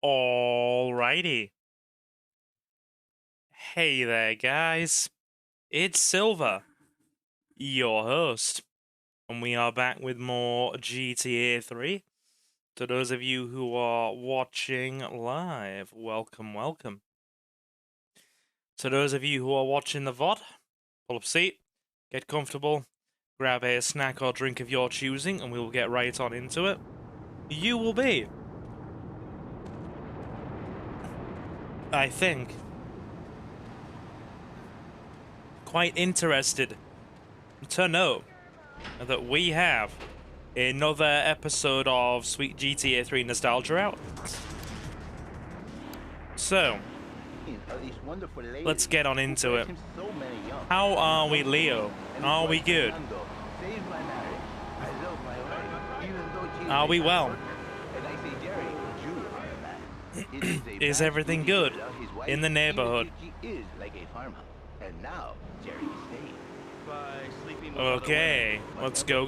Alrighty. Hey there, guys. It's Silver, your host, and we are back with more GTA 3. To those of you who are watching live, welcome. To those of you who are watching the VOD, pull up a seat, get comfortable, grab a snack or drink of your choosing, and we will get right on into it. You will be, I think, quite interested to know that we have another episode of Sweet GTA 3 Nostalgia out. So, let's get on into it. How are we, Leo? Are we good? Are we well? Is everything good in the neighborhood? Okay, let's go. A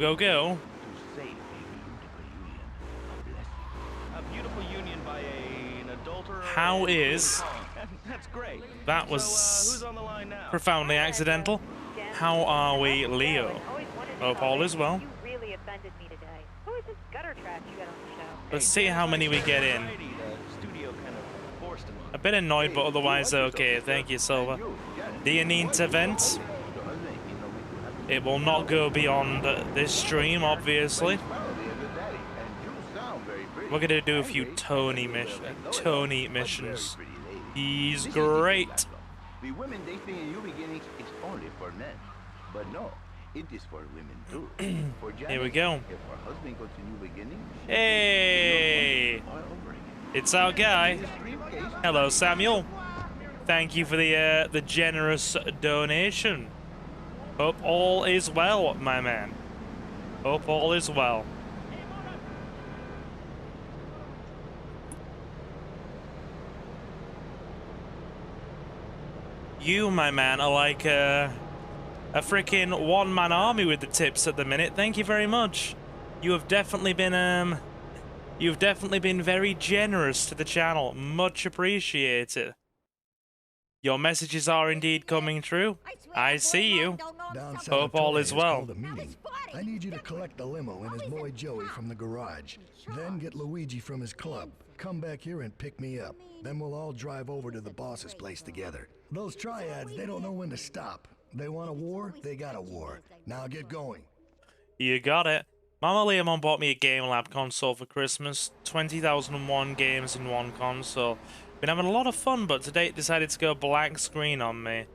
beautiful union by an adulterer. How is... That's great. That was who's on the line now? profoundly accidental. How are we, Leo? Hope all is well. You really offended me today. Who is this gutter trash you got on the show? Let's see how many we get in. A bit annoyed, but otherwise okay. Thank you, Silver. Do you need to vent? It will not go beyond this stream, obviously. We're gonna do a few Tony missions. He's great. The women they think in new beginnings is only for men, but no, it is for women too. For Janet, Here we go. If her husband goes to new beginnings, Hey, it's our guy. Hello, Samuel. Thank you for the generous donation. Hope all is well, my man. Hope all is well. You, my man, are like a freaking one-man army with the tips at the minute. Thank you very much. You have definitely been very generous to the channel. Much appreciated. Your messages are indeed coming true. I see you. Hope all is well. I need you to collect the limo and his boy Joey from the garage. Then get Luigi from his club. Come back here and pick me up. Then we'll all drive over to the boss's place together. Those triads, they don't know when to stop. They want a war, they got a war. Now get going. You got it. Mama Leomon bought me a Game Lab console for Christmas. 20,001 games in one console. Been having a lot of fun, but today it decided to go blank screen on me.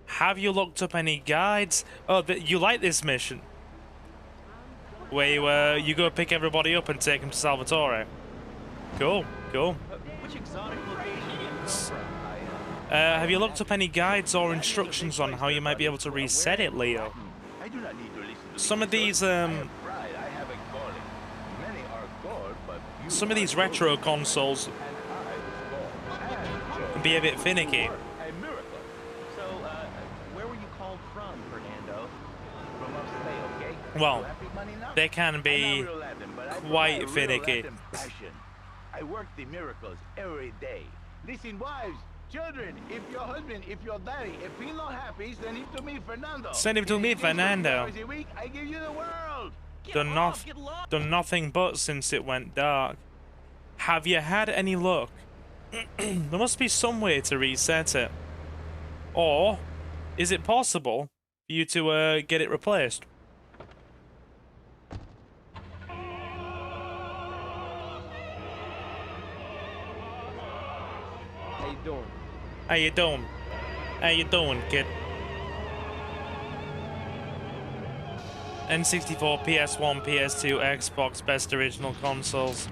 Have you looked up any guides? Oh, you like this mission? Where you go pick everybody up and take them to Salvatore. Cool. Which exotic location? Have you looked up any guides or instructions on how you might be able to reset it, Leo? Some of these retro consoles can be a bit finicky. So, where were you called from, Fernando? From upstate, okay? Well, they can be quite finicky. I work the miracles every day. Listen, wives, children, if your husband, if your daddy, if he's not happy, send him to me, Fernando. Send him to me, Fernando. A week, I give you the world. Done nothing but since it went dark. Have you had any luck? There must be some way to reset it. Or, is it possible for you to get it replaced? How you doing? How you doing, kid? N64, PS1, PS2, Xbox, best original consoles.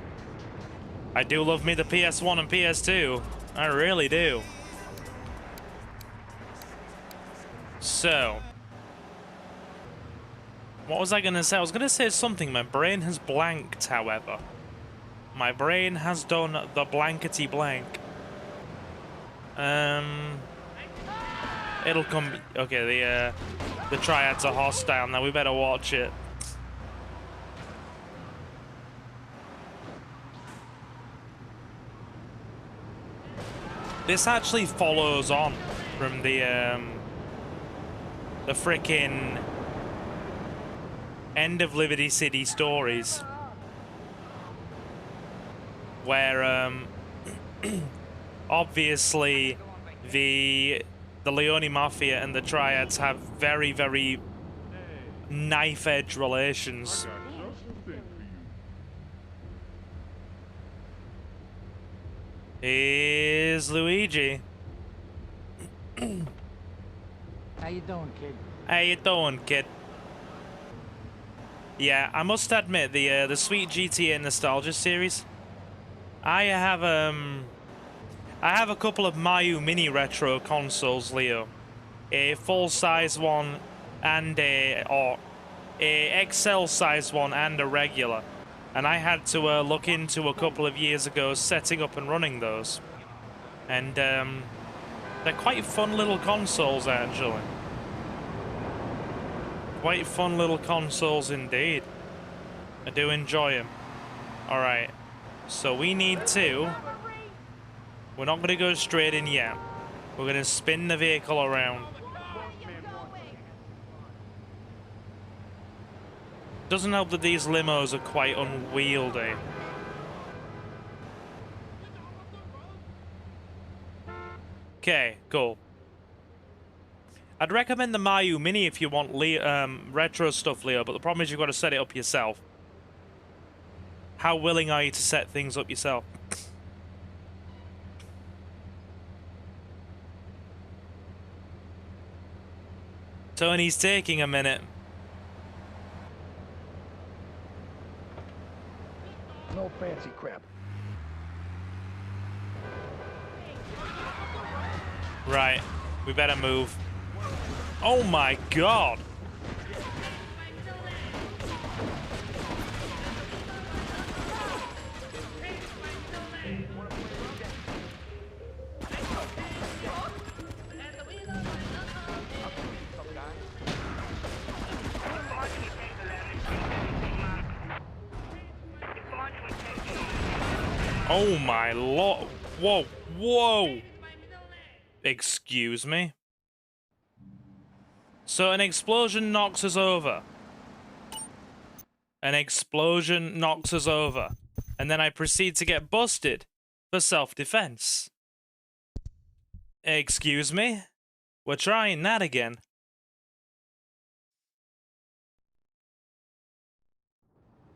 I do love me the PS1 and PS2. I really do. So, what was I gonna say? I was gonna say something. My brain has blanked, however. My brain has done the blankety blank. It'll come. Okay, the triads are hostile now. We better watch it. This actually follows on from the frickin' end of Liberty City stories, where obviously the Leone Mafia and the Triads have very, very knife-edge relations. Here's Luigi. How you doing, kid? How you doing, kid? Yeah, I must admit, the sweet GTA nostalgia series. I have a couple of Mayu mini retro consoles, Leo. A full-size one and a XL size one and a regular. And I had to look into a couple of years ago setting up and running those. And they're quite fun little consoles, actually. Quite fun little consoles indeed. I do enjoy them. Alright, so we need to... We're not going to go straight in yet. We're going to spin the vehicle around. Doesn't help that these limos are quite unwieldy. Okay, cool. I'd recommend the Mayu Mini if you want retro stuff, Leo, but the problem is you've got to set it up yourself. How willing are you to set things up yourself? Tony's taking a minute. No fancy crap. Right, we better move. Oh my god! Oh my lord! Whoa, whoa! Excuse me? So an explosion knocks us over. An explosion knocks us over. And then I proceed to get busted for self-defense. Excuse me? We're trying that again.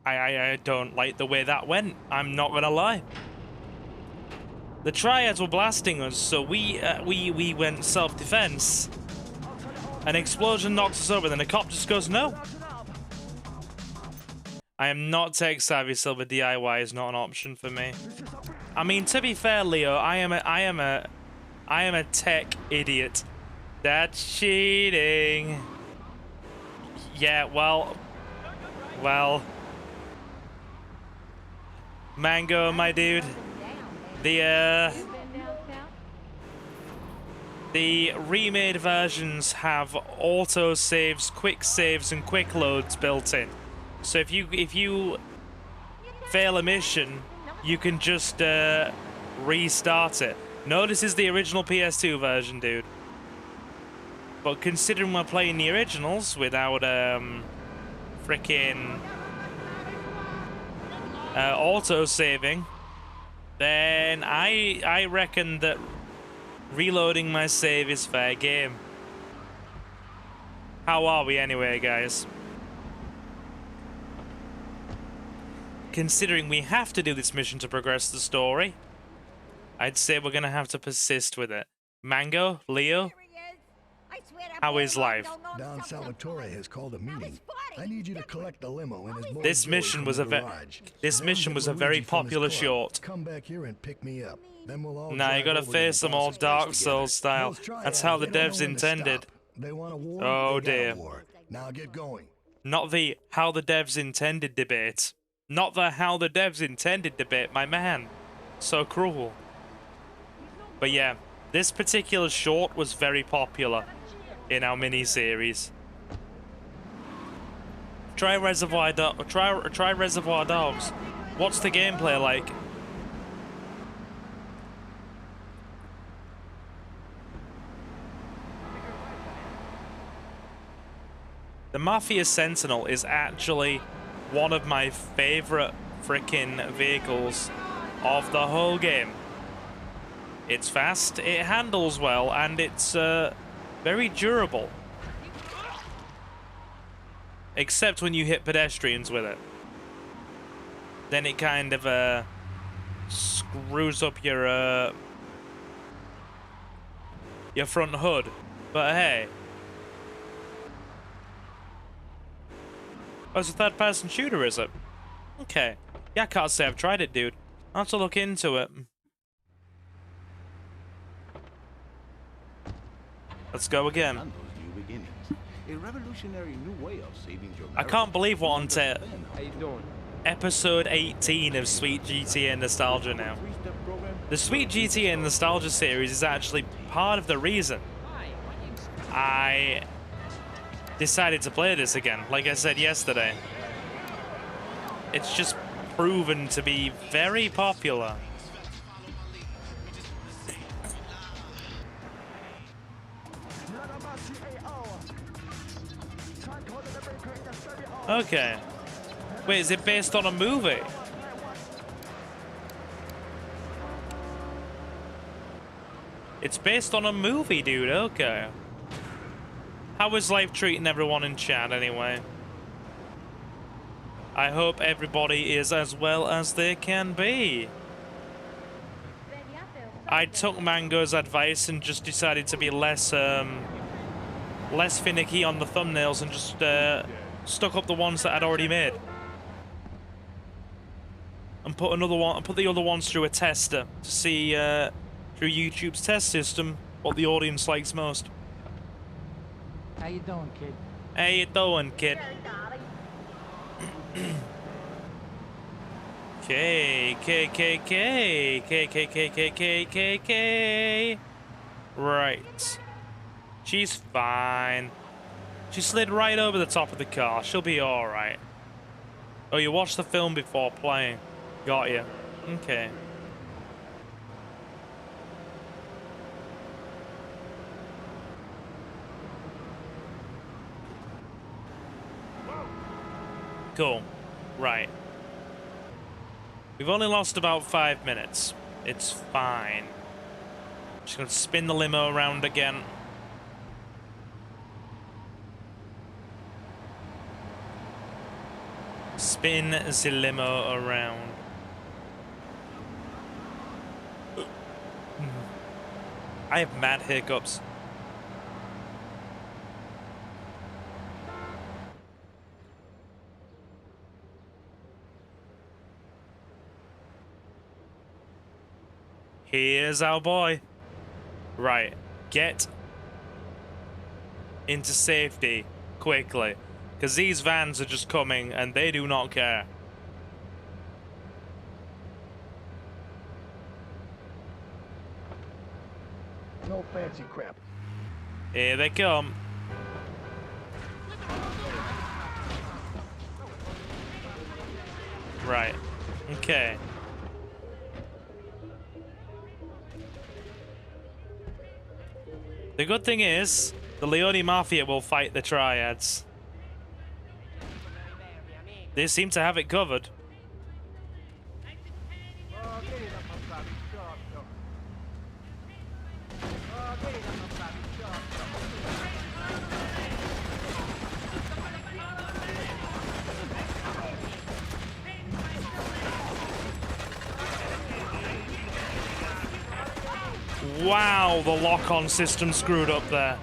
I don't like the way that went. I'm not gonna lie. The Triads were blasting us, so we went self-defense. An explosion knocks us over, then the cop just goes, no. I am not tech savvy, so the DIY is not an option for me. I mean, to be fair, Leo, I am a tech idiot. That's cheating. Yeah, well. Mango, my dude. The remade versions have auto saves, quick saves, and quick loads built in. So if you fail a mission, you can just restart it. No, this is the original PS2 version, dude. But considering we're playing the originals without frickin' auto saving, then I reckon that reloading my save is fair game. How are we anyway, guys? Considering we have to do this mission to progress the story, I'd say we're gonna have to persist with it. Mango, Leo, how is life? Don Salvatore has called a meeting. I need you to collect the limo and his boy This Joey mission from was the a garage. this Then mission get was a Luigi very from his popular club. short. Come back here and pick me up. Then we'll all Now you drive gotta over to face the them all boss's place Dark together. Souls style. Those triads, That's how the they don't know devs when to intended. stop. They want a war. Oh, they got a dear. war. Now get going. Not the how the devs intended debate. Not the how the devs intended debate, my man. So cruel. But yeah, this particular short was very popular in our mini-series. Try Reservoir Dogs. What's the gameplay like? Mafia Sentinel is actually one of my favorite freaking vehicles of the whole game. It's fast, it handles well, and it's very durable. Except when you hit pedestrians with it. Then it kind of screws up your front hood. But hey. Oh, it's a third-person shooter, is it? Okay. Yeah, I can't say I've tried it, dude. I'll have to look into it. Let's go again. New beginnings. A revolutionary new way of saving your I can't believe we're on to How you doing? episode 18 of Sweet GTA Nostalgia now. The Sweet GTA Nostalgia series is actually part of the reason I decided to play this again, like I said yesterday. It's just proven to be very popular. Okay. Wait, is it based on a movie? It's based on a movie, dude. Okay. How is life treating everyone in chat anyway? I hope everybody is as well as they can be. I took Mango's advice and just decided to be less finicky on the thumbnails and just stuck up the ones that I'd already made. And put the other ones through a tester to see through YouTube's test system what the audience likes most. How you doing, kid? How you doing, kid? K. Right. She's fine. She slid right over the top of the car. She'll be alright. Oh, you watched the film before playing. Got you. Okay. Cool. Right. We've only lost about 5 minutes. It's fine. Just gonna spin the limo around again. Spin the limo around. I have mad hiccups. Here's our boy. Right, get into safety quickly, because these vans are just coming and they do not care. No fancy crap. Here they come. Right, okay. The good thing is, the Leone Mafia will fight the Triads. They seem to have it covered. Wow, the lock-on system screwed up there.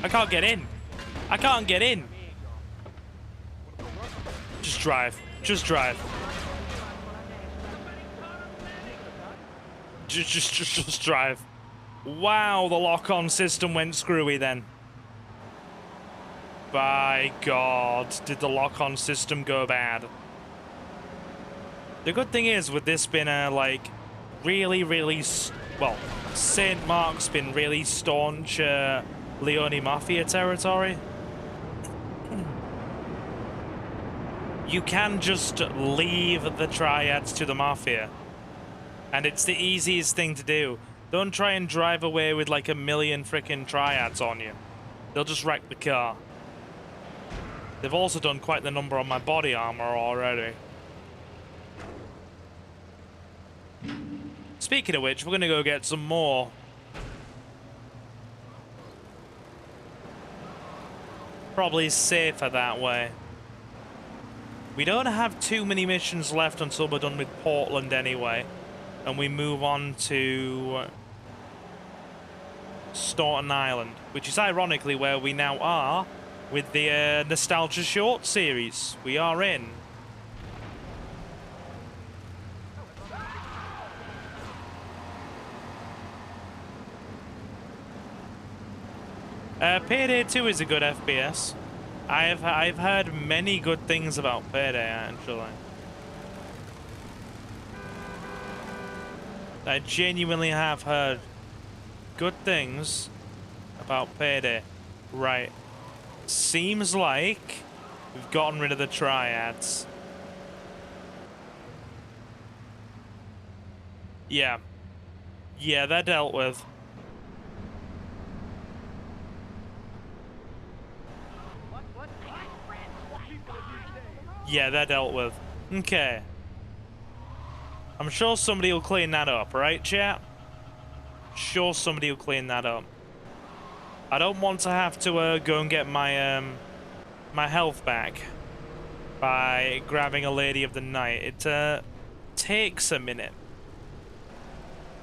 I can't get in. I can't get in. Just drive. Just drive. Just drive. Wow, the lock-on system went screwy then. By God, did the lock-on system go bad? The good thing is, with this being a, like, really, well, St. Mark's been really staunch Leone Mafia territory. You can just leave the Triads to the Mafia. And it's the easiest thing to do. Don't try and drive away with like a million freaking triads on you. They'll just wreck the car. They've also done quite the number on my body armor already. Speaking of which, we're gonna go get some more. Probably safer that way. We don't have too many missions left until we're done with Portland anyway. And we move on to Staunton Island, which is ironically where we now are with the Nostalgia Short series. We are in. Payday 2 is a good FPS. I've heard many good things about Payday, actually. I genuinely have heard good things about Payday. Right. Seems like we've gotten rid of the triads. Yeah. Yeah, they're dealt with. Yeah, they're dealt with. Okay. I'm sure somebody will clean that up, right, chat? Sure somebody will clean that up. I don't want to have to go and get my my health back by grabbing a lady of the night. It takes a minute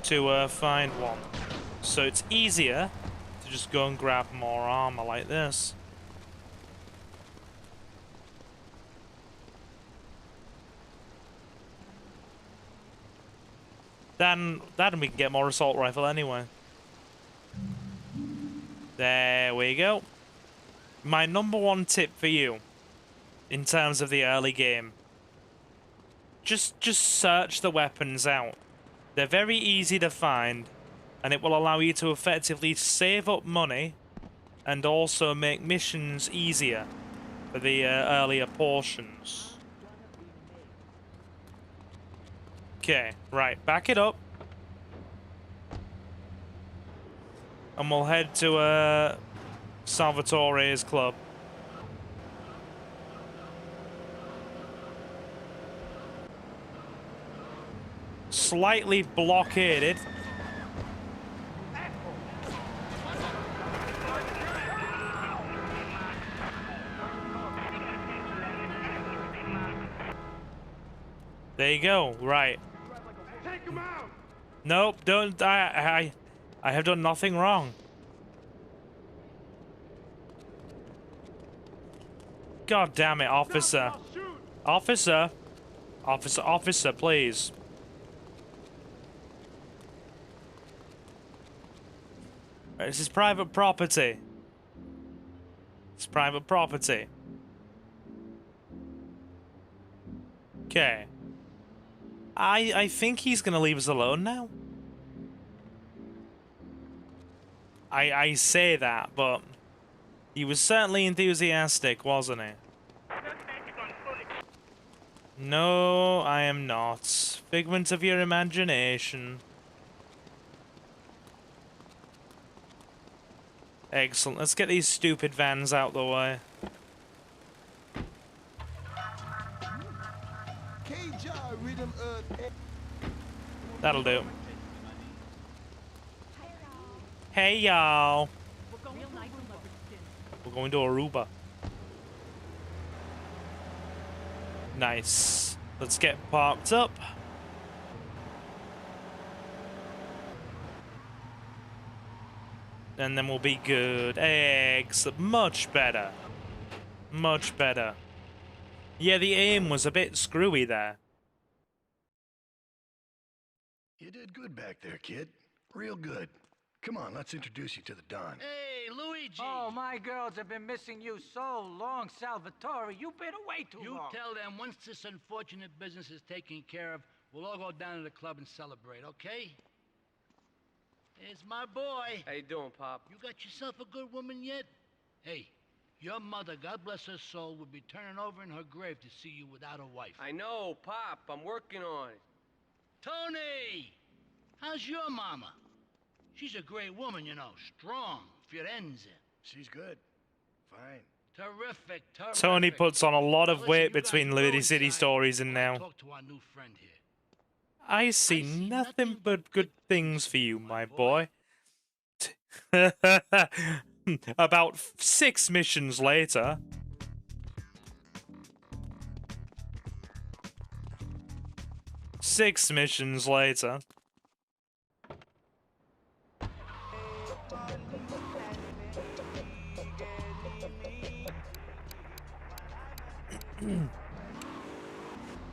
to find one. So it's easier to just go and grab more armor like this. Then we can get more assault rifle anyway. There we go. My number one tip for you in terms of the early game. Just search the weapons out. They're very easy to find, and it will allow you to effectively save up money and also make missions easier for the earlier portions. Okay, right, back it up. And we'll head to Salvatore's club. Slightly blockaded. There you go, right. Nope, don't. I have done nothing wrong. God damn it, officer. Officer. Officer, please. This is private property. It's private property. Okay. I think he's gonna leave us alone now. I say that, but he was certainly enthusiastic, wasn't he? No, I am not. Figment of your imagination. Excellent. Let's get these stupid vans out the way. That'll do. Hey, y'all. We're going to Aruba. Nice. Let's get parked up. And then we'll be good. Eggs. Much better. Much better. Yeah, the aim was a bit screwy there. You did good back there, kid. Real good. Come on, let's introduce you to the Don. Hey, Luigi! Oh, my girls have been missing you so long, Salvatore. You've been away too long. You tell them once this unfortunate business is taken care of, we'll all go down to the club and celebrate, okay? Here's my boy. How you doing, Pop? You got yourself a good woman yet? Hey, your mother, God bless her soul, would be turning over in her grave to see you without a wife. I know, Pop. I'm working on it. Tony! How's your mama? She's a great woman, you know. Strong. Firenze. She's good. Fine. Terrific, terrific. Tony puts on a lot of Now, listen, weight you guys between go Liberty City inside Stories and while I now. talk to our new friend here. I see nothing but good things for you, my boy. About 6 missions later. Six missions later.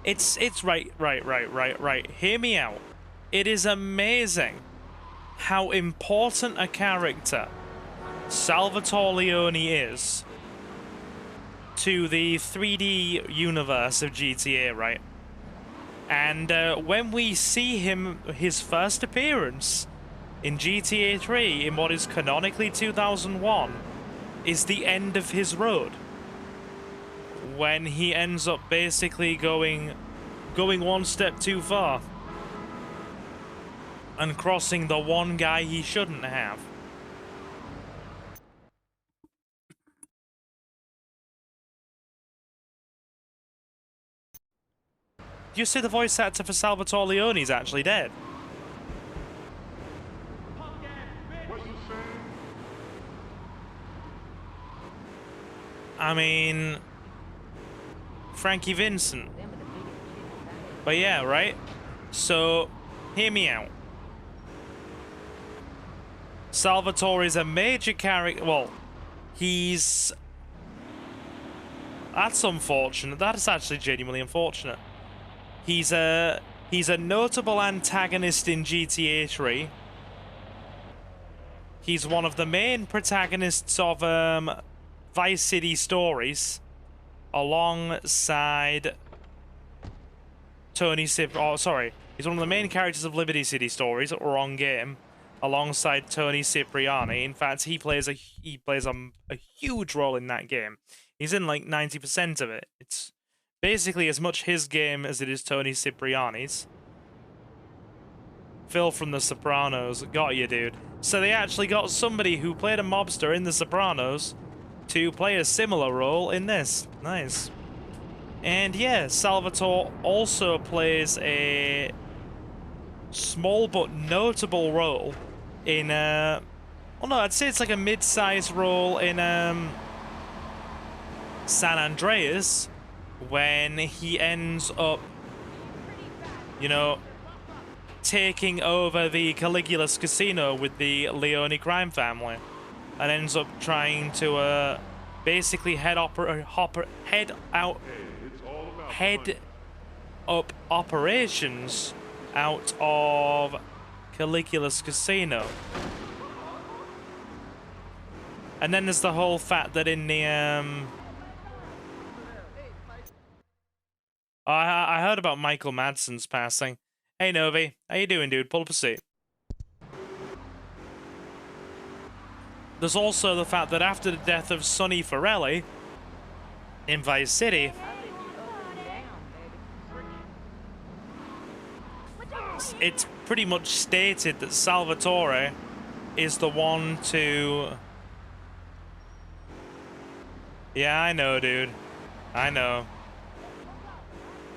It's right. Hear me out. It is amazing how important a character Salvatore Leone is to the 3D universe of GTA, right? And when we see him, his first appearance in GTA 3 in what is canonically 2001 is the end of his road. When he ends up basically going one step too far and crossing the one guy he shouldn't have. You see, the voice actor for Salvatore Leone is actually dead. I mean, Frankie Vincent. But yeah, right? So, hear me out. Salvatore is a major character. Well, he's... That's unfortunate. That's actually genuinely unfortunate. He's a notable antagonist in GTA 3. He's one of the main protagonists of Vice City Stories, alongside Tony Cipriani. Oh, sorry, he's one of the main characters of Liberty City Stories, wrong game, alongside Tony Cipriani. In fact, he plays a huge role in that game. He's in like 90% of it. It's basically as much his game as it is Tony Cipriani's. Phil from The Sopranos. Got you, dude. So they actually got somebody who played a mobster in The Sopranos to play a similar role in this. Nice. And yeah, Salvatore also plays a small but notable role in, well, no, I'd say it's like a mid-sized role in San Andreas, when he ends up, you know, taking over the Caligula's casino with the Leone crime family, and ends up trying to basically head up operations out of Caligula's casino. And then there's the whole fact that in the I heard about Michael Madsen's passing. Hey Novi, how you doing, dude? Pull up a seat. There's also the fact that after the death of Sonny Forelli in Vice City, it's pretty much stated that Salvatore is the one to... Yeah, I know, dude. I know.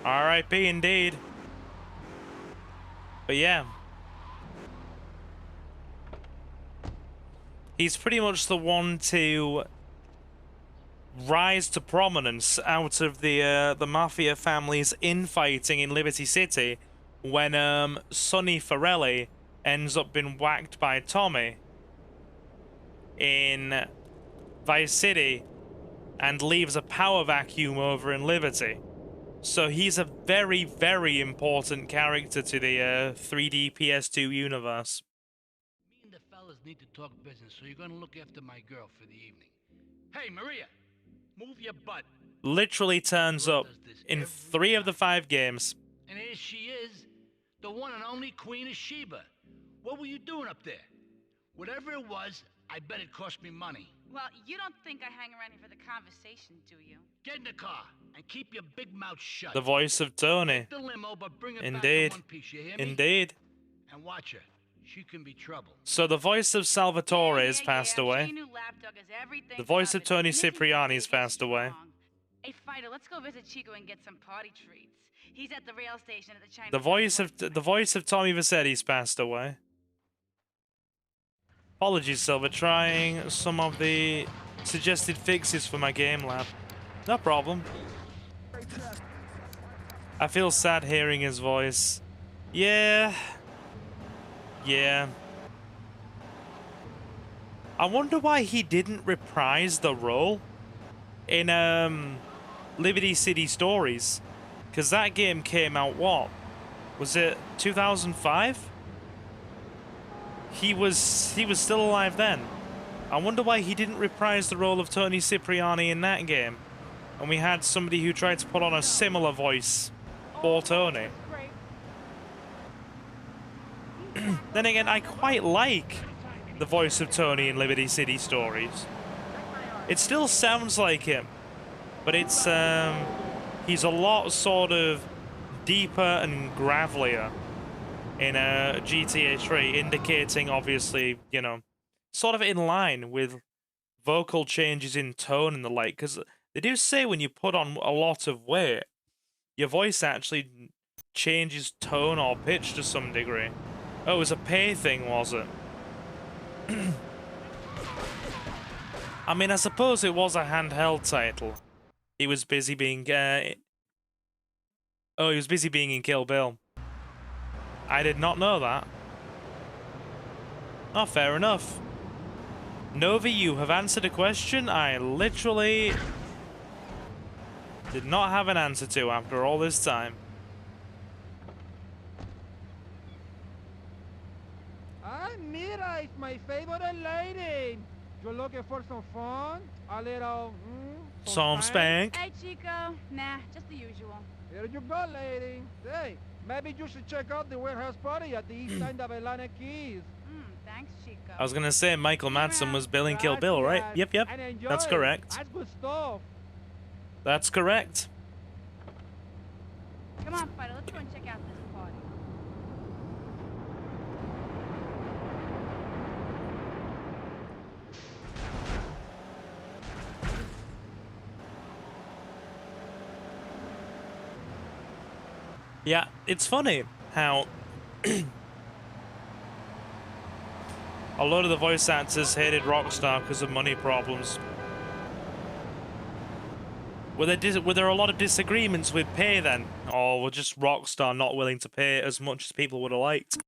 R.I.P. indeed. But yeah. He's pretty much the one to rise to prominence out of the Mafia family's infighting in Liberty City when Sonny Forelli ends up being whacked by Tommy in Vice City and leaves a power vacuum over in Liberty. So he's a very, very important character to the 3D PS2 universe. Me and the fellas need to talk business, so you're gonna look after my girl for the evening. Hey, Maria, move your butt. Literally turns up in 3 of the 5 games. And here she is, the one and only Queen of Sheba. What were you doing up there? Whatever it was, I bet it cost me money. Well, you don't think I hang around here for the conversation, do you? Get in the car and keep your big mouth shut. The voice of Tony. The limo, but bring it Indeed. back in one piece, you hear me? Indeed. And watch her. she can be trouble. So the voice of Salvatore has passed away. The voice of Tony Cipriani's passed away. Hey, Fido, let's go visit Chico and get some party treats. He's at the rail station at the Chinese. The voice of Tommy Vassetti's passed away. Apologies, Silver. Trying some of the suggested fixes for my game lab. No problem. I feel sad hearing his voice. Yeah. Yeah. I wonder why he didn't reprise the role in Liberty City Stories, because that game came out, what was it, 2005? He was still alive then. I wonder why he didn't reprise the role of Tony Cipriani in that game, and we had somebody who tried to put on a similar voice for Tony. Then again, I quite like the voice of Tony in Liberty City Stories. It still sounds like him, but it's he's a lot sort of deeper and gravelier in GTA 3, indicating obviously, you know, sort of in line with vocal changes in tone and the like, because they do say when you put on a lot of weight, your voice actually changes tone or pitch to some degree. Oh, it was a pay thing, was it? I mean, I suppose it was a handheld title. He was busy being, he was busy being in Kill Bill. I did not know that. Oh, fair enough. Nova, you have answered a question I literally did not have an answer to after all this time. Mira, it's my favorite lady. You're looking for some fun? A little, Some spank? Hey, Chico. Nah, just the usual. Here you go, lady. Hey, maybe you should check out the warehouse party at the east end of Atlantic Keys. Thanks, Chico. I was gonna say Michael Madsen was Bill in Kill Bill, right? Yep, yep. That's correct. That's good stuff. That's correct. Come on, Fido. Let's go and check out this party. Yeah, it's funny how a lot of the voice actors hated Rockstar because of money problems. Were there a lot of disagreements with pay then? Or were just Rockstar not willing to pay as much as people would have liked?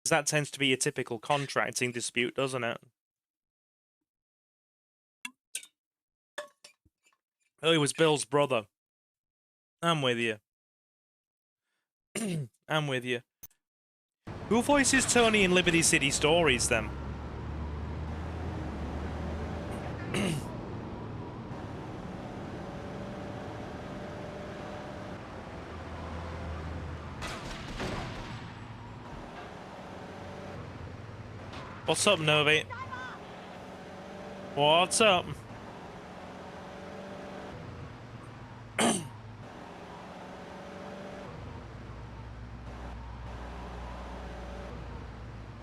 That tends to be a typical contracting dispute, doesn't it? Oh, he was Bill's brother. I'm with you. I'm with you. Who voices Tony in Liberty City Stories, then? What's up, Novi? What's up?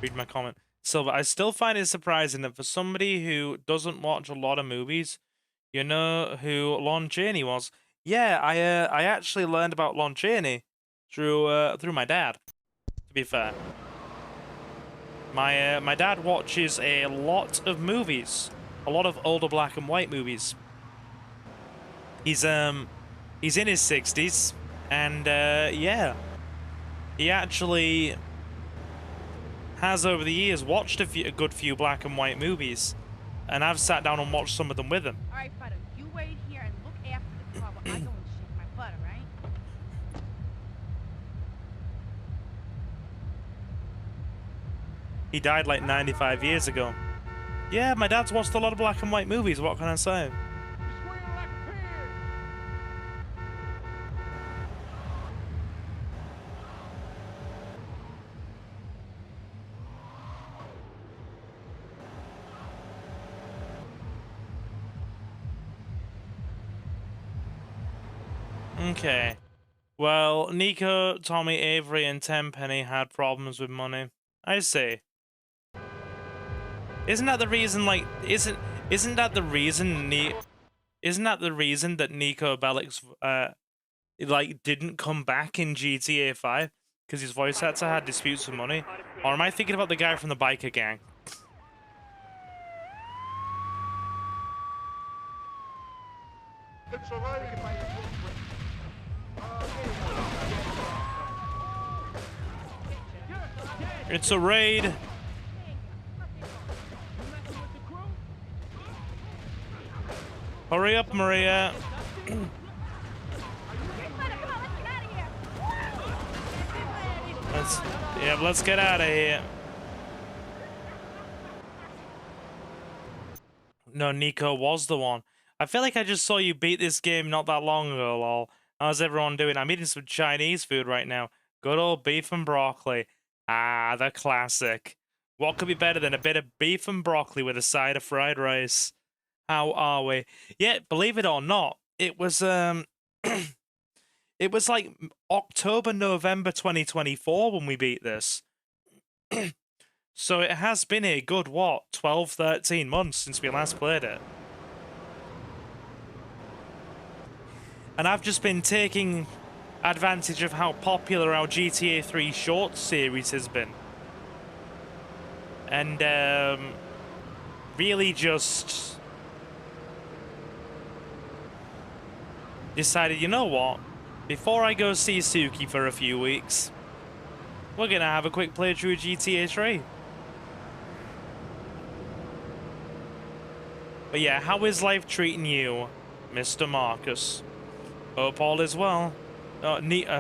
Read my comment. Silver, I still find it surprising that for somebody who doesn't watch a lot of movies, you know who Lon Chaney was. Yeah, I actually learned about Lon Chaney through my dad, to be fair. My dad watches a lot of movies, a lot of older black and white movies. He's in his 60s, and yeah, he actually has over the years watched a good few black and white movies, and I've sat down and watched some of them with him. All right, Fido, you wait here and look after the car while I go and shake my butt, all right? He died like 95 years ago. Yeah, my dad's watched a lot of black and white movies, what can I say? Okay. Well, Nico, Tommy, Avery, and Tenpenny had problems with money. I see. Isn't that the reason? Like, isn't that the reason? Isn't that the reason that Nico Bellic's like didn't come back in GTA 5 because his voice actor had disputes with money? Or am I thinking about the guy from the biker gang? It's a raid. Hurry up, Maria. Let's get out of here. No, Nico was the one. I feel like I just saw you beat this game not that long ago, lol. How's everyone doing? I'm eating some Chinese food right now. Good old beef and broccoli. Ah, the classic. What could be better than a bit of beef and broccoli with a side of fried rice? How are we? Yeah, believe it or not, it was it was like October, November 2024 when we beat this. So it has been a good, what, 12, 13 months since we last played it. And I've just been taking advantage of how popular our GTA 3 short series has been. And really just decided, you know what? Before I go see Suki for a few weeks, we're gonna have a quick playthrough of GTA 3. But yeah, how is life treating you, Mr. Marcus? Hope all is well.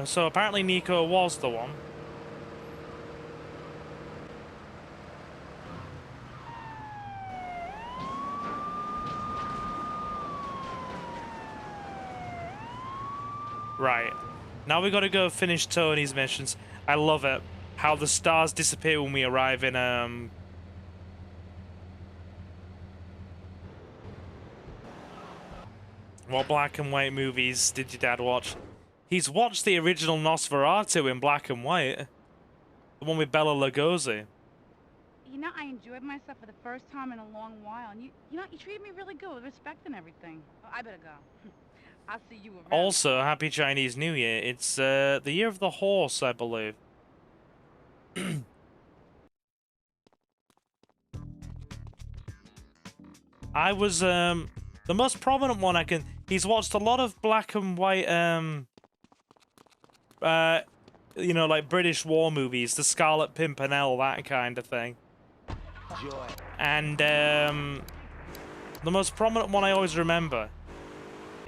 So apparently Nico was the one. Right. Now we gotta go finish Tony's missions. I love it. How the stars disappear when we arrive in, What black and white movies did your dad watch? He's watched the original Nosferatu in black and white. The one with Bela Lugosi. You know, I enjoyed myself for the first time in a long while, and you know, you treated me really good with respect and everything. Well, I better go. I'll see you around. Also, Happy Chinese New Year. It's the year of the horse, I believe. I was the most prominent one I can. He's watched a lot of black and white you know, like British war movies, the Scarlet Pimpernel, that kind of thing. Joy. And the most prominent one I always remember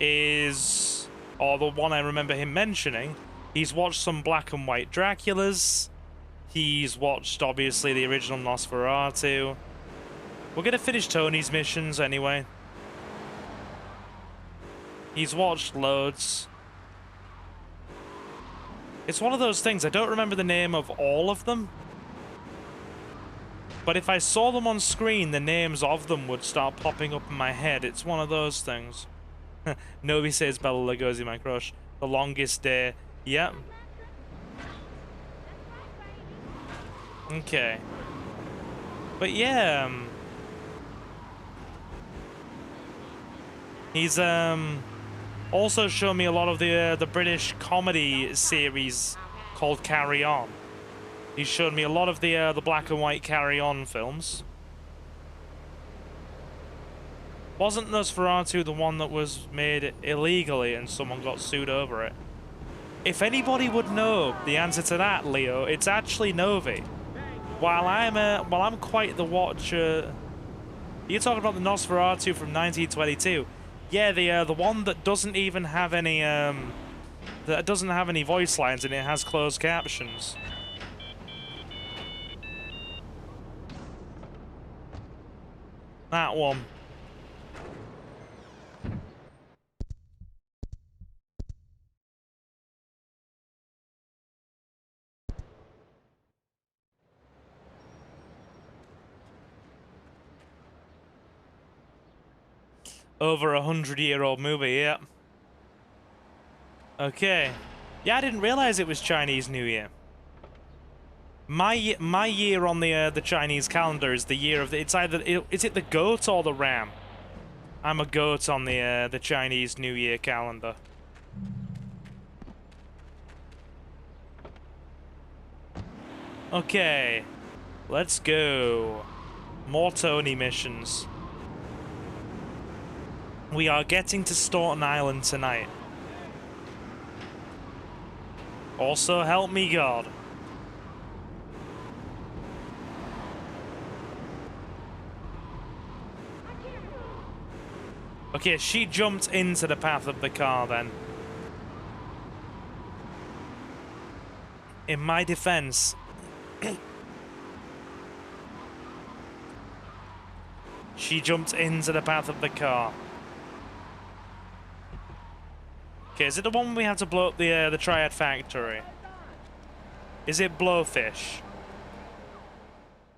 is, or the one I remember him mentioning, he's watched some black and white Draculas. He's watched, obviously, the original Nosferatu. We're gonna finish Tony's missions anyway. He's watched loads. It's one of those things, I don't remember the name of all of them. But if I saw them on screen, the names of them would start popping up in my head. It's one of those things. Nobody says Bela Lugosi, my crush. The Longest Day. Yep. Okay. But yeah, he's also shown me a lot of the British comedy series called Carry On. He's shown me a lot of the black and white Carry On films. Wasn't Nosferatu the one that was made illegally and someone got sued over it? If anybody would know the answer to that, Leo, it's actually Novi. While I'm quite the watcher. You're talking about the Nosferatu from 1922. Yeah, the one that doesn't even have any that doesn't have any voice lines and it has closed captions. That one. Over 100-year-old movie, yeah. Okay. Yeah, I didn't realize it was Chinese New Year. My year on the Chinese calendar is the year of the. It's either is it the goat or the ram? I'm a goat on the Chinese New Year calendar. Okay, let's go. More Tony missions. We are getting to Staunton Island tonight. Also, help me God. Okay, she jumped into the path of the car then. In my defense, she jumped into the path of the car. Okay, is it the one we have to blow up the Triad factory? Is it Blowfish?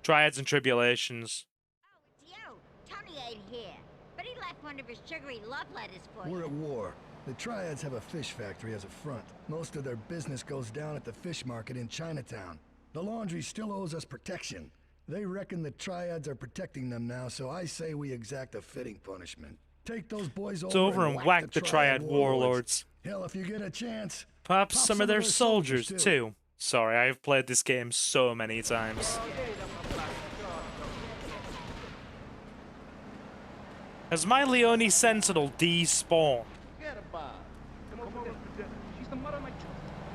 Triads and Tribulations. Oh, it's you. Tony ain't here, but he left one of his sugary love letters for We're you. at war. The Triads have a fish factory as a front. Most of their business goes down at the fish market in Chinatown. The laundry still owes us protection. They reckon the Triads are protecting them now, so I say we exact a fitting punishment. Take those boys over and whack the Triad warlords. Hell, if you get a chance, Pop some of their soldiers too. Sorry, I've played this game so many times. Has my Leone Sentinel despawned?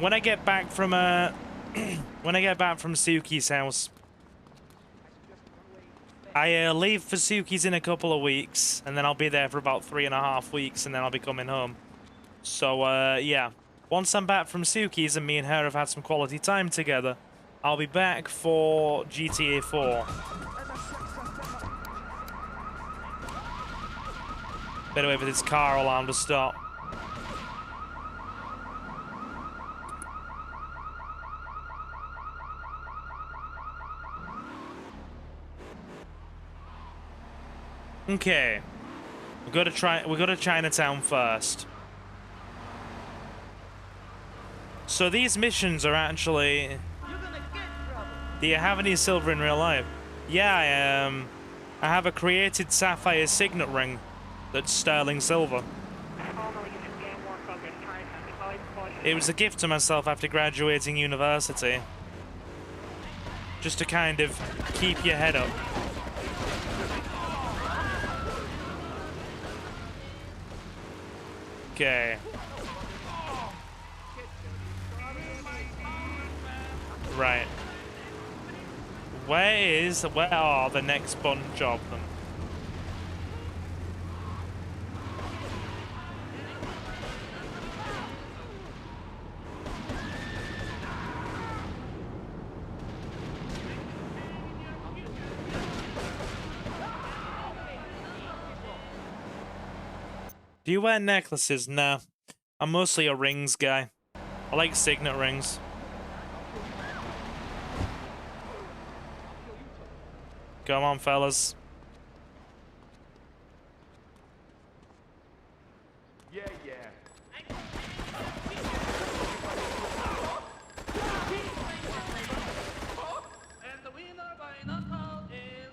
When I get back from when I get back from Suki's house, I leave for Suki's in a couple of weeks, and then I'll be there for about 3.5 weeks, and then I'll be coming home. So, yeah. Once I'm back from Suki's and me and her have had some quality time together, I'll be back for GTA 4. Better wait for this car alarm to stop. Okay, we'll go to Chinatown first. So these missions are actually. Do you have any silver in real life? Yeah, I have a created sapphire signet ring that's sterling silver. It was a gift to myself after graduating university, just to kind of keep your head up. Okay. Right. Where are the next bunch of them? Do you wear necklaces? Nah. I'm mostly a rings guy. I like signet rings. Come on, fellas. Yeah. And the winner by knockout is...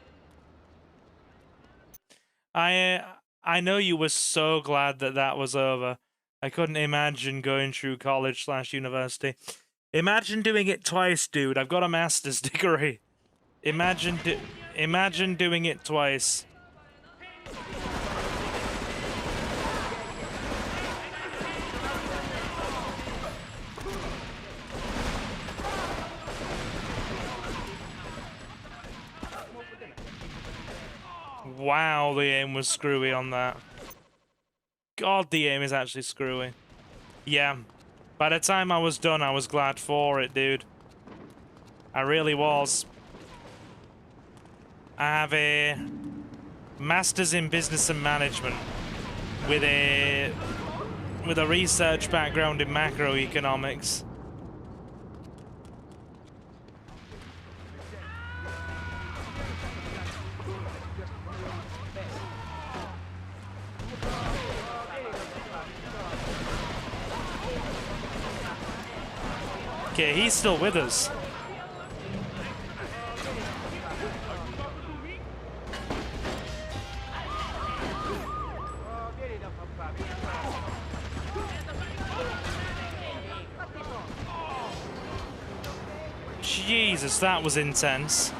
I know you were so glad that that was over. I couldn't imagine going through college/university. Imagine doing it twice, dude. I've got a master's degree. Imagine doing it twice. Wow, the aim was screwy on that. God, the aim is actually screwy. Yeah. By the time I was done, I was glad for it, dude. I really was. I have a master's in business and management with a research background in macroeconomics. Okay, he's still with us. Jesus, that was intense.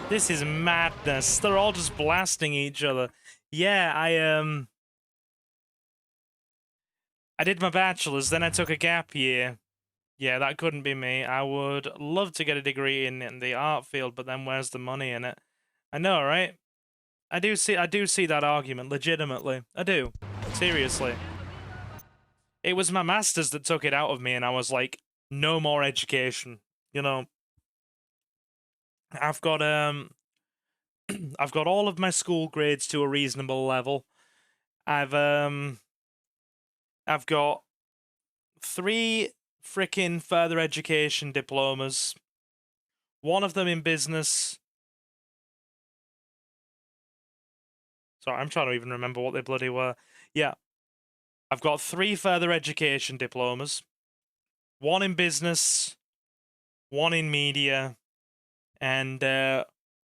This is madness. They're all just blasting each other. Yeah, I did my bachelor's, then I took a gap year. Yeah, that couldn't be me. I would love to get a degree in the art field, but then where's the money in it? I know, right? I do see that argument, legitimately. I do. Seriously. It was my master's that took it out of me, and I was like, no more education. You know, I've got I've got all of my school grades to a reasonable level. I've got 3 frickin' further education diplomas. One of them in business. Sorry, I'm trying to even remember what they bloody were. Yeah. I've got 3 further education diplomas. 1 in business, 1 in media, and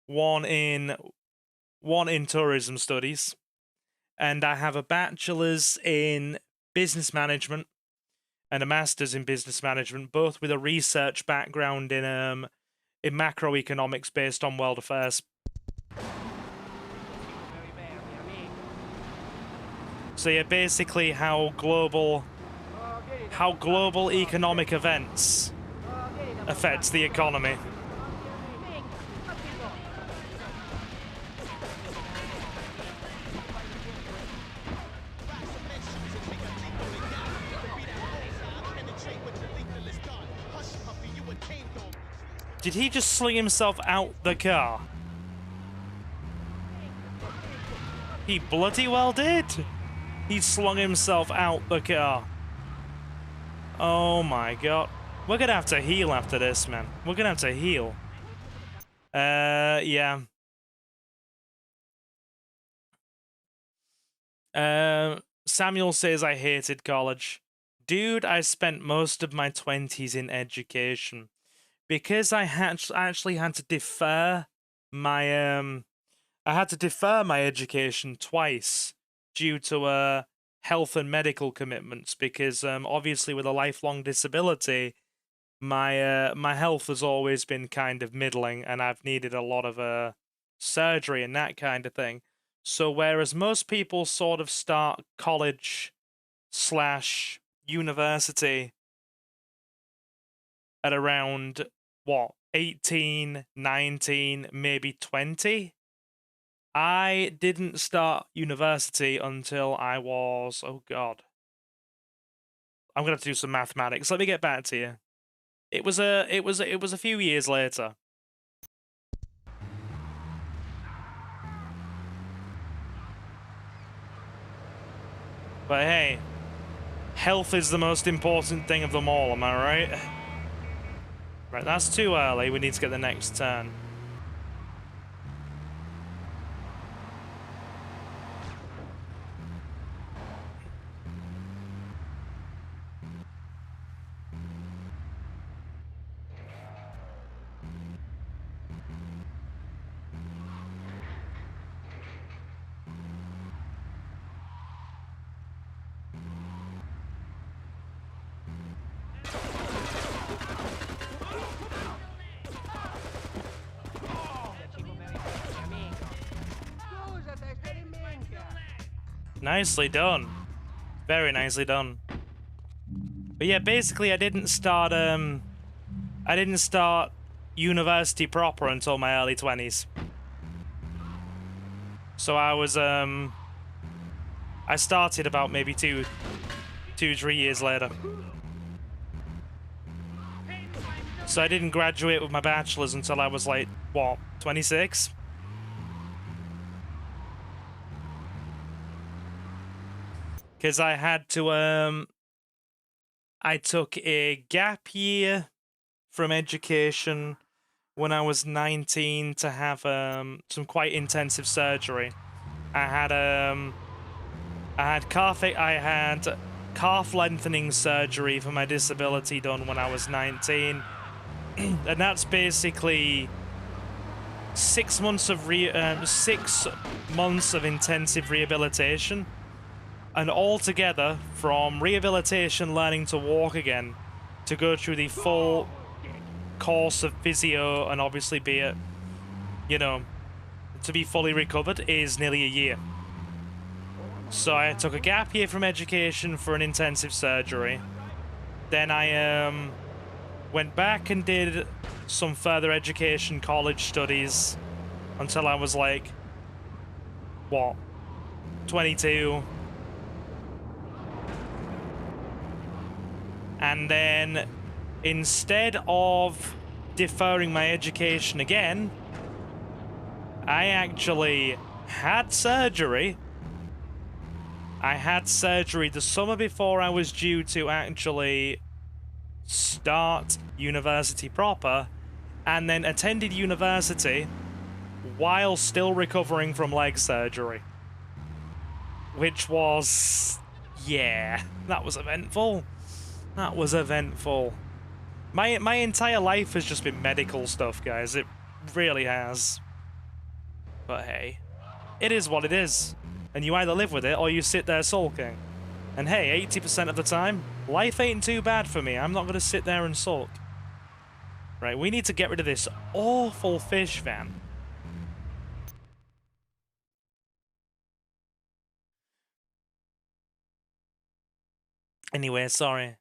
1 in tourism studies. And I have a bachelor's in business management and a master's in business management, both with a research background in macroeconomics based on world affairs. So yeah, basically how global economic events affects the economy. Did he just sling himself out the car? He bloody well did. He slung himself out the car. Oh my god. We're gonna have to heal after this, man. We're gonna have to heal. Yeah. Samuel says I hated college. Dude, I spent most of my 20s in education. Because I actually had to defer my education twice due to health and medical commitments, because obviously with a lifelong disability, my health has always been kind of middling, and I've needed a lot of surgery and that kind of thing. So whereas most people sort of start college/university at around, what, 18, 19, maybe 20? I didn't start university until I was, oh god. I'm gonna have to do some mathematics. Let me get back to you. It was a few years later. But hey, health is the most important thing of them all, am I right? Right, that's too early. We need to get the next turn. Nicely done. Very nicely done. But yeah, basically I didn't start university proper until my early 20s. So I was I started about maybe 3 years later. So I didn't graduate with my bachelor's until I was like, what, 26? Because I had to, I took a gap year from education when I was 19 to have some quite intensive surgery. I had calf lengthening surgery for my disability done when I was 19, and that's basically 6 months of 6 months of intensive rehabilitation, and altogether from rehabilitation, learning to walk again, to go through the full course of physio and obviously be it, you know, to be fully recovered is nearly a year. So I took a gap year from education for an intensive surgery. Then I went back and did some further education, college studies, until I was like, what, 22. And then instead of deferring my education again, I actually had surgery. I had surgery the summer before I was due to actually start university proper, and then attended university while still recovering from leg surgery. Which was... yeah, that was eventful. That was eventful. My entire life has just been medical stuff, guys. It really has. But hey, it is what it is. And you either live with it or you sit there sulking. And hey, 80% of the time, life ain't too bad for me. I'm not going to sit there and sulk. Right, we need to get rid of this awful fish van. Anyway, sorry.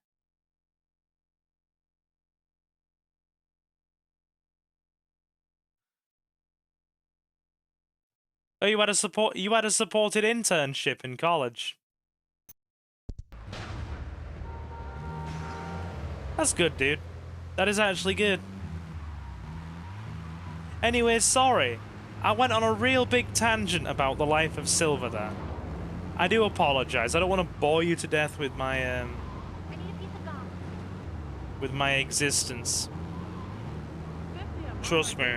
Oh, you had a supported internship in college. That's good, dude. That is actually good. Anyway, sorry. I went on a real big tangent about the life of Silver there. I do apologize. I don't want to bore you to death with my existence. Trust me,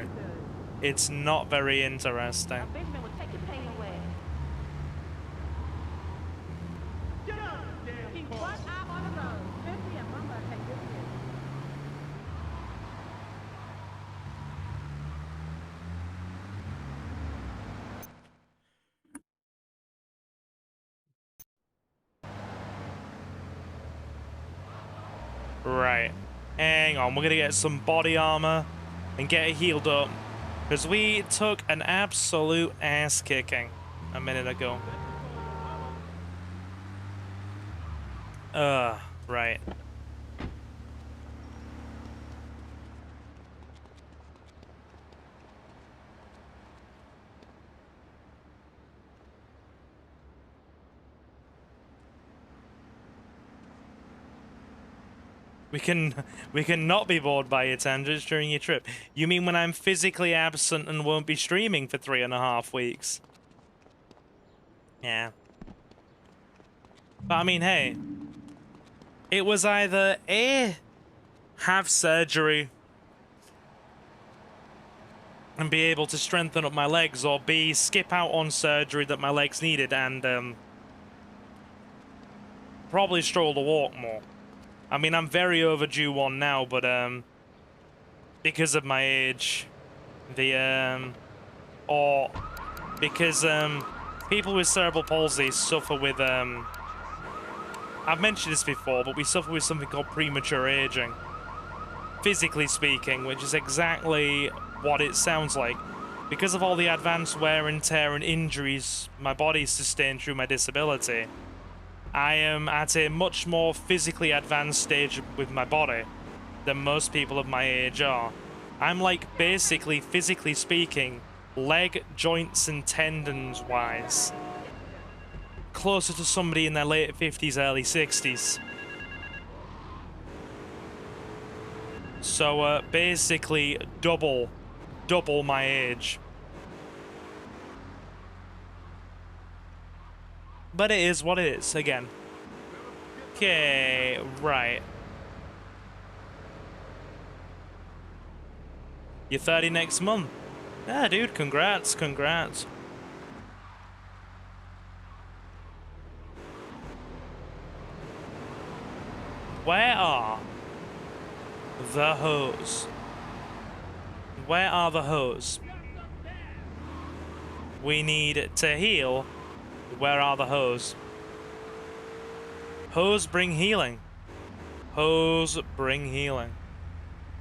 it's not very interesting. Right, hang on, we're gonna get some body armor and get it healed up, because we took an absolute ass kicking a minute ago. Right. We can not be bored by your tangents during your trip. You mean when I'm physically absent and won't be streaming for 3.5 weeks? Yeah. But I mean, hey. It was either A, have surgery and be able to strengthen up my legs, or B, skip out on surgery that my legs needed and probably stroll to walk more. I mean, I'm very overdue one now, but because of my age, or because people with cerebral palsy suffer with I've mentioned this before, but we suffer with something called premature aging, physically speaking, which is exactly what it sounds like. Because of all the advanced wear and tear and injuries my body sustained through my disability, I am at a much more physically advanced stage with my body than most people of my age are. I'm like, basically, physically speaking, leg, joints and tendons wise, closer to somebody in their late 50s, early 60s. So basically double my age. But it is what it is, again. Okay, right. You're 30 next month. Yeah, dude, congrats. Where are the hoes? Where are the hoes? We need to heal. Where are the hoes? Hoes bring healing. Hoes bring healing.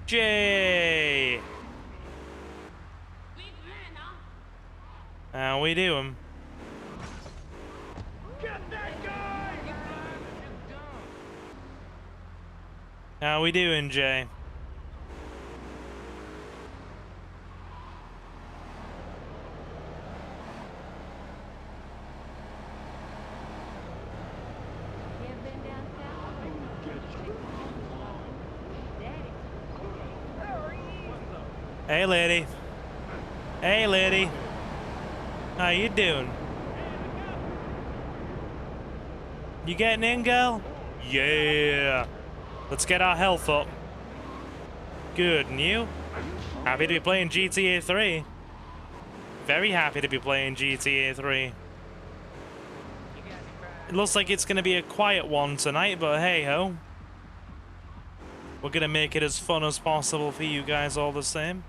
Jay! How we doing? Get that guy! How we doing, Jay? Hey, lady. Hey, lady. How you doing? You getting in, girl? Yeah. Let's get our health up. Good, and you? Happy to be playing GTA 3. Very happy to be playing GTA 3. It looks like it's going to be a quiet one tonight, but hey-ho. We're going to make it as fun as possible for you guys all the same.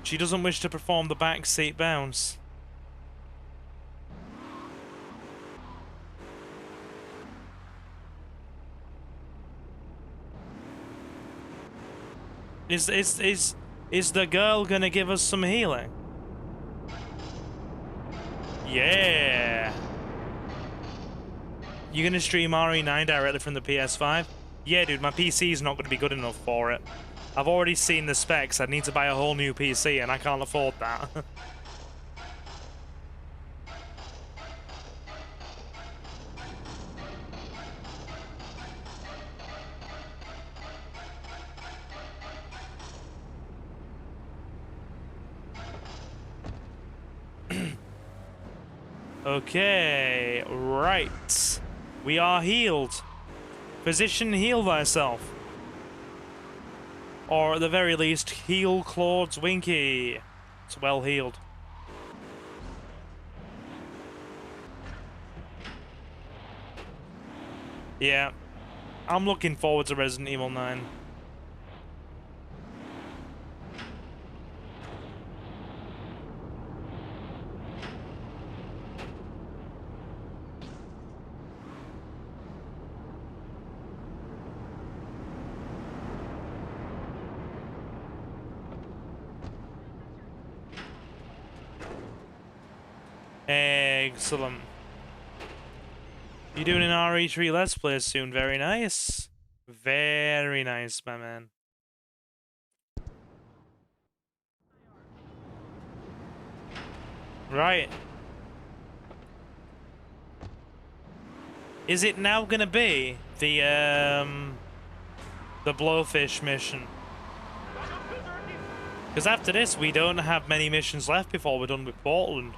She doesn't wish to perform the backseat bounce. Is the girl gonna give us some healing? Yeah. You gonna stream RE9 directly from the PS5? Yeah, dude, my PC's not gonna be good enough for it. I've already seen the specs. I need to buy a whole new PC, and I can't afford that. Okay, right. We are healed. Physician, heal thyself. Or at the very least, heal Claude's Winky. It's well healed. Yeah. I'm looking forward to Resident Evil 9. Excellent. You doing an RE3 Let's Play soon? Very nice. Very nice, my man. Right. Is it now gonna be the Blowfish mission? Because after this, we don't have many missions left before we're done with Portland.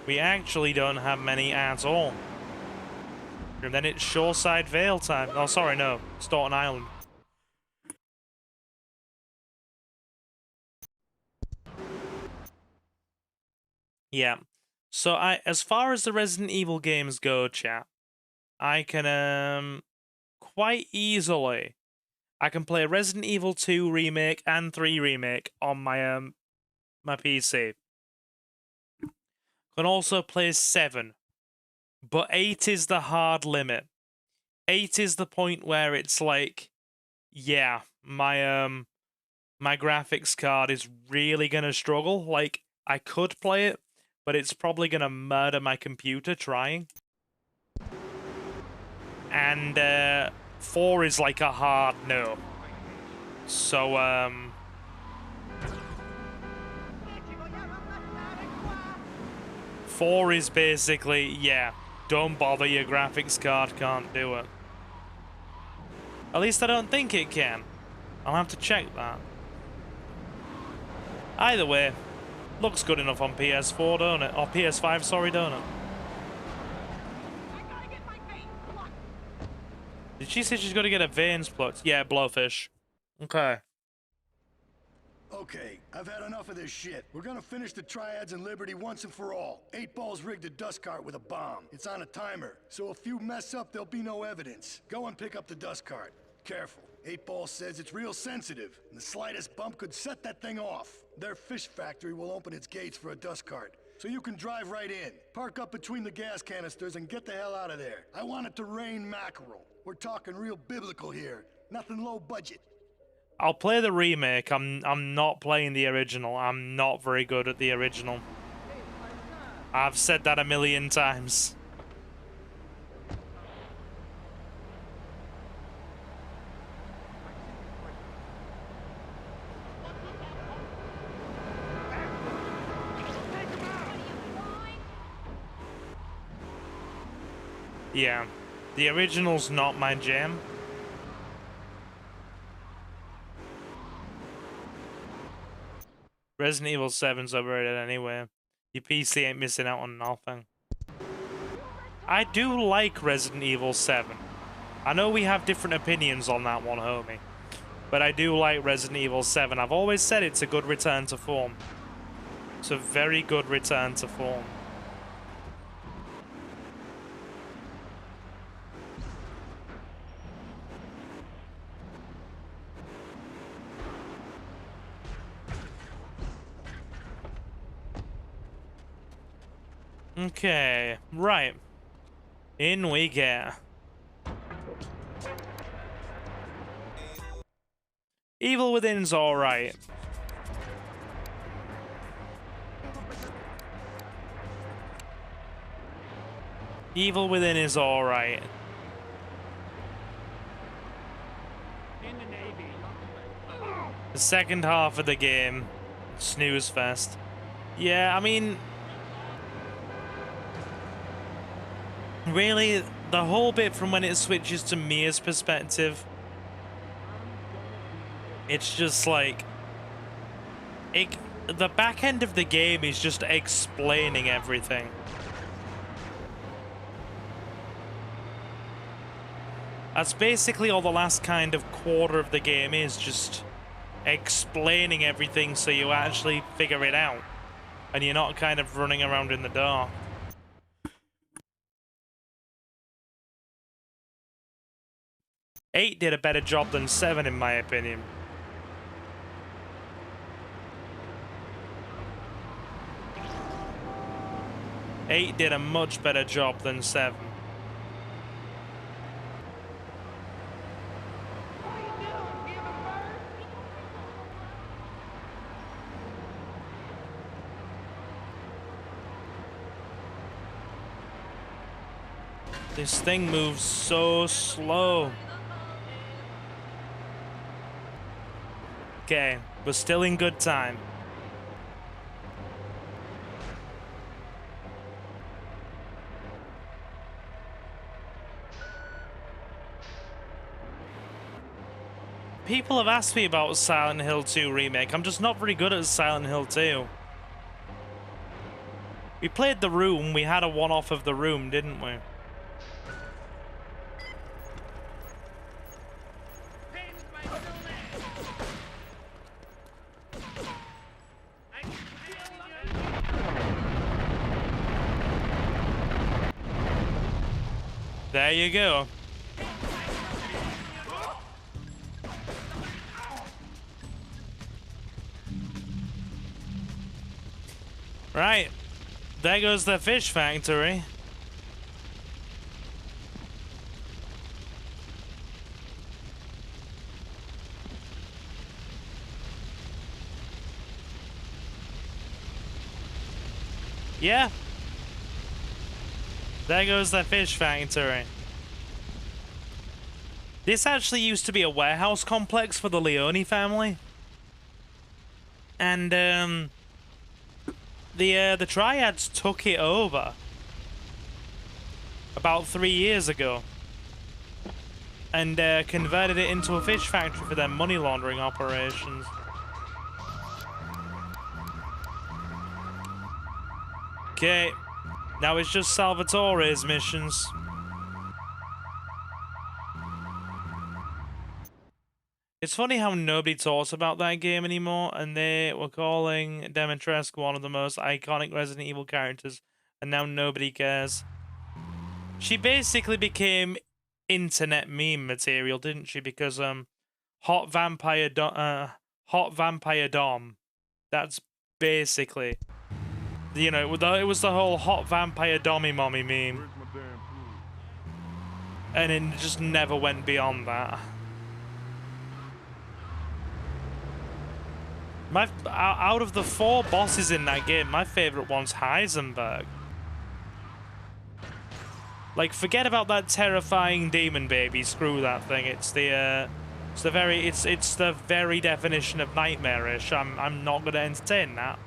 We actually don't have many at all. And then it's Shoreside Vale time. Oh, sorry, no. Staunton Island. Yeah. So as far as the Resident Evil games go, chat, I can quite easily I can play Resident Evil 2 remake and 3 remake on my my PC. Can also play 7. But 8 is the hard limit. 8 is the point where it's like, yeah, my my graphics card is really gonna struggle. Like, I could play it, but it's probably gonna murder my computer trying. And 4 is like a hard no. So 4 is basically, yeah, don't bother, your graphics card can't do it. At least I don't think it can. I'll have to check that. Either way, looks good enough on PS4, don't it? Or PS5, sorry, don't it? she say she's got to get her veins plucked? Yeah, blowfish. Okay. Okay, I've had enough of this shit. We're gonna finish the triads in Liberty once and for all. 8 Ball's rigged a dust cart with a bomb. It's on a timer, so if you mess up, there'll be no evidence. Go and pick up the dust cart. Careful. 8 Ball says it's real sensitive, and the slightest bump could set that thing off. Their fish factory will open its gates for a dust cart, so you can drive right in. Park up between the gas canisters and get the hell out of there. I want it to rain mackerel. We're talking real biblical here. Nothing low budget. I'll play the remake. I'm not playing the original. I'm not very good at the original. I've said that a million times. Yeah, the original's not my jam. Resident Evil 7's overrated anyway. Your PC ain't missing out on nothing. I do like Resident Evil 7. I know we have different opinions on that one, homie. But I do like Resident Evil 7. I've always said it's a good return to form. It's a very good return to form. Okay, right. In we get. Evil Within's alright. Evil Within is alright. The second half of the game, snooze fest. Yeah, I mean, really, the whole bit from when it switches to Mia's perspective, it's just like, the back end of the game is just explaining everything. That's basically all the last kind of quarter of the game is, just explaining everything so you actually figure it out. And you're not kind of running around in the dark. Eight did a better job than 7 in my opinion. Eight did a much better job than 7. This thing moves so slow. Okay, we're still in good time. People have asked me about Silent Hill 2 Remake. I'm just not very good at Silent Hill 2. We played The Room. We had a one-off of The Room, didn't we? There you go. Right. There goes the fish factory. Yeah. There goes the fish factory. This actually used to be a warehouse complex for the Leone family. And, the Triads took it over about 3 years ago. And, converted it into a fish factory for their money laundering operations. Okay. Now it's just Salvatore's missions. It's funny how nobody talks about that game anymore, and they were calling Dimitrescu one of the most iconic Resident Evil characters, and now nobody cares. She basically became internet meme material, didn't she? Because Hot Vampire Dom. That's basically, you know, it was the whole Hot Vampire Dommy Mommy meme, and it just never went beyond that. Out of the 4 bosses in that game, my favorite one's Heisenberg. Like, forget about that terrifying demon baby. Screw that thing. It's the very definition of nightmarish. I'm not gonna entertain that.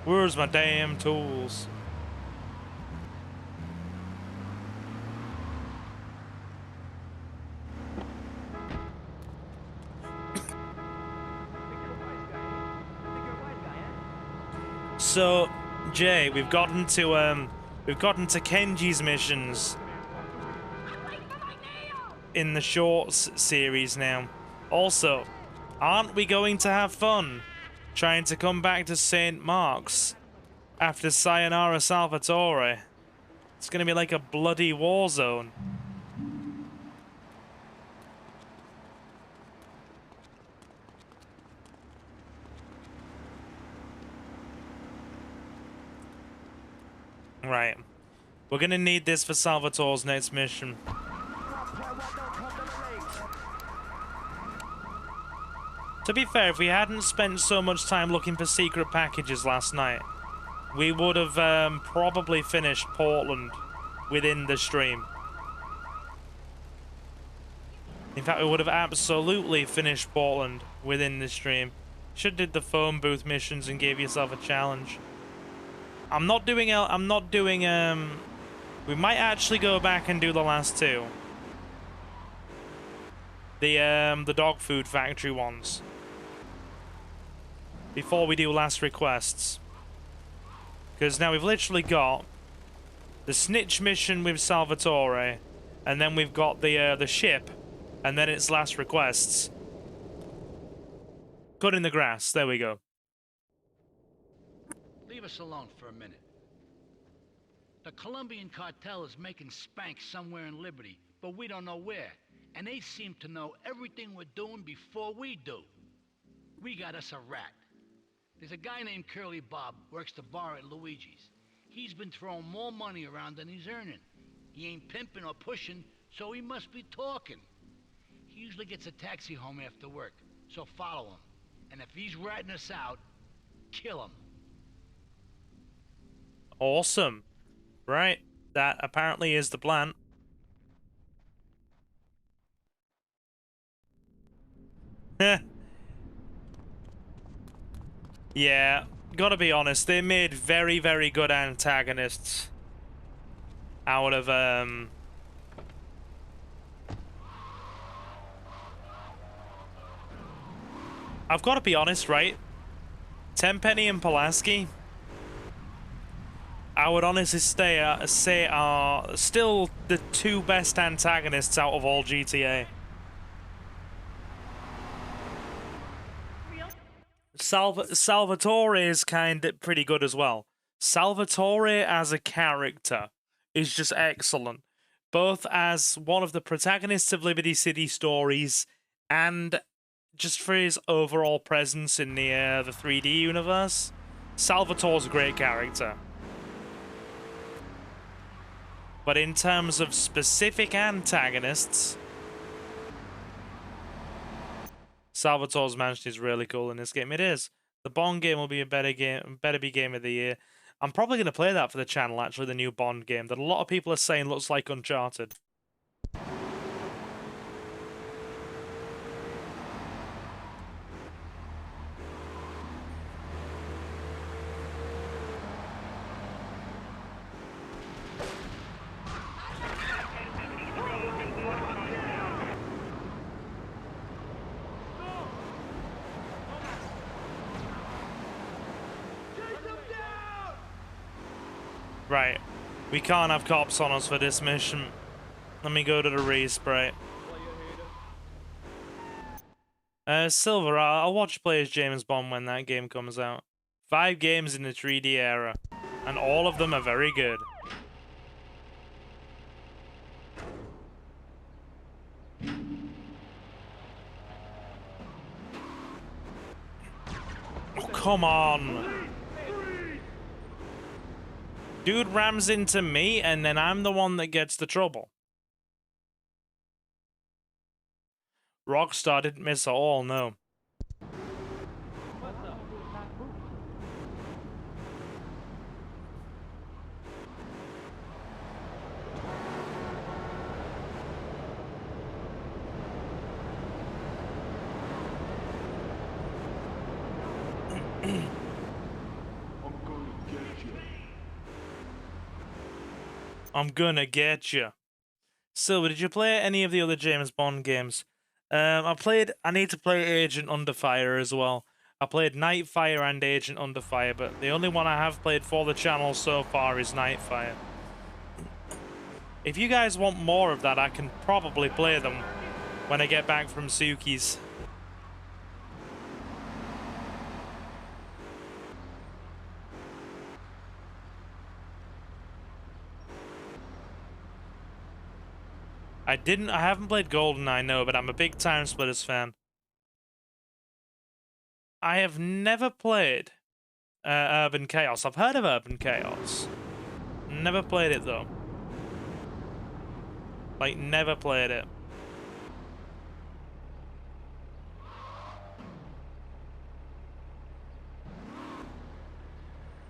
Where's my damn tools? So, Jay, we've gotten to Kenji's missions in the shorts series now. Also, aren't we going to have fun trying to come back to St. Mark's after Sayonara Salvatore? It's gonna be like a bloody war zone. Right. We're gonna need this for Salvatore's next mission. To be fair, if we hadn't spent so much time looking for secret packages last night, we would have probably finished Portland within the stream. In fact, we would have absolutely finished Portland within the stream. Should did the phone booth missions and gave yourself a challenge. We might actually go back and do the last 2. The dog food factory ones. Before we do last requests. Because now we've literally got the snitch mission with Salvatore, and then we've got the ship, and then it's last requests. Cut in the grass, there we go. Leave us alone for a minute. The Colombian cartel is making spank somewhere in Liberty, but we don't know where. And they seem to know everything we're doing before we do. We got us a rat. There's a guy named Curly Bob, works the bar at Luigi's. He's been throwing more money around than he's earning. He ain't pimping or pushing, so he must be talking. He usually gets a taxi home after work, so follow him. And if he's ratting us out, kill him. Awesome. Right. That apparently is the plan. Heh. Yeah, gotta be honest, they made very, very good antagonists out of, I've gotta be honest, right? Tenpenny and Pulaski, I would honestly say are still the 2 best antagonists out of all GTA. Salvatore is kind of pretty good as well. Salvatore as a character is just excellent, both as one of the protagonists of Liberty City stories and just for his overall presence in the 3D universe. Salvatore's a great character. But in terms of specific antagonists, Salvatore's Mansion is really cool in this game. It is. The Bond game will be a better be game of the year. I'm probably going to play that for the channel, actually, the new Bond game that a lot of people are saying looks like Uncharted. Right. We can't have cops on us for this mission. Let me go to the respray. Silver, I'll watch you play as James Bond when that game comes out. 5 games in the 3D era, and all of them are very good. Oh, come on. Dude rams into me, and then I'm the one that gets the trouble. Rockstar didn't miss at all, no. I'm gonna get you. Silver, did you play any of the other James Bond games? I need to play Agent Under Fire as well. I played Nightfire and Agent Under Fire, but the only one I have played for the channel so far is Nightfire. If you guys want more of that, I can probably play them when I get back from Suki's. I haven't played GoldenEye, no, but I'm a big Time Splitters fan. I have never played Urban Chaos. I've heard of Urban Chaos. Never played it, though. Like, never played it.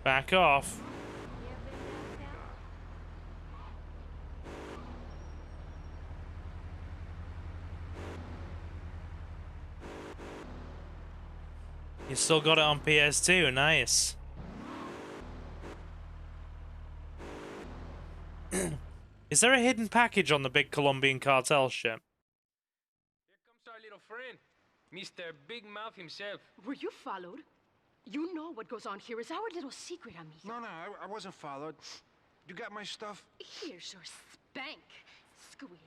Back off. You still got it on PS2, nice. Is there a hidden package on the big Colombian cartel ship? Here comes our little friend, Mr. Big Mouth himself. Were you followed? You know what goes on here is our little secret, amigo. No, I wasn't followed. You got my stuff? Here's your spank, squealer.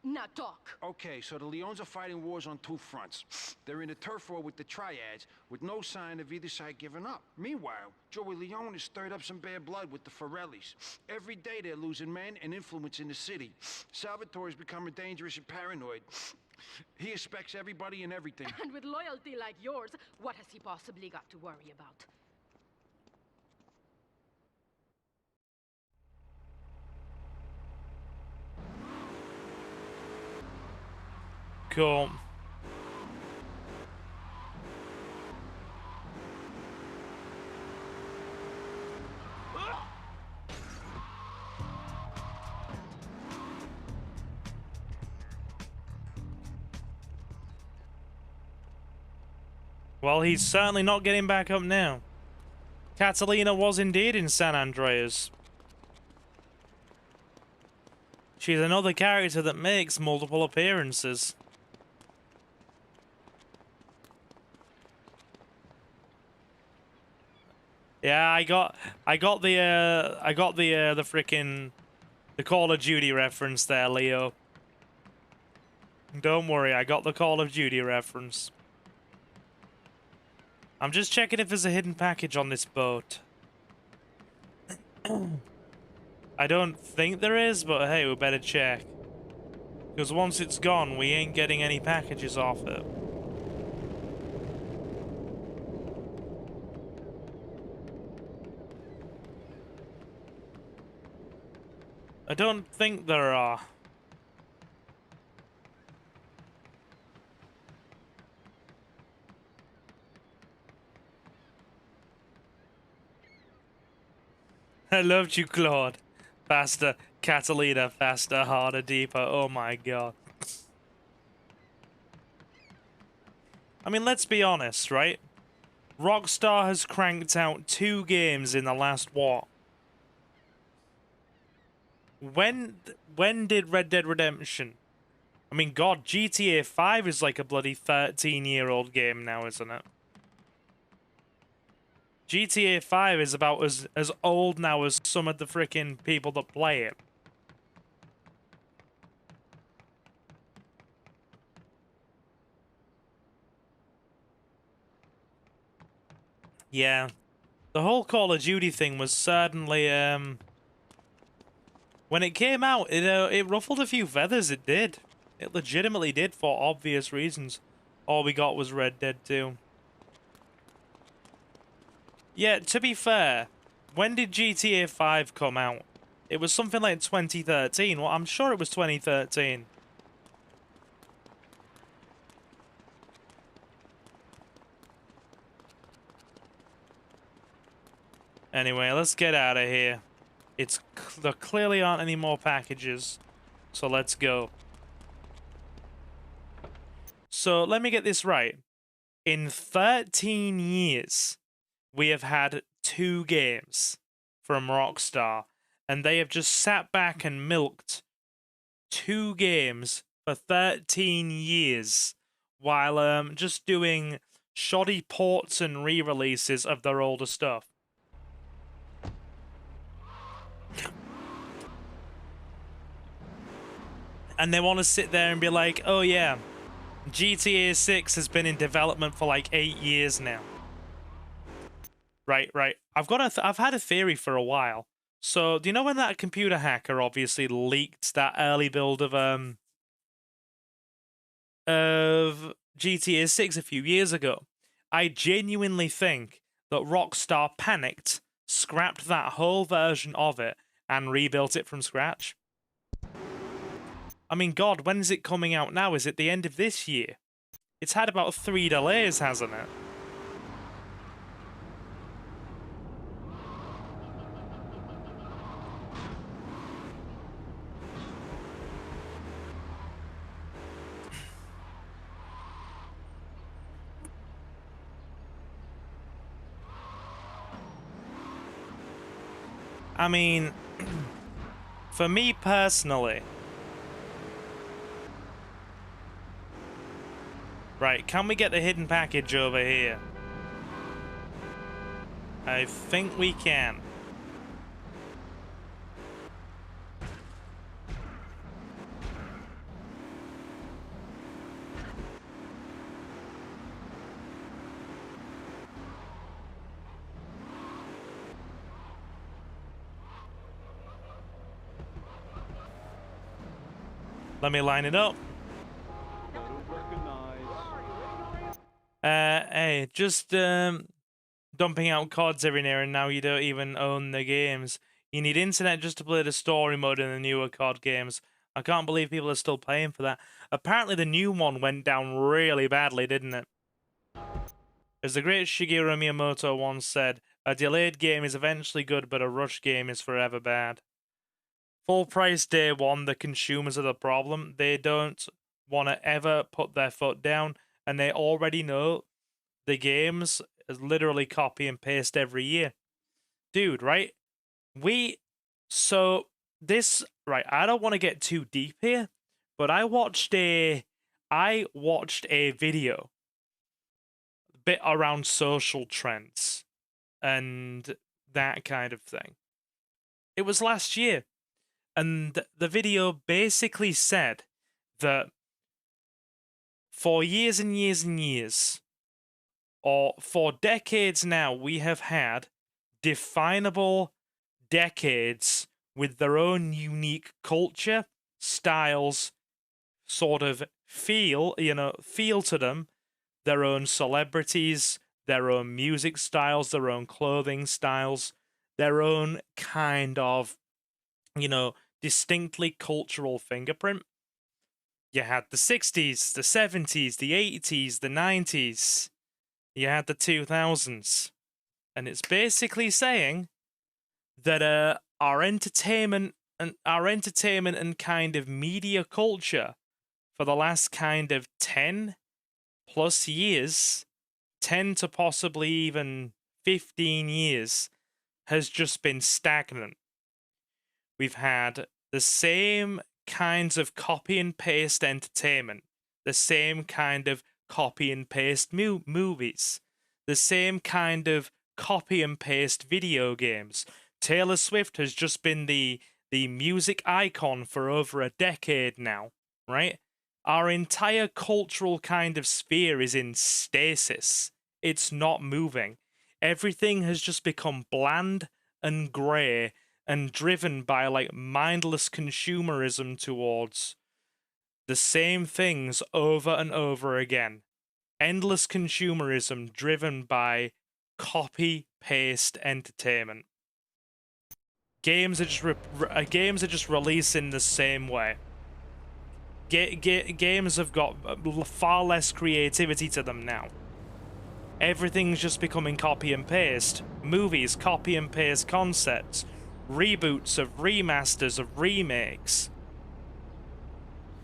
Now talk. Okay, so the Leons are fighting wars on 2 fronts. They're in a turf war with the Triads, with no sign of either side giving up. Meanwhile, Joey Leone has stirred up some bad blood with the Forellis. Every day they're losing men and influence in the city. Salvatore's becoming dangerous and paranoid. He expects everybody and everything. And with loyalty like yours, what has he possibly got to worry about? Cool. Well, he's certainly not getting back up now. Catalina was indeed in San Andreas. She's another character that makes multiple appearances. Yeah, I got the freaking Call of Duty reference there, Leo. Don't worry, I got the Call of Duty reference. I'm just checking if there's a hidden package on this boat. I don't think there is, but hey, we better check. Because once it's gone, we ain't getting any packages off it. I don't think there are. I loved you, Claude. Faster, Catalina, faster, harder, deeper. Oh my god. I mean, let's be honest, right? Rockstar has cranked out 2 games in the last, what? When did Red Dead Redemption? I mean, god, GTA 5 is like a bloody 13-year-old game now, isn't it? GTA 5 is about as old now as some of the freaking people that play it. Yeah. The whole Call of Duty thing was certainly, when it came out, it ruffled a few feathers, it did. It legitimately did, for obvious reasons. All we got was Red Dead 2. Yeah, to be fair, when did GTA 5 come out? It was something like 2013. Well, I'm sure it was 2013. Anyway, let's get out of here. There clearly aren't any more packages, so let's go. So let me get this right. In 13 years, we have had 2 games from Rockstar, and they have just sat back and milked 2 games for 13 years while just doing shoddy ports and re-releases of their older stuff. And they want to sit there and be like, oh yeah, GTA 6 has been in development for like 8 years now. Right. I've had a theory for a while. So, do you know when that computer hacker obviously leaked that early build of GTA 6 a few years ago? I genuinely think that Rockstar panicked, scrapped that whole version of it, and rebuilt it from scratch. I mean, God, when is it coming out now? Is it the end of this year? It's had about 3 delays, hasn't it? I mean, for me personally... Right, can we get the hidden package over here? I think we can. Let me line it up. Hey, just dumping out CODs every now and now. You don't even own the games. You need internet just to play the story mode in the newer COD games. I can't believe people are still paying for that. Apparently the new one went down really badly, didn't it? As the great Shigeru Miyamoto once said, a delayed game is eventually good, but a rushed game is forever bad. Full price day one, the consumers are the problem. They don't want to ever put their foot down, and they already know the games literally copy and paste every year. Dude, right? I don't want to get too deep here, but I watched a video a bit around social trends and that kind of thing. It was last year, and the video basically said that for years and years and years, or for decades now, we have had definable decades with their own unique culture, styles, sort of feel to them, their own celebrities, their own music styles, their own clothing styles, their own kind of, distinctly cultural fingerprint. You had the 60s, the 70s, the 80s, the 90s. You had the 2000s. And it's basically saying that our entertainment and kind of media culture for the last kind of 10 plus years, 10 to possibly even 15 years, has just been stagnant. We've had the same kinds of copy and paste entertainment, the same kind of copy and paste movies, the same kind of copy and paste video games. Taylor Swift has just been the music icon for over a decade now, right? Our entire cultural kind of sphere is in stasis. It's not moving. Everything has just become bland and grey and driven by like mindless consumerism towards the same things over and over again. Endless consumerism driven by copy-paste entertainment. Games are just releasing the same way. Games have got far less creativity to them now. Everything's just becoming copy and paste. Movies, copy and paste concepts. Reboots of remasters of remakes.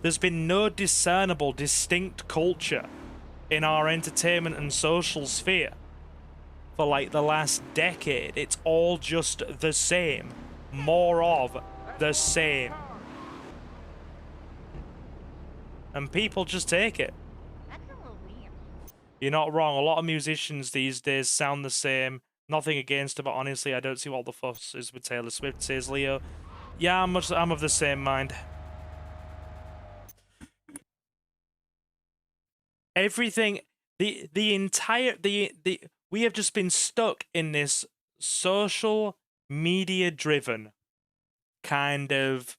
There's been no discernible, distinct culture in our entertainment and social sphere for like the last decade. It's all just the same. More of the same. And people just take it. You're not wrong. A lot of musicians these days sound the same. Nothing against it, but honestly, I don't see what the fuss is with Taylor Swift, says Leo. Yeah, I'm of the same mind. Everything, we have just been stuck in this social media driven kind of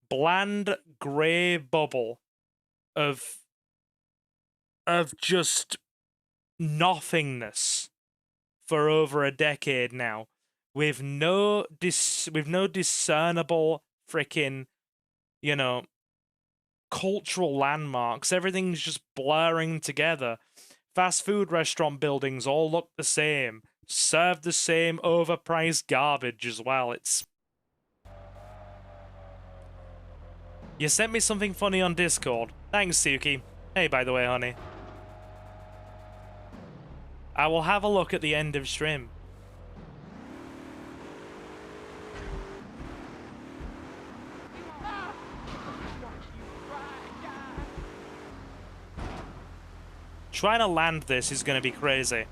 bland grey bubble of just nothingness for over a decade now, with no discernible freaking, you know, cultural landmarks. Everything's just blurring together. Fast food restaurant buildings all look the same, serve the same overpriced garbage as well. It's... You sent me something funny on Discord. Thanks, Suki. Hey, by the way, honey. I will have a look at the end of stream. Trying to land this is going to be crazy.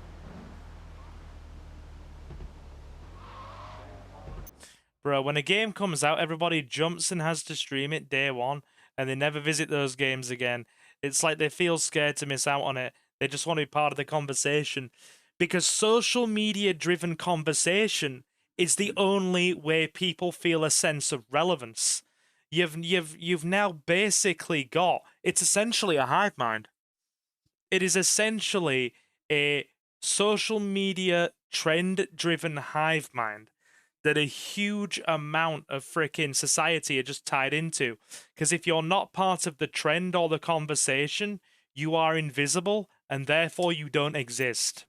Bro, when a game comes out, everybody jumps and has to stream it day one, and they never visit those games again. It's like they feel scared to miss out on it. They just want to be part of the conversation. Because social media-driven conversation is the only way people feel a sense of relevance. You've now basically got... It's essentially a hive mind. It is essentially a social media trend-driven hive mind that a huge amount of freaking society are just tied into. Because if you're not part of the trend or the conversation, you are invisible, and therefore you don't exist.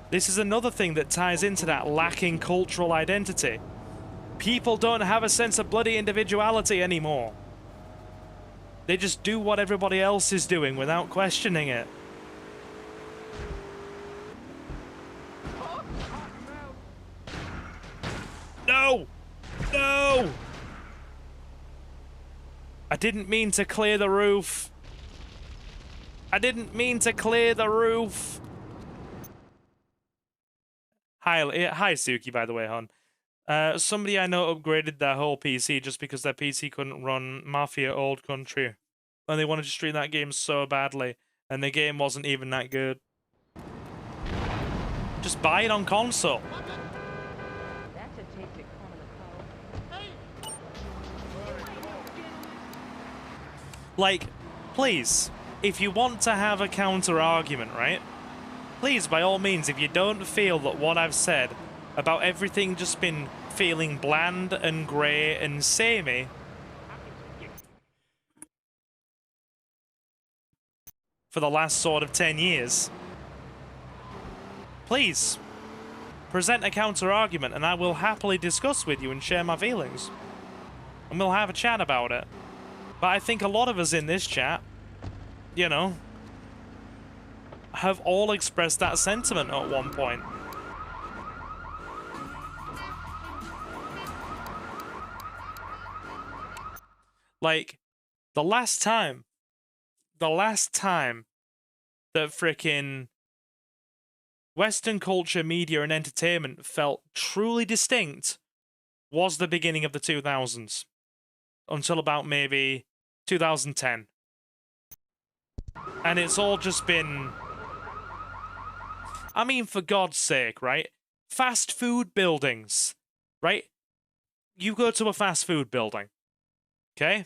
This is another thing that ties into that lacking cultural identity. People don't have a sense of bloody individuality anymore. They just do what everybody else is doing without questioning it. No! No! I didn't mean to clear the roof. I didn't mean to clear the roof. Hi, Suki, by the way, hon. Somebody I know upgraded their whole PC just because their PC couldn't run Mafia Old Country. And they wanted to stream that game so badly. And the game wasn't even that good. Just buy it on console. That's a tasty corn of the cob. Like, please, if you want to have a counter-argument, right? Please, by all means, if you don't feel that what I've said about everything just been feeling bland and grey and samey, for the last sort of 10 years, please, present a counter-argument and I will happily discuss with you and share my feelings. And we'll have a chat about it. But I think a lot of us in this chat, you know, have all expressed that sentiment at one point. Like, the last time that frickin' Western culture, media, and entertainment felt truly distinct was the beginning of the 2000s. Until about maybe 2010. And it's all just been... I mean, for God's sake, right? Fast food buildings, right? You go to a fast food building, okay?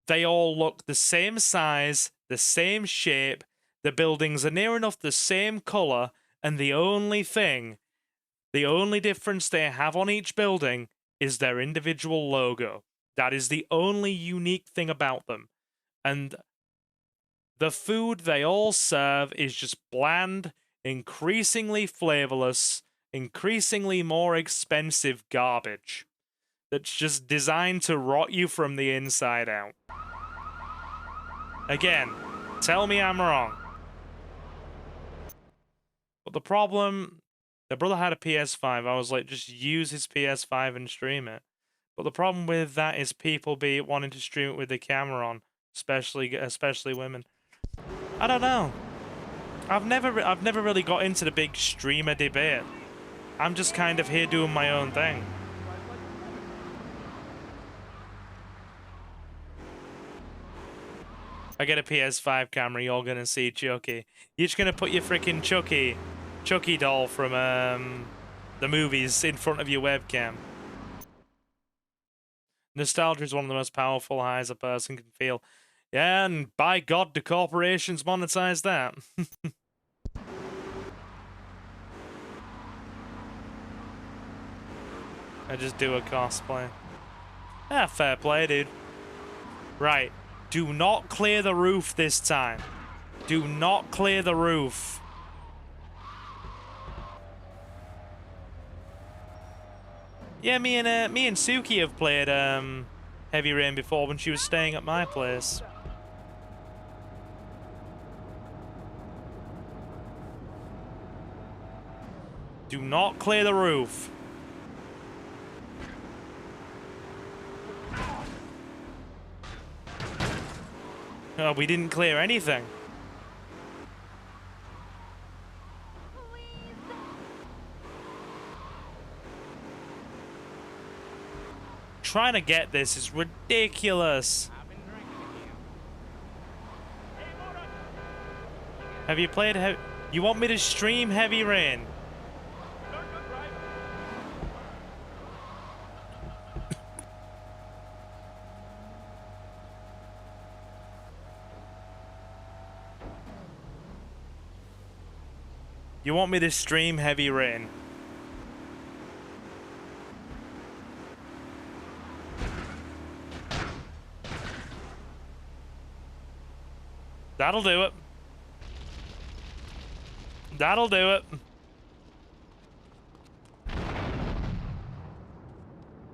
They all look the same size, the same shape, the buildings are near enough the same color, and the only difference they have on each building is their individual logo. That is the only unique thing about them. And the food they all serve is just bland, increasingly flavorless, increasingly more expensive garbage that's just designed to rot you from the inside out. Again, tell me I'm wrong. But the problem, the brother had a PS5. I was like, just use his PS5 and stream it. But the problem with that is people be wanting to stream it with the camera on, especially women. I don't know. I've never really got into the big streamer debate. I'm just kind of here doing my own thing. I get a PS5 camera, you're gonna see Chucky. You're just gonna put your freaking Chucky doll from the movies in front of your webcam. Nostalgia is one of the most powerful highs a person can feel. Yeah, and by God, the corporations monetize that. I just do a cosplay. Ah, fair play, dude. Right. Do not clear the roof this time. Do not clear the roof. Yeah, me and Suki have played Heavy Rain before when she was staying at my place. Do not clear the roof. Oh, we didn't clear anything. Trying to get this is ridiculous. Have you played You want me to stream Heavy Rain? You want me to stream Heavy Rain? That'll do it. That'll do it.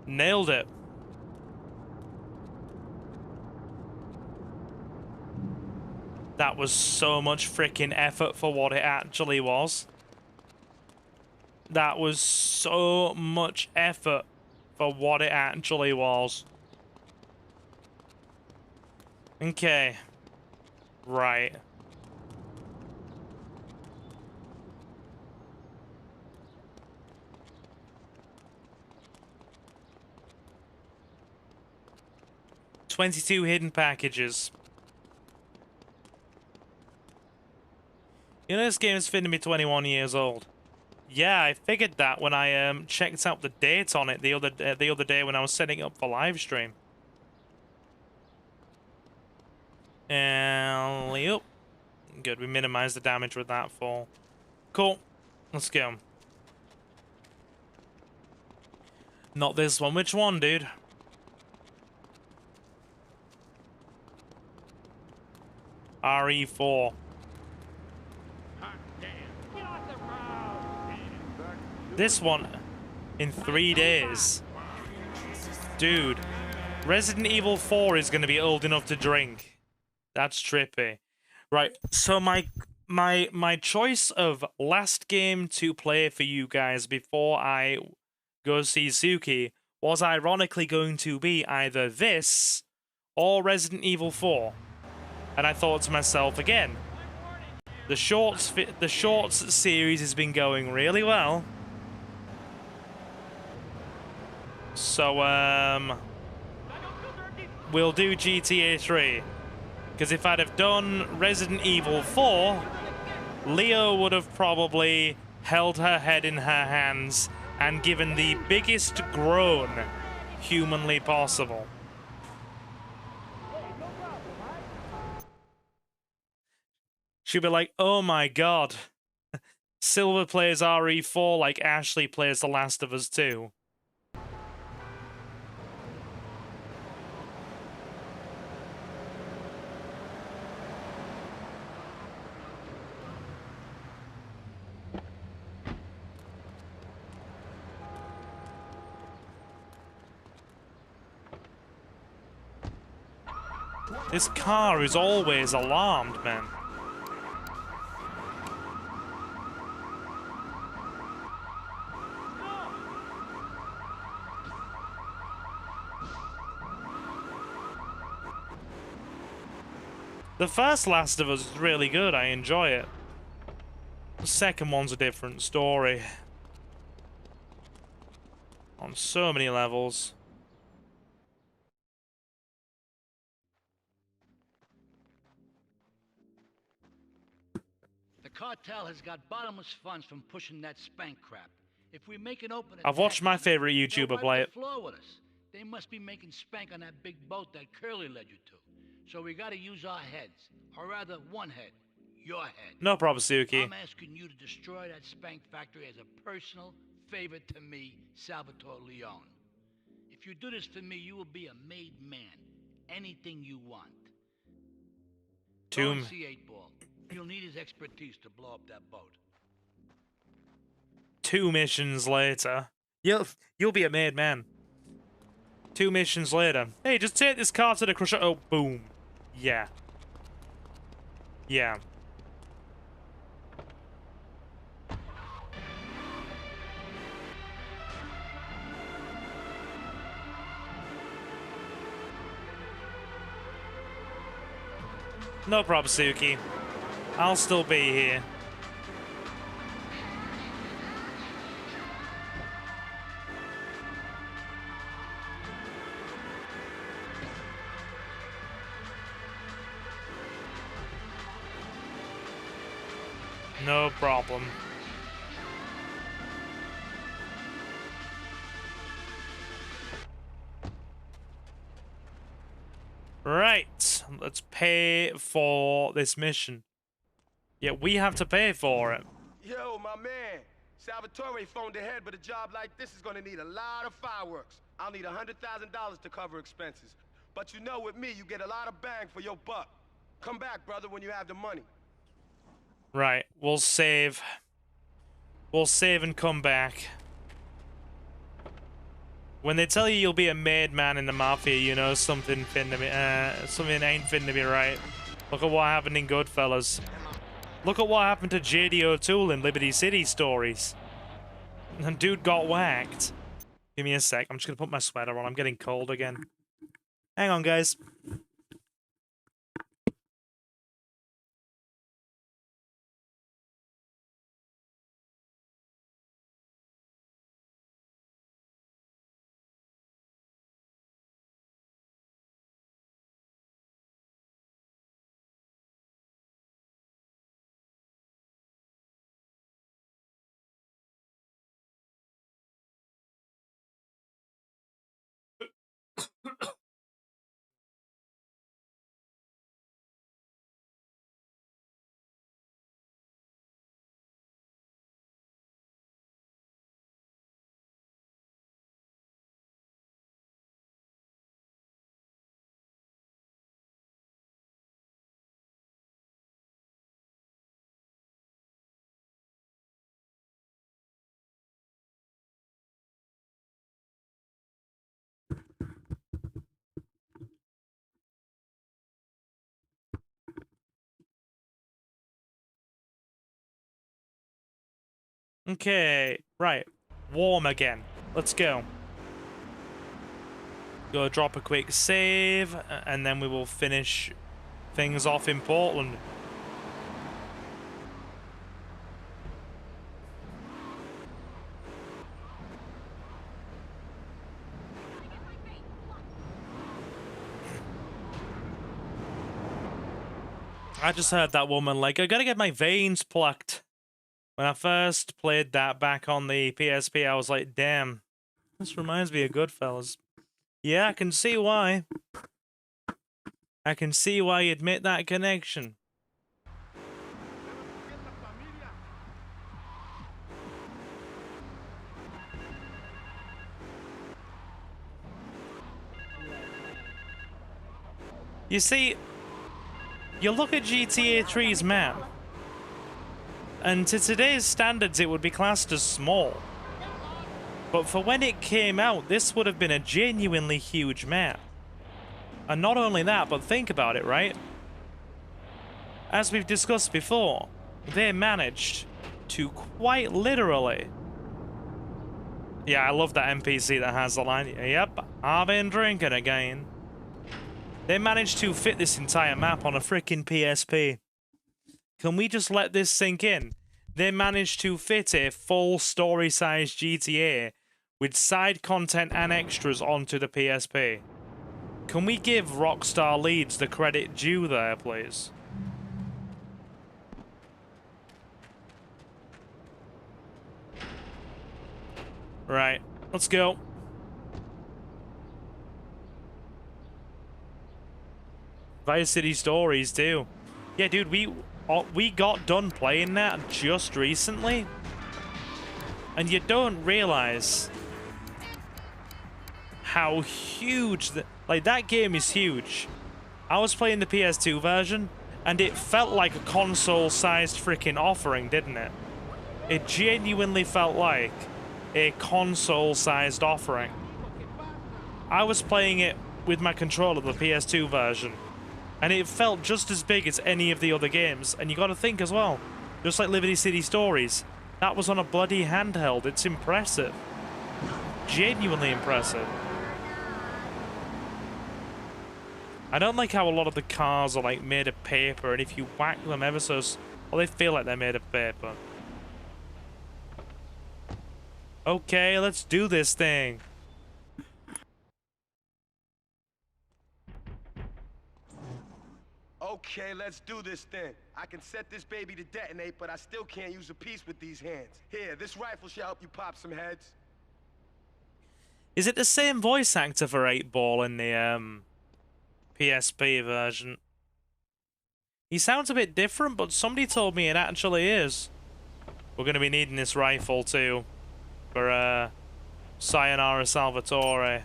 Nailed it. That was so much freaking effort for what it actually was. That was so much effort for what it actually was. Okay. Right. $22 hidden packages. You know this game is fitting to be 21 years old. Yeah, I figured that when I checked out the date on it the other day when I was setting it up for live stream. And yep. Good, we minimized the damage with that fall. Cool. Let's go. Not this one. Which one, dude? RE4. This one in 3 days. Dude, Resident Evil 4 is going to be old enough to drink. That's trippy. Right, so my choice of last game to play for you guys before I go see Suki was ironically going to be either this or Resident Evil 4. And I thought to myself again, The shorts series has been going really well. So we'll do GTA 3. Because if I'd have done Resident Evil 4, Leo would have probably held her head in her hands and given the biggest groan humanly possible. She'd be like, oh my god. Silver plays RE4 like Ashley plays The Last of Us 2. This car is always alarmed, man. The first Last of Us is really good, I enjoy it. The second one's a different story. On so many levels. The cartel has got bottomless funds from pushing that spank crap. If we make an open I've watched my favorite YouTuber play it. With us. They must be making spank on that big boat that Curly led you to. So we gotta use our heads. Or rather, one head. Your head. No problem, Suki. I'm asking you to destroy that spank factory as a personal favor to me, Salvatore Leone. If you do this for me, you will be a made man. Anything you want. Go and see 8-Ball. You'll need his expertise to blow up that boat. 2 missions later. You'll be a made man. 2 missions later. Hey, just take this car to the crusher. Oh, boom. Yeah. Yeah. No problem, Suki. I'll still be here. No problem. Right, let's pay for this mission. Yeah, we have to pay for it. Yo, my man. Salvatore phoned ahead, but a job like this is gonna need a lot of fireworks. I'll need $100,000 to cover expenses. But you know, with me, you get a lot of bang for your buck. Come back, brother, when you have the money. Right, we'll save. We'll save and come back. When they tell you you'll be a made man in the mafia, you know something something ain't finna be right. Look at what happened in Goodfellas. Look at what happened to J.D. O'Toole in Liberty City Stories. And dude got whacked. Give me a sec. I'm just gonna put my sweater on. I'm getting cold again. Hang on, guys. Okay, right. Warm again. Let's go. Go drop a quick save, and then we will finish things off in Portland. I just heard that woman like, I gotta get my veins plucked. When I first played that back on the PSP, I was like, damn, this reminds me of Goodfellas. Yeah, I can see why. I can see why you'd make that connection. You see, you look at GTA 3's map, and to today's standards it would be classed as small. But for when it came out, this would have been a genuinely huge map. And not only that, but think about it, right? As we've discussed before, they managed to quite literally... Yeah, I love that NPC that has the line, yep, I've been drinking again. They managed to fit this entire map on a freaking PSP. Can we just let this sink in? They managed to fit a full story-sized GTA with side content and extras onto the PSP. Can we give Rockstar Leeds the credit due there, please? Right, let's go. Vice City Stories too. Yeah, dude, we got done playing that just recently, and you don't realize how huge that game is huge. I was playing the PS2 version, and it felt like a console-sized freaking offering, didn't it? It genuinely felt like a console-sized offering. I was playing it with my controller, the PS2 version, and it felt just as big as any of the other games. And you got to think as well, just like Liberty City Stories, that was on a bloody handheld. It's impressive. Genuinely impressive. I don't like how a lot of the cars are like made of paper, and if you whack them ever so... well, they feel like they're made of paper. Okay, let's do this thing. Okay, let's do this thing. I can set this baby to detonate, but I still can't use a piece with these hands. Here, this rifle should help you pop some heads. Is it the same voice actor for 8-Ball in the PSP version? He sounds a bit different, but somebody told me it actually is. We're going to be needing this rifle too for Sayonara Salvatore.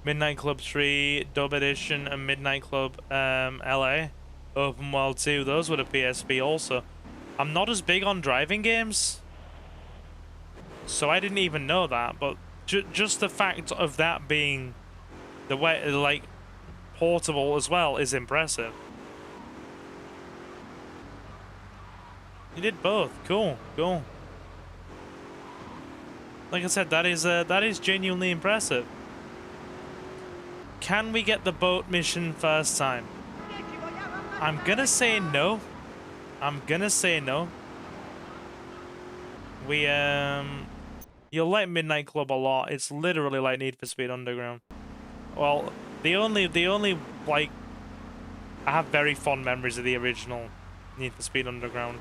Midnight Club 3, Dub Edition, and Midnight Club LA. Open World 2, those were the PSP also. I'm not as big on driving games, so I didn't even know that, but just the fact of that being the way, like, portable as well is impressive. You did both. Cool, cool. Like I said, that is genuinely impressive. Can we get the boat mission first time? I'm gonna say no. I'm gonna say no. We you'll like Midnight Club a lot. It's literally like Need for Speed Underground. Well, the only like, I have very fond memories of the original Need for Speed Underground.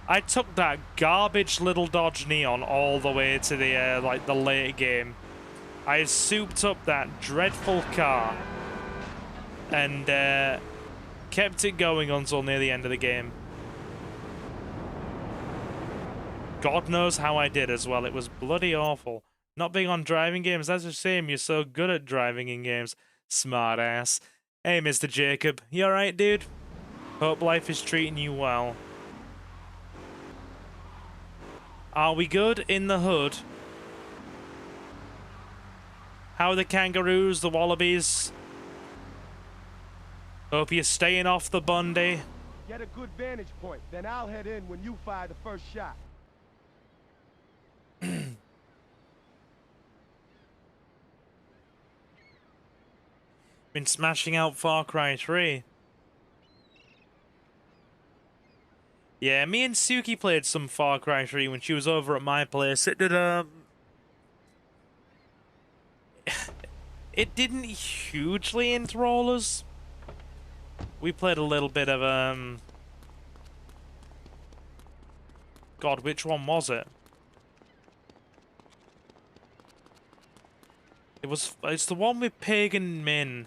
I took that garbage little Dodge Neon all the way to the like the late game. I souped up that dreadful car and kept it going until near the end of the game. God knows how I did as well. It was bloody awful. Not big on driving games. That's a shame. You're so good at driving in games. Smart ass. Hey, Mr. Jacob. You alright, dude? Hope life is treating you well. Are we good in the hood? How are the kangaroos, the wallabies? Hope you're staying off the Bundy. Get a good vantage point, then I'll head in when you fire the first shot. Been smashing out Far Cry 3. Yeah, me and Suki played some Far Cry 3 when she was over at my place. It did, it didn't hugely enthrall us. We played a little bit of God, which one was it? It's the one with Pig and Min.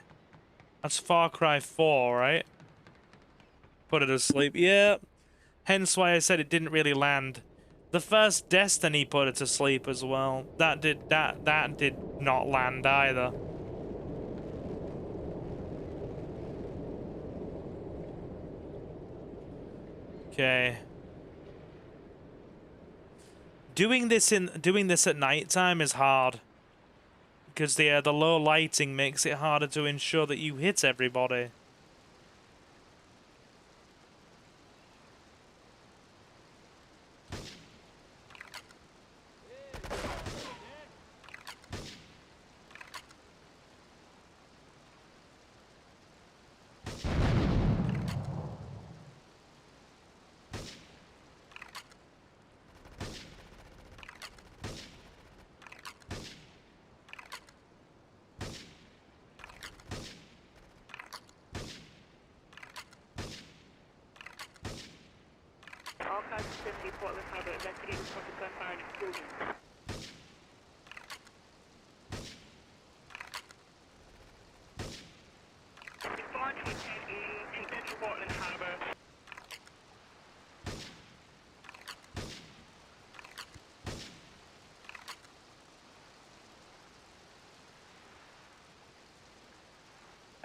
That's Far Cry 4, right? Put it to sleep. Yeah. Hence why I said it didn't really land. The first Destiny put it to sleep as well. That did not land either. Okay. Doing this at nighttime is hard. Because the low lighting makes it harder to ensure that you hit everybody.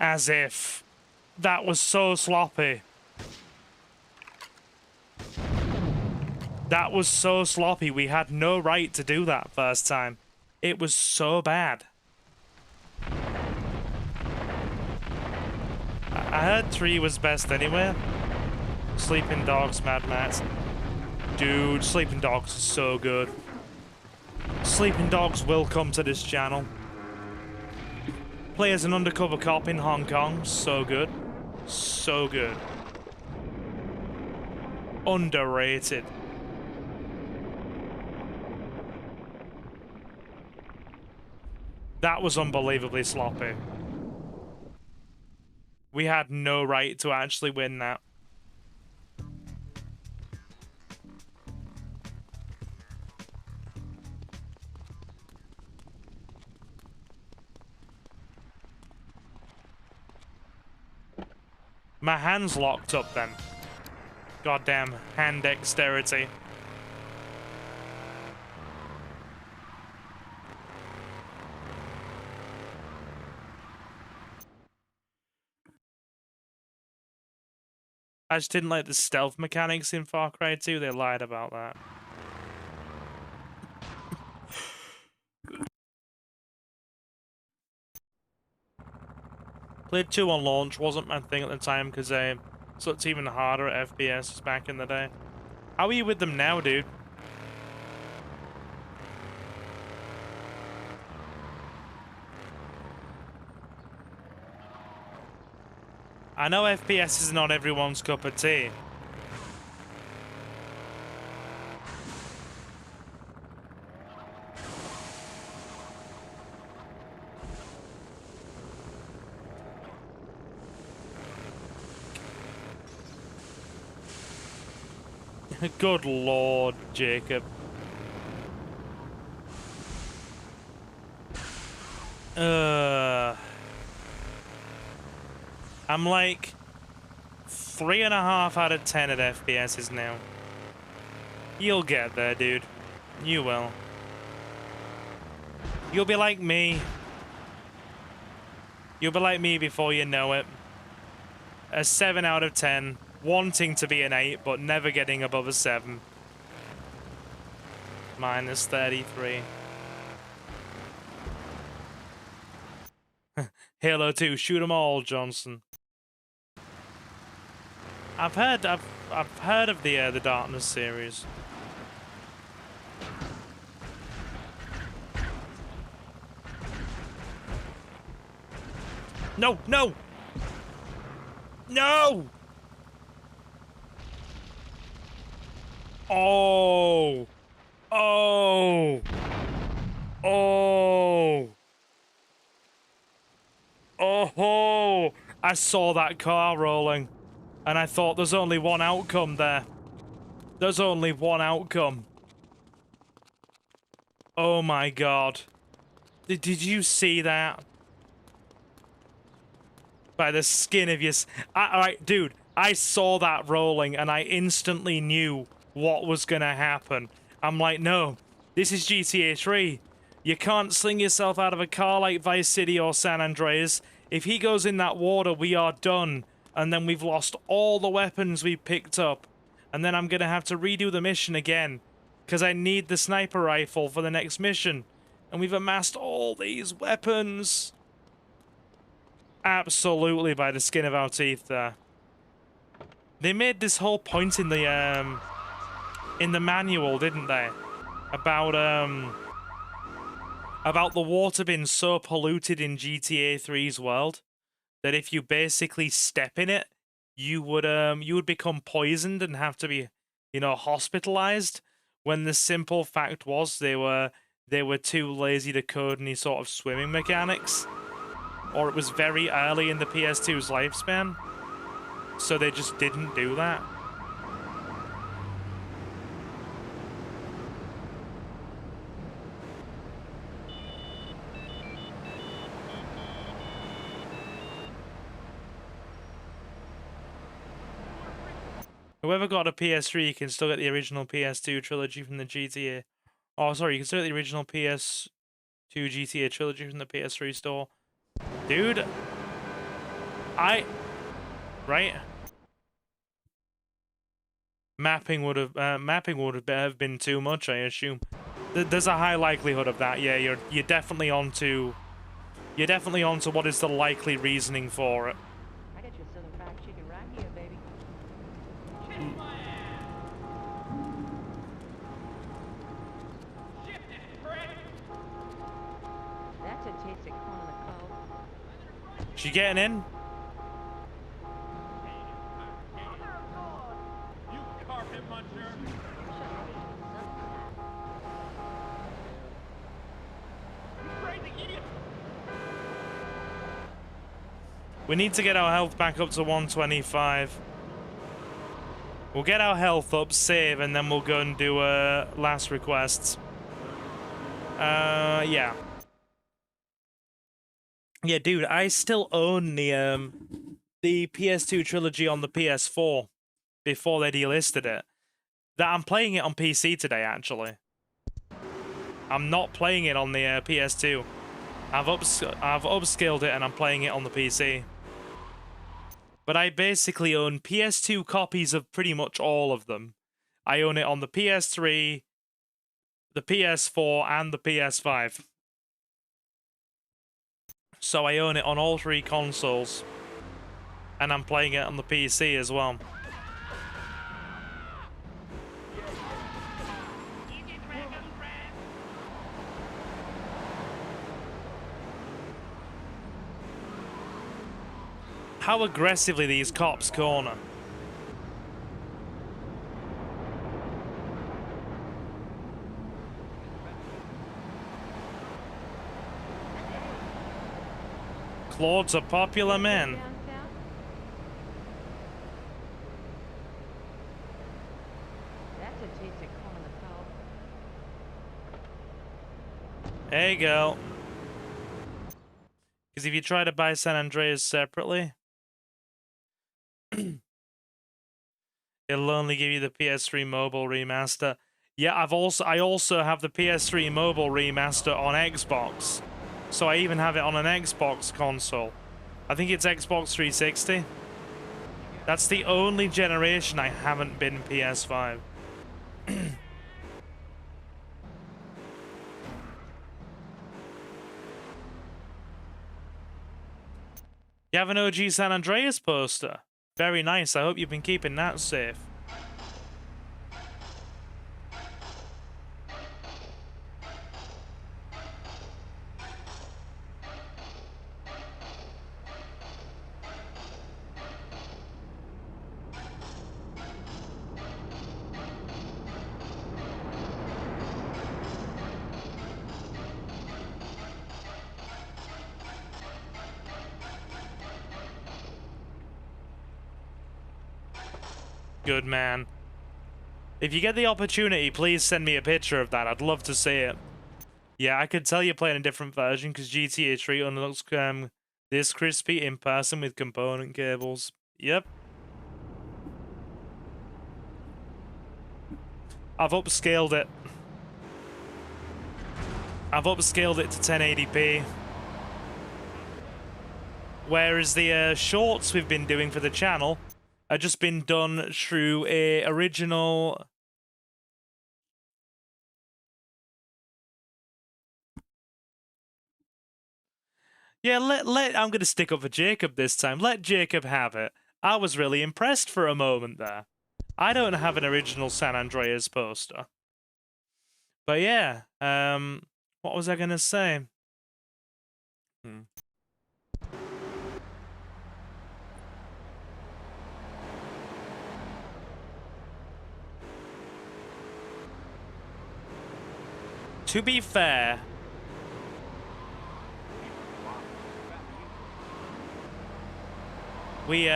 As if. That was so sloppy. That was so sloppy. We had no right to do that first time. It was so bad. I heard 3 was best anyway. Sleeping Dogs, Mad Max. Dude, Sleeping Dogs is so good. Sleeping Dogs will come to this channel. Play as an undercover cop in Hong Kong. So good. So good. Underrated. That was unbelievably sloppy. We had no right to actually win that. My hand's locked up then. Goddamn hand dexterity. I just didn't like the stealth mechanics in Far Cry 2. They lied about that. Played 2 on launch, wasn't my thing at the time because so it's even harder at FPS back in the day. How are you with them now, dude? I know FPS is not everyone's cup of tea. Good Lord, Jacob. I'm like 3.5 out of 10 at FPSs now. You'll get there, dude. You will. You'll be like me. You'll be like me before you know it. A 7 out of 10. Wanting to be an 8, but never getting above a 7. Minus 33. Halo 2, shoot 'em all, Johnson. I've heard of the Darkness series. No, no, no. Oh, oh, oh. I saw that car rolling, and I thought there's only one outcome there. There's only one outcome. Oh my god. Did you see that? By the skin of your... Alright, dude, I saw that rolling, and I instantly knew what was gonna happen. I'm like, no, this is GTA 3. You can't sling yourself out of a car like Vice City or San Andreas. If he goes in that water, we are done. And then we've lost all the weapons we picked up. And then I'm gonna have to redo the mission again. Because I need the sniper rifle for the next mission. And we've amassed all these weapons. Absolutely by the skin of our teeth there. They made this whole point in the manual, didn't they? About the water being so polluted in GTA 3's world that if you basically step in it, you would become poisoned and have to be, you know, hospitalized. When the simple fact was they were too lazy to code any sort of swimming mechanics, or it was very early in the PS2's lifespan, so they just didn't do that. Whoever got a PS3 can still get the original PS2 trilogy from the GTA. Oh, sorry, you can still get the original PS2 GTA trilogy from the PS3 store. Dude, right? Mapping would have been too much, I assume. There's a high likelihood of that. Yeah, you're definitely onto what is the likely reasoning for it. I got your southern fried chicken right here, baby. That's a tasty corn on the cob. She getting in? We need to get our health back up to 125. We'll get our health up, save, and then we'll go and do last requests. Yeah. Yeah, dude, I still own the PS2 trilogy on the PS4 before they delisted it. I'm playing it on PC today, actually. I'm not playing it on the PS2. I've upscaled it and I'm playing it on the PC. But I basically own PS2 copies of pretty much all of them. I own it on the PS3, the PS4, and the PS5. So I own it on all three consoles. And I'm playing it on the PC as well. How aggressively these cops corner. Claude's a popular man. That's a tasty corn on the cob. There you go. Because if you try to buy San Andreas separately, it'll only give you the PS3 mobile remaster. Yeah, I also have the PS3 mobile remaster on Xbox. So I even have it on an Xbox console. I think it's Xbox 360. That's the only generation I haven't been PS5. You have an OG San Andreas poster. Very nice. I hope you've been keeping that safe. Good man. If you get the opportunity, please send me a picture of that. I'd love to see it. Yeah, I could tell you're playing a different version because GTA 3 only looks this crispy in person with component cables. Yep. I've upscaled it. I've upscaled it to 1080p. Whereas the shorts we've been doing for the channel have just been done through a original... Yeah, I'm gonna stick up for Jacob this time. Let Jacob have it. I was really impressed for a moment there. I don't have an original San Andreas poster. But yeah, what was I gonna say? To be fair, we,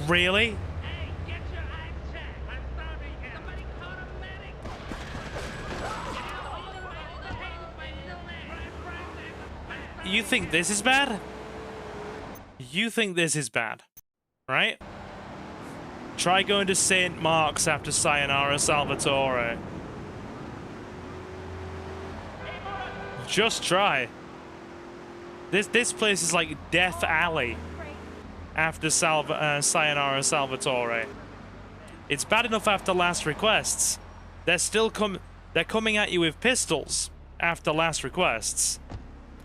really? You think this is bad? You think this is bad, right? Try going to St. Mark's after Sayonara Salvatore. Just try. This place is like Death Alley after Sayonara Salvatore. It's bad enough after Last Requests. They're coming at you with pistols after Last Requests.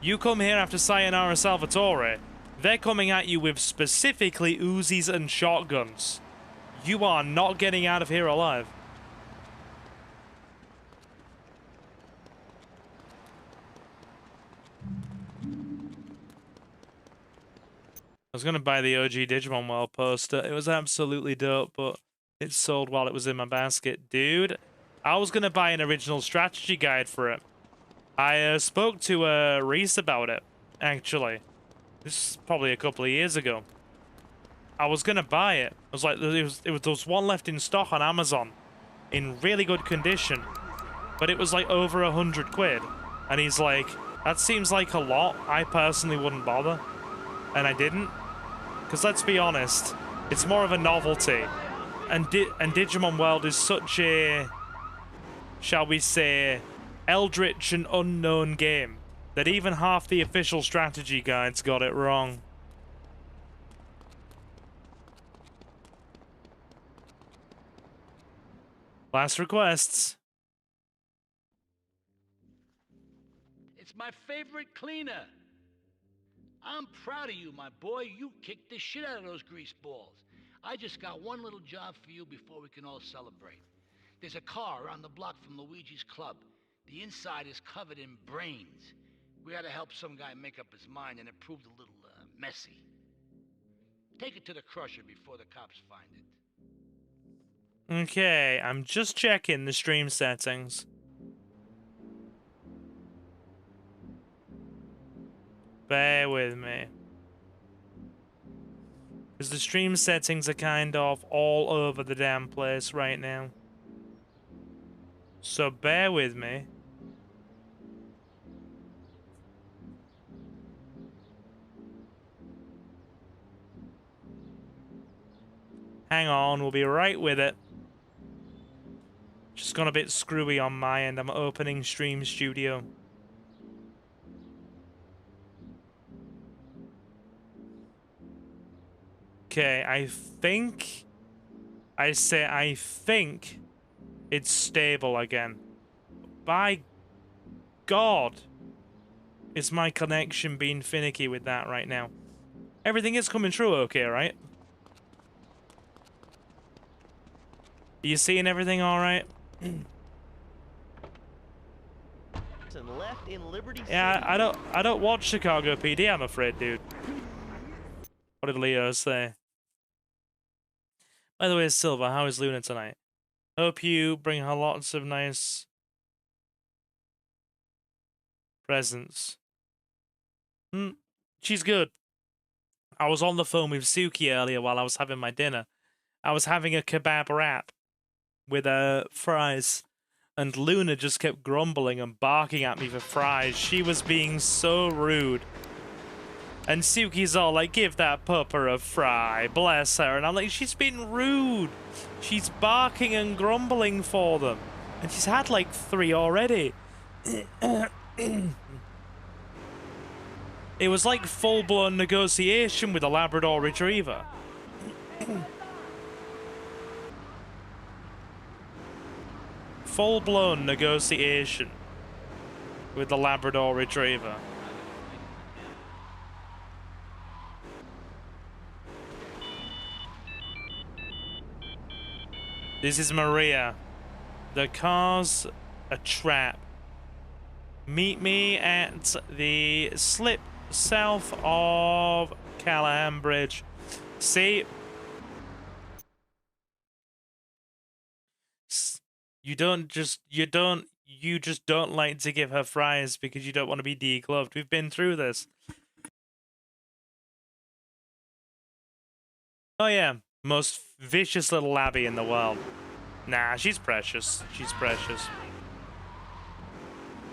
You come here after Sayonara Salvatore, they're coming at you with specifically Uzis and shotguns. You are not getting out of here alive. I was gonna buy the OG Digimon World poster. It was absolutely dope, but it sold while it was in my basket. Dude, I was gonna buy an original strategy guide for it. I spoke to Reese about it, actually. This is probably a couple of years ago. I was gonna buy it. I was like, there was one left in stock on Amazon, in really good condition, but it was like over 100 quid. And he's like, that seems like a lot. I personally wouldn't bother, and I didn't, because let's be honest, it's more of a novelty, and Digimon World is such a, shall we say, eldritch and unknown game that even half the official strategy guides got it wrong. Last requests. It's my favorite cleaner. I'm proud of you, my boy. You kicked the shit out of those grease balls. I just got one little job for you before we can all celebrate. There's a car around the block from Luigi's club. The inside is covered in brains. We had to help some guy make up his mind, and it proved a little messy. Take it to the crusher before the cops find it. Okay, I'm just checking the stream settings. Bear with me. Because the stream settings are kind of all over the damn place right now. So bear with me. Hang on, we'll be right with it. Just gone a bit screwy on my end. I'm opening Stream Studio. Okay, I think it's stable again. By God, is my connection being finicky with that right now? Everything is coming through okay, right? Are you seeing everything all right? Left in Liberty Yeah, City. I don't watch Chicago PD, I'm afraid, dude. What did Leo say? By the way, Silva, how is Luna tonight? Hope you bring her lots of nice presents. She's good. I was on the phone with Suki earlier while I was having my dinner. I was having a kebab wrap with fries, and Luna just kept grumbling and barking at me for fries. She was being so rude. And Suki's all like, give that pupper a fry, bless her. And I'm like, she's been rude. She's barking and grumbling for them. And she's had like 3 already. It was like full-blown negotiation with a Labrador Retriever. Full-blown negotiation with the Labrador Retriever. This is Maria. The car's a trap. Meet me at the slip south of Callahan Bridge. See? You just don't like to give her fries because you don't want to be decloved. We've been through this. Oh yeah, most vicious little labby in the world. Nah, she's precious. She's precious.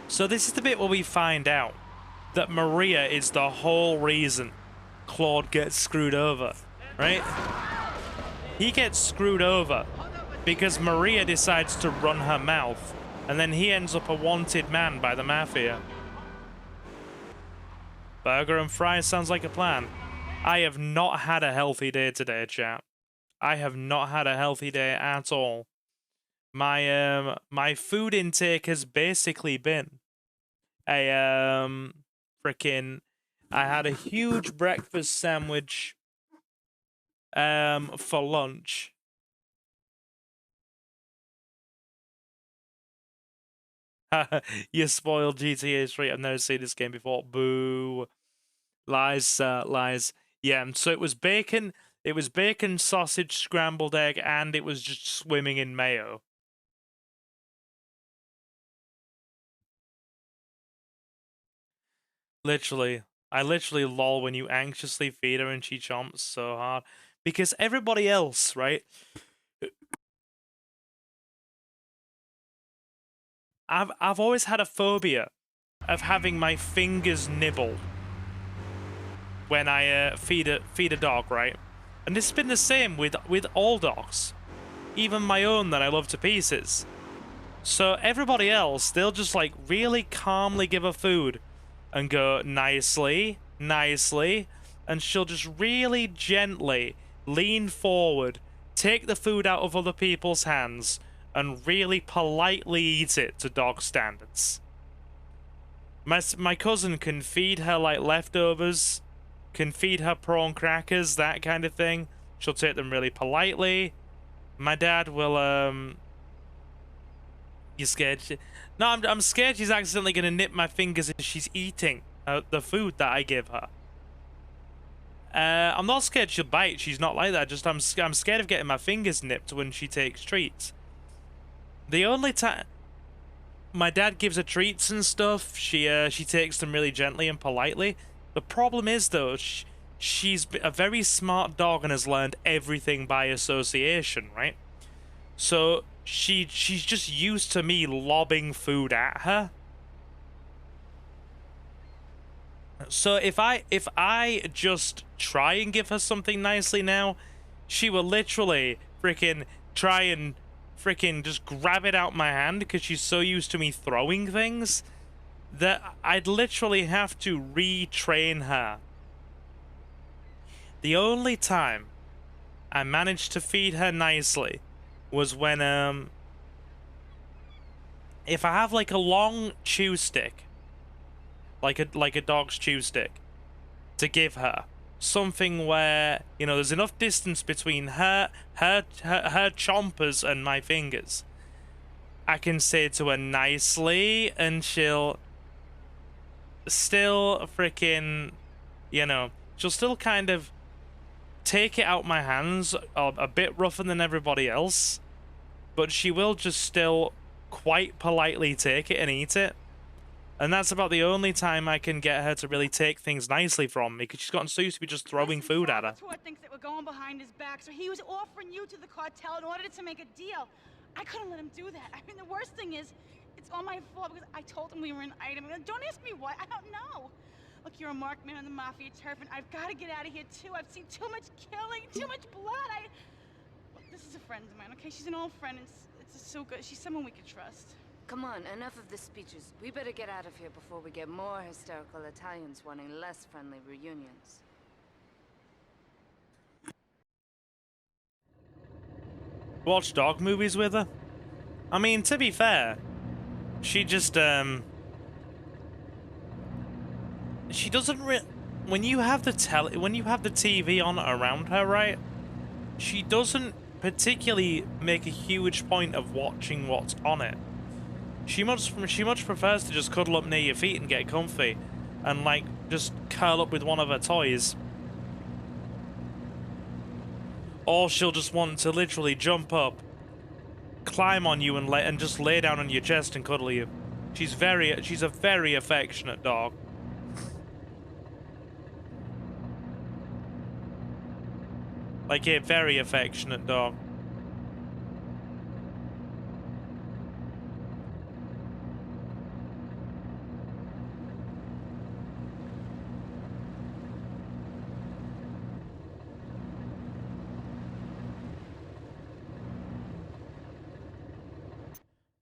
So this is the bit where we find out that Maria is the whole reason Claude gets screwed over, right? He gets screwed over because Maria decides to run her mouth, and then he ends up a wanted man by the mafia. Burger and fries sounds like a plan. I have not had a healthy day today, chat. I have not had a healthy day at all. My food intake has basically been a I had a huge breakfast sandwich for lunch. You spoiled GTA 3. I've never seen this game before. Boo. Lies, lies. Yeah, so it was bacon, sausage, scrambled egg, and it was just swimming in mayo. Literally. I literally lol when you anxiously feed her and she chomps so hard. Because everybody else, right? I've always had a phobia of having my fingers nibbled when I feed a dog, right? And this has been the same with all dogs, even my own that I love to pieces. So everybody else, they'll just like really calmly give her food and go nicely, nicely, and she'll just really gently lean forward, take the food out of other people's hands, and really politely eat it to dog standards. My cousin can feed her like leftovers, can feed her prawn crackers, that kind of thing. She'll take them really politely. My dad will, You scared? No, I'm scared she's accidentally gonna nip my fingers as she's eating the food that I give her. I'm not scared she'll bite. She's not like that. Just I'm scared of getting my fingers nipped when she takes treats. The only time my dad gives her treats and stuff, she takes them really gently and politely. The problem is though, she's a very smart dog and has learned everything by association, right? So she's just used to me lobbing food at her. So if I just try and give her something nicely now, she will literally freaking try and freaking just grab it out my hand because she's so used to me throwing things that I'd literally have to retrain her. The only time I managed to feed her nicely was when if I have like a long chew stick, like a dog's chew stick, to give her something where, you know, there's enough distance between her chompers and my fingers, I can say to her nicely and she'll still freaking, you know, she'll still kind of take it out my hands a bit rougher than everybody else, but she will just still quite politely take it and eat it. And that's about the only time I can get her to really take things nicely from me, because she's gotten so used to me just throwing food at her. Salvatore thinks that we're going behind his back, so he was offering you to the cartel in order to make a deal. I couldn't let him do that. I mean, the worst thing is, it's all my fault because I told him we were an item. Don't ask me why. I don't know. Look, you're a marked man on the mafia turf, and I've got to get out of here, too. I've seen too much killing, too much blood. Look, this is a friend of mine, okay? She's an old friend. It's so good. She's someone we could trust. Come on, enough of the speeches. We better get out of here before we get more hysterical Italians wanting less friendly reunions. Watch dog movies with her? I mean, to be fair, she just, she doesn't when you have the TV on around her, right? She doesn't particularly make a huge point of watching what's on it. She much prefers to just cuddle up near your feet and get comfy, and like just curl up with one of her toys. Or she'll just want to literally jump up, climb on you, and just lay down on your chest and cuddle you. She's a very affectionate dog. Like a very affectionate dog.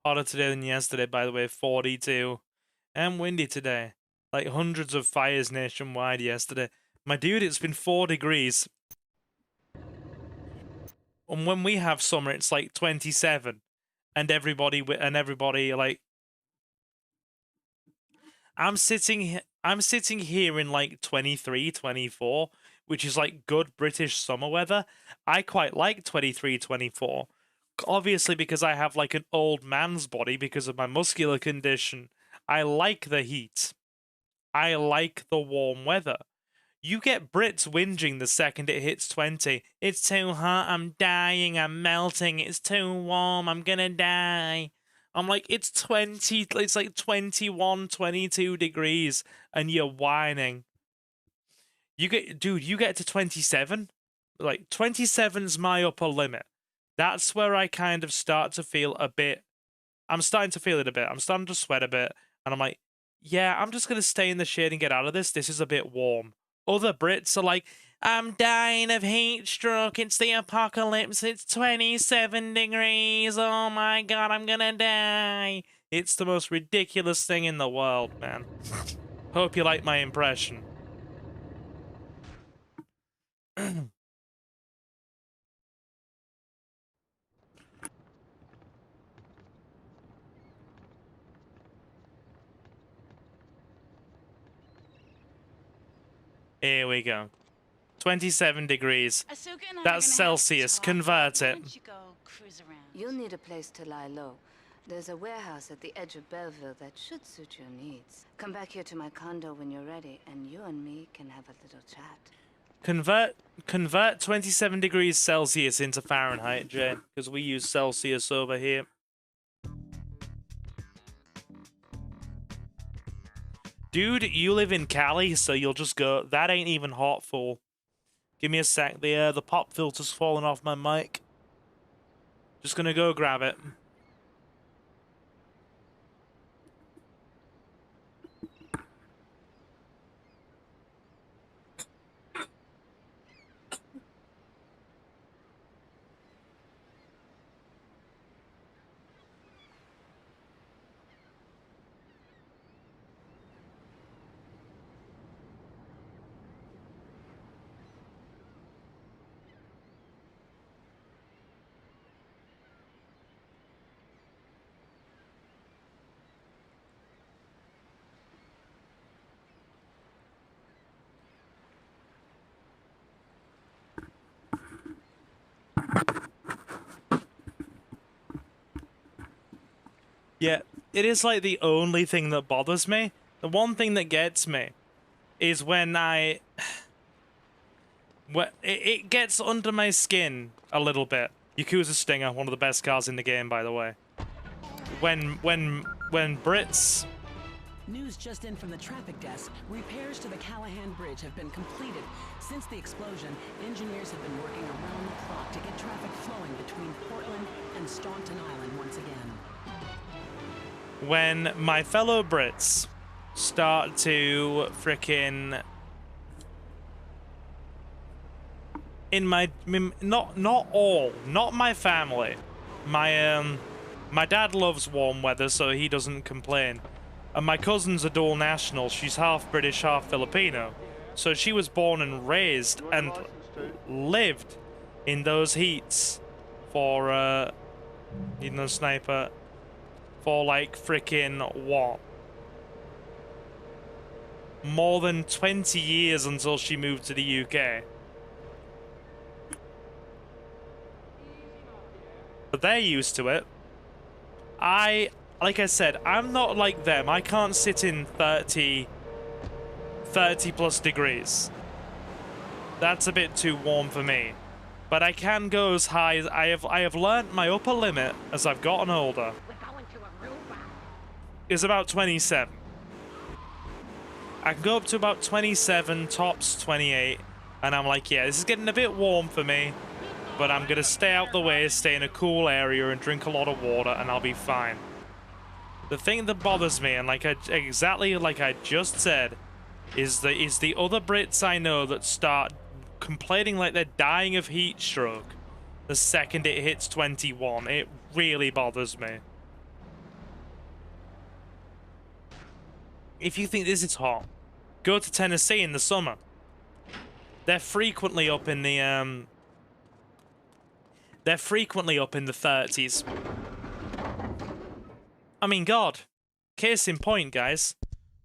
Hotter today than yesterday, by the way, 42. And windy today. Like hundreds of fires nationwide yesterday. My dude, it's been 4 degrees. And when we have summer, it's like 27. And everybody like... I'm sitting here in like 23, 24, which is like good British summer weather. I quite like 23, 24. Obviously, because I have like an old man's body because of my muscular condition. I like the heat. I like the warm weather. You get Brits whinging the second it hits 20. It's too hot, I'm dying, I'm melting, it's too warm, I'm gonna die. I'm like, it's 20, it's like 21, 22 degrees, and you're whining. You get to 27? Like, 27's my upper limit. That's where I kind of start to feel a bit... I'm starting to feel it a bit. I'm starting to sweat a bit. And I'm like, yeah, I'm just going to stay in the shade and get out of this. This is a bit warm. Other Brits are like, I'm dying of heat stroke. It's the apocalypse. It's 27 degrees. Oh my God, I'm going to die. It's the most ridiculous thing in the world, man. Hope you like my impression. Here we go. 27 degrees. That's Celsius. Convert it. You'll need a place to lie low. There's a warehouse at the edge of Belleville that should suit your needs. Come back here to my condo when you're ready, and you and me can have a little chat. Convert 27 degrees Celsius into Fahrenheit, Jay, because we use Celsius over here. Dude, you live in Cali, so you'll just go, that ain't even hot, fool. Give me a sec, the pop filter's falling off my mic. Just gonna go grab it. Yeah, it is like the only thing that bothers me. The one thing that gets me is when it gets under my skin a little bit. Yakuza Stinger, one of the best cars in the game, by the way. When Brits News just in from the traffic desk. Repairs to the Callahan Bridge have been completed. Since the explosion, engineers have been working around the clock to get traffic flowing between Portland and Staunton Island once again. When my fellow Brits start to frickin' not all, not my family. My dad loves warm weather, so he doesn't complain. And my cousin's a dual national. She's half British, half Filipino. So she was born and raised and lived in those heats for, sniper, for like frickin' what? More than 20 years until she moved to the UK. But they're used to it. Like I said, I'm not like them. I can't sit in 30 plus degrees. That's a bit too warm for me. But I can go as high as I have learnt my upper limit as I've gotten older. Is about 27. I can go up to about 27, tops 28, and I'm like, yeah, this is getting a bit warm for me, but I'm gonna stay out the way, stay in a cool area, and drink a lot of water, and I'll be fine. The thing that bothers me, and exactly like I just said, is the other Brits I know that start complaining like they're dying of heat stroke the second it hits 21. It really bothers me. If you think this is hot, go to Tennessee in the summer. They're frequently up in the 30s. I mean, God, case in point, guys.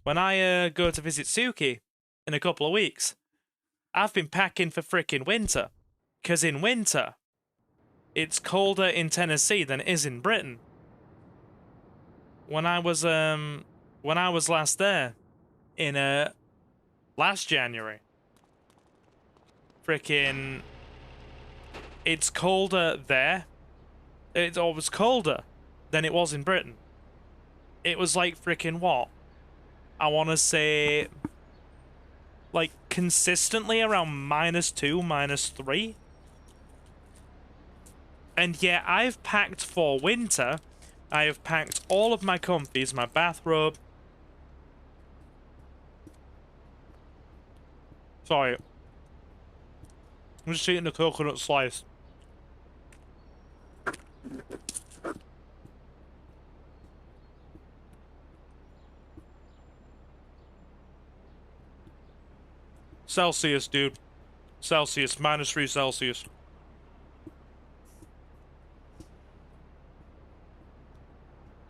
When I go to visit Suki in a couple of weeks, I've been packing for frickin' winter. 'Cause in winter, it's colder in Tennessee than it is in Britain. When I was last there, in last January, frickin', it's colder there. It's always colder than it was in Britain. It was like frickin' what? I want to say, like, consistently around -2, -3. And yeah, I've packed for winter. I have packed all of my comfies, my bathrobe. Sorry. I'm just eating a coconut slice. Celsius, dude. Celsius, -3 Celsius.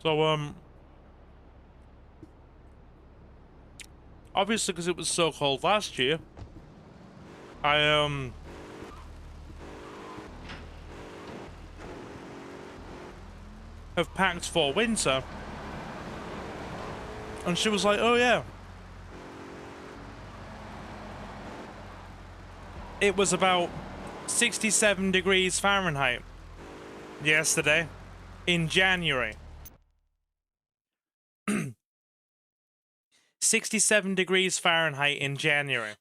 So, obviously, because it was so cold last year, I, have packed for winter. And she was like, oh yeah. It was about 67 degrees Fahrenheit yesterday in January. 67 degrees Fahrenheit in January,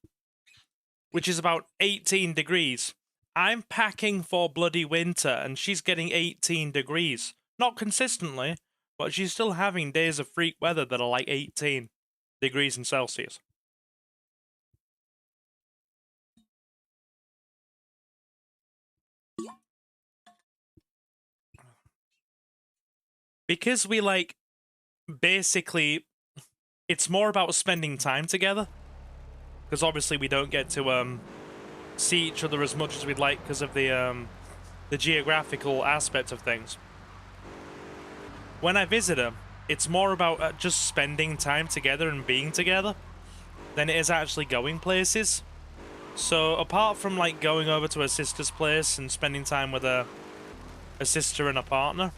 which is about 18 degrees. I'm packing for bloody winter and she's getting 18 degrees. Not consistently, but she's still having days of freak weather that are like 18 degrees in Celsius. Because we, like, basically, it's more about spending time together. Because obviously we don't get to see each other as much as we'd like because of the geographical aspect of things. When I visit her, it's more about just spending time together and being together than it is actually going places. So apart from like going over to her sister's place and spending time with a sister and a partner,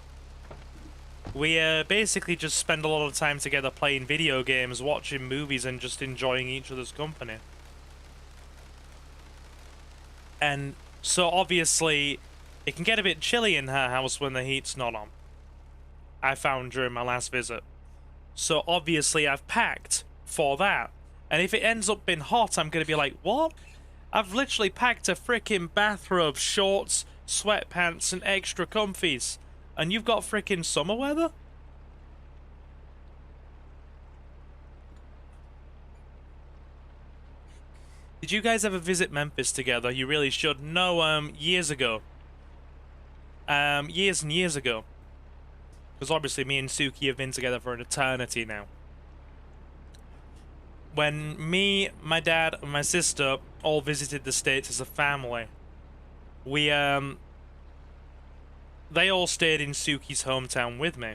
we basically just spend a lot of time together playing video games, watching movies, and just enjoying each other's company. And so obviously, it can get a bit chilly in her house when the heat's not on. I found during my last visit. So obviously I've packed for that. And if it ends up being hot, I'm going to be like, what? I've literally packed a freaking bathrobe, shorts, sweatpants, and extra comfies. And you've got freaking summer weather? Did you guys ever visit Memphis together? You really should. No, years ago. Years and years ago. Because obviously me and Suki have been together for an eternity now. When me, my dad, and my sister all visited the States as a family, we, they all stayed in Suki's hometown with me.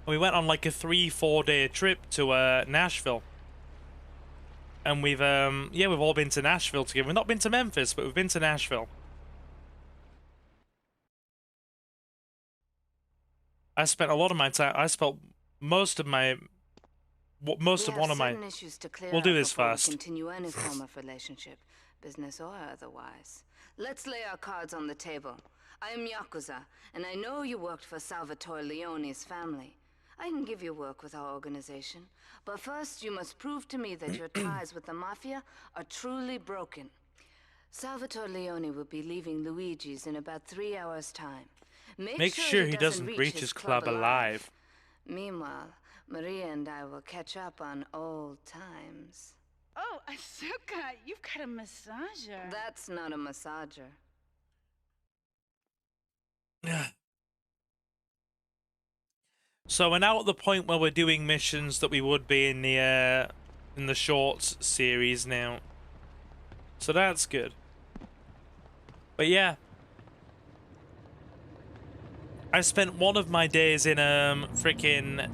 We went on like a 3-4 day trip to, Nashville. And we've, yeah, we've all been to Nashville together. We've not been to Memphis, but we've been to Nashville. I spent a lot of my time, I spent most of my, most of one of my, we'll do this first. Continue any form of relationship, business or otherwise. Let's lay our cards on the table. I am Yakuza, and I know you worked for Salvatore Leone's family. I can give you work with our organization, but first you must prove to me that your ties with the Mafia are truly broken. Salvatore Leone will be leaving Luigi's in about 3 hours' time. Make sure he doesn't reach his club alive. Meanwhile, Maria and I will catch up on old times. Oh, Asuka, you've got a massager. That's not a massager. So we're now at the point where we're doing missions that we would be in the shorts series now. So that's good. But yeah. I spent one of my days in freaking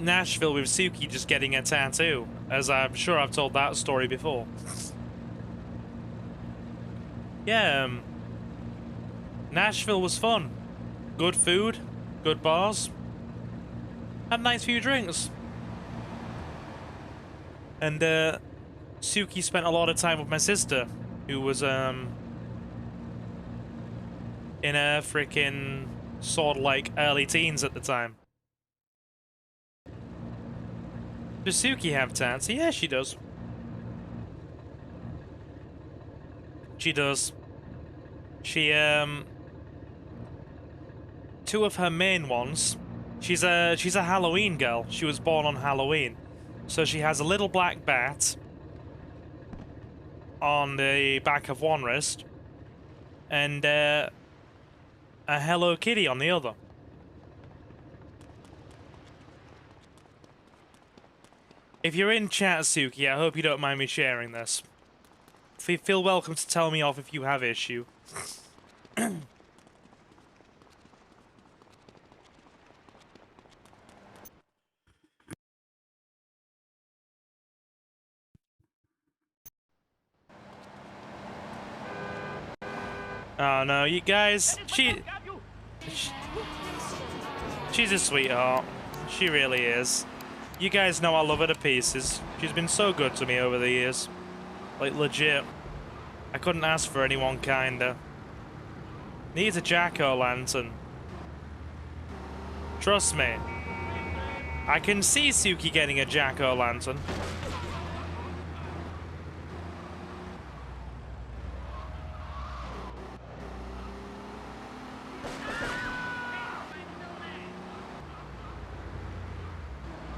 Nashville with Suki just getting a tattoo, as I'm sure I've told that story before. Yeah, Nashville was fun. Good food, good bars, had a nice few drinks. And Suki spent a lot of time with my sister, who was in a freaking sort of like early teens at the time. Does Suki have tats? Yeah, she does. She does. She, two of her main ones. She's a Halloween girl. She was born on Halloween. So she has a little black bat on the back of one wrist. And, a Hello Kitty on the other. If you're in chat, Suki, I hope you don't mind me sharing this. Feel welcome to tell me off if you have issue. Oh no, you guys, she's a sweetheart. She really is. You guys know I love her to pieces. She's been so good to me over the years. Like, legit. I couldn't ask for anyone kinder. Needs a jack-o'-lantern. Trust me. I can see Suki getting a jack-o'-lantern.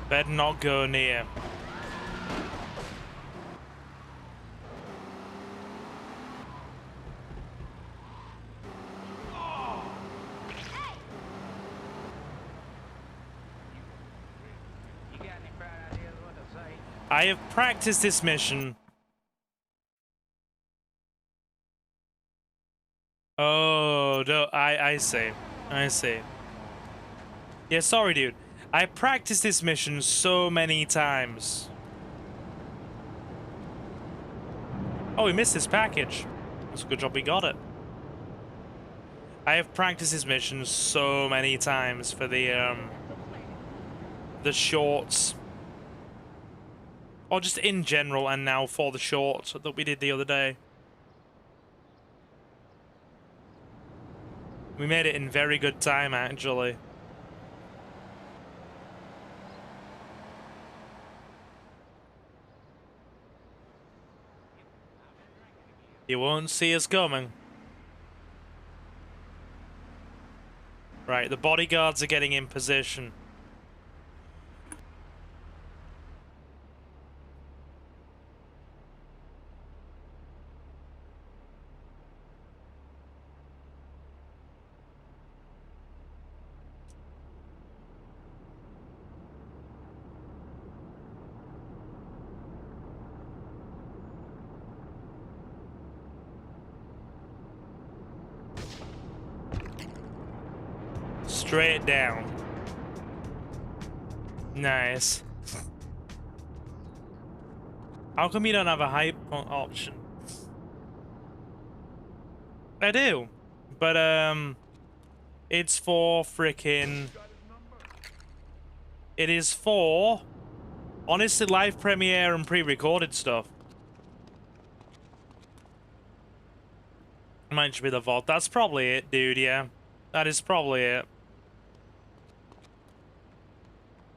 Better not go near. I have practiced this mission. Oh, no, I see. I see. Yeah, sorry, dude. I practiced this mission so many times. Oh, we missed this package. It's a good job we got it. I have practiced this mission so many times for the shorts. Or just in general, and now for the shorts that we did the other day. We made it in very good time, actually. You won't see us coming. Right, the bodyguards are getting in position. Straight down. Nice. How come you don't have a hype option? I do. But, it's for frickin'... It is for... Honestly, live premiere and pre-recorded stuff. Might just be the VOD. That's probably it, dude, yeah. That is probably it.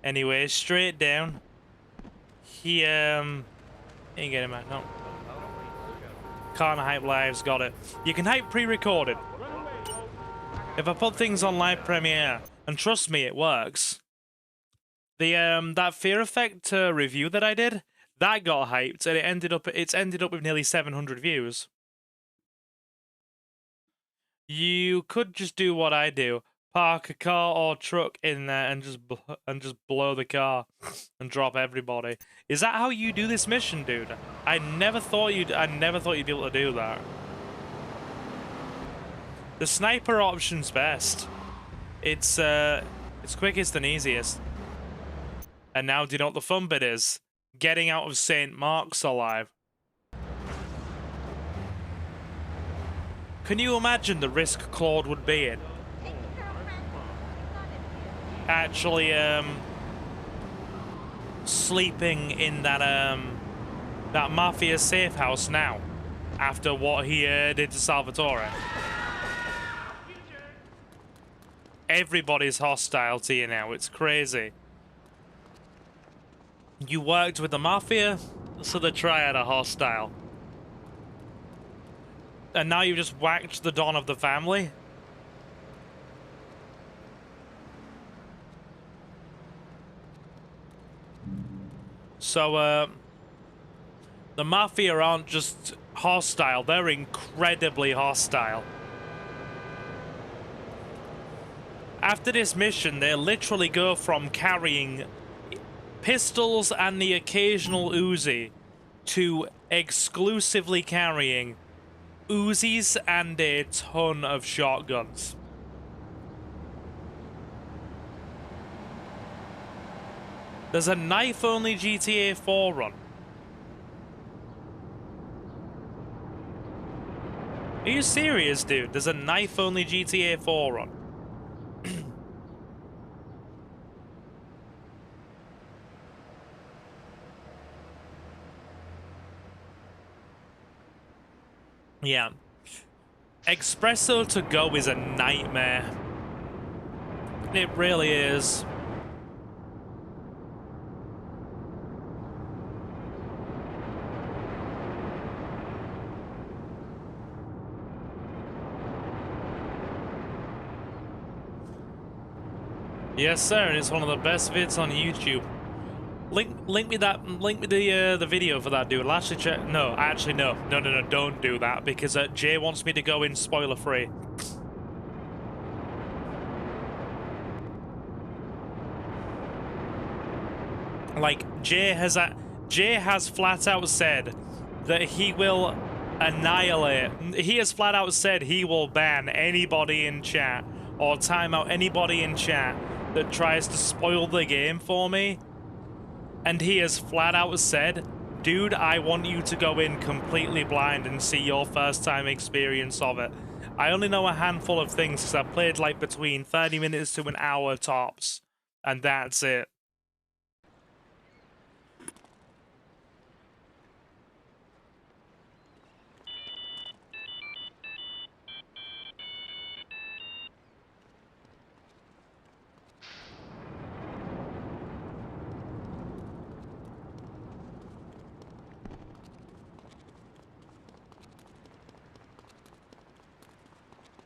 Anyway, straight down. He, ain't getting back, no. Can't hype lives, got it. You can hype pre-recorded. If I put things on live premiere, and trust me, it works. The, that Fear Effect review that I did, that got hyped, and it's ended up with nearly 700 views. You could just do what I do. Park a car or truck in there and just blow the car and drop everybody. Is that how you do this mission, dude? I never thought you'd be able to do that. The sniper option's best. It's quickest and easiest. And now, do you know what the fun bit is? Getting out of St. Mark's alive. Can you imagine the risk Claude would be in? Actually, sleeping in that mafia safe house now, after what he did to Salvatore. Everybody's hostile to you now. It's crazy. You worked with the mafia, so the triad are hostile. And now you've just whacked the Don of the family? So, the Mafia aren't just hostile, they're incredibly hostile. After this mission, they literally go from carrying pistols and the occasional Uzi to exclusively carrying Uzis and a ton of shotguns. There's a knife-only GTA 4 run. Are you serious, dude? There's a knife-only GTA 4 run. Yeah. Espresso to go is a nightmare. It really is. Yes, sir. It's one of the best vids on YouTube. Link me the video for that, dude. I'll actually check. No, actually no, don't do that because Jay wants me to go in spoiler free. Like Jay has flat out said that he will annihilate. He has flat out said he will ban anybody in chat or time out anybody in chat that tries to spoil the game for me. And he has flat out said, dude, I want you to go in completely blind and see your first time experience of it. I only know a handful of things because I've played like between 30 minutes to an hour tops. And that's it.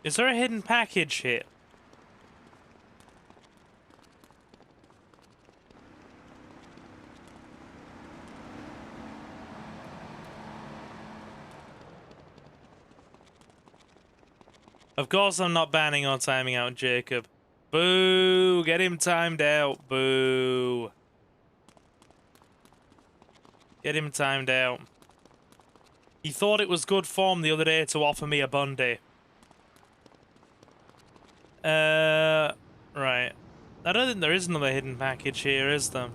Is there a hidden package here? Of course I'm not banning or timing out Jacob. Boo! Get him timed out. Boo! Get him timed out. He thought it was good form the other day to offer me a Bundy. Right. I don't think there is another hidden package here, is there?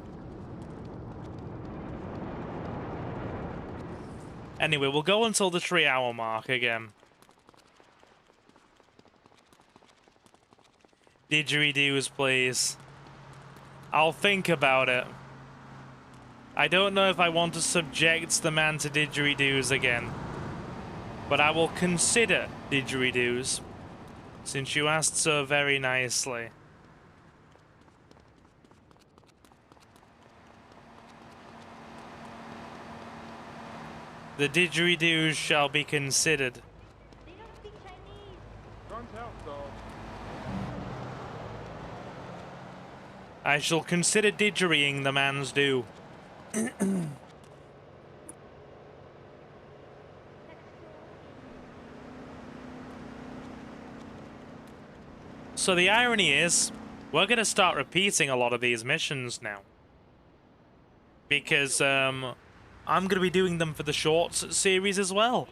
Anyway, we'll go until the 3-hour mark again. Didgeridoos, please. I'll think about it. I don't know if I want to subject the man to didgeridoos again. But I will consider didgeridoos, since you asked so very nicely. The didgeridoos shall be considered. Guns help, though. I shall consider didgerying the man's due. So the irony is, we're going to start repeating a lot of these missions now. Because I'm going to be doing them for the Shorts series as well.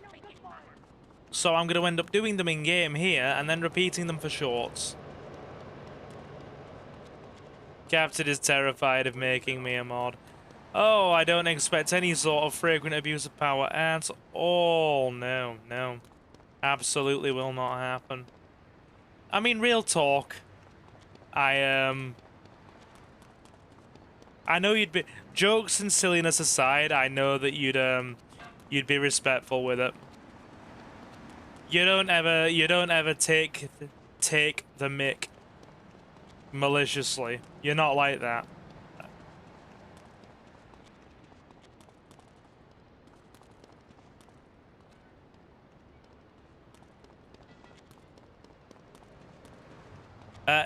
So I'm going to end up doing them in-game here, and then repeating them for Shorts. Captain is terrified of making me a mod. Oh, I don't expect any sort of fragrant abuse of power at all. No, no. Absolutely will not happen. I mean, real talk. I know you'd be... Jokes and silliness aside, I know that you'd be respectful with it. You don't ever take the mick maliciously. You're not like that.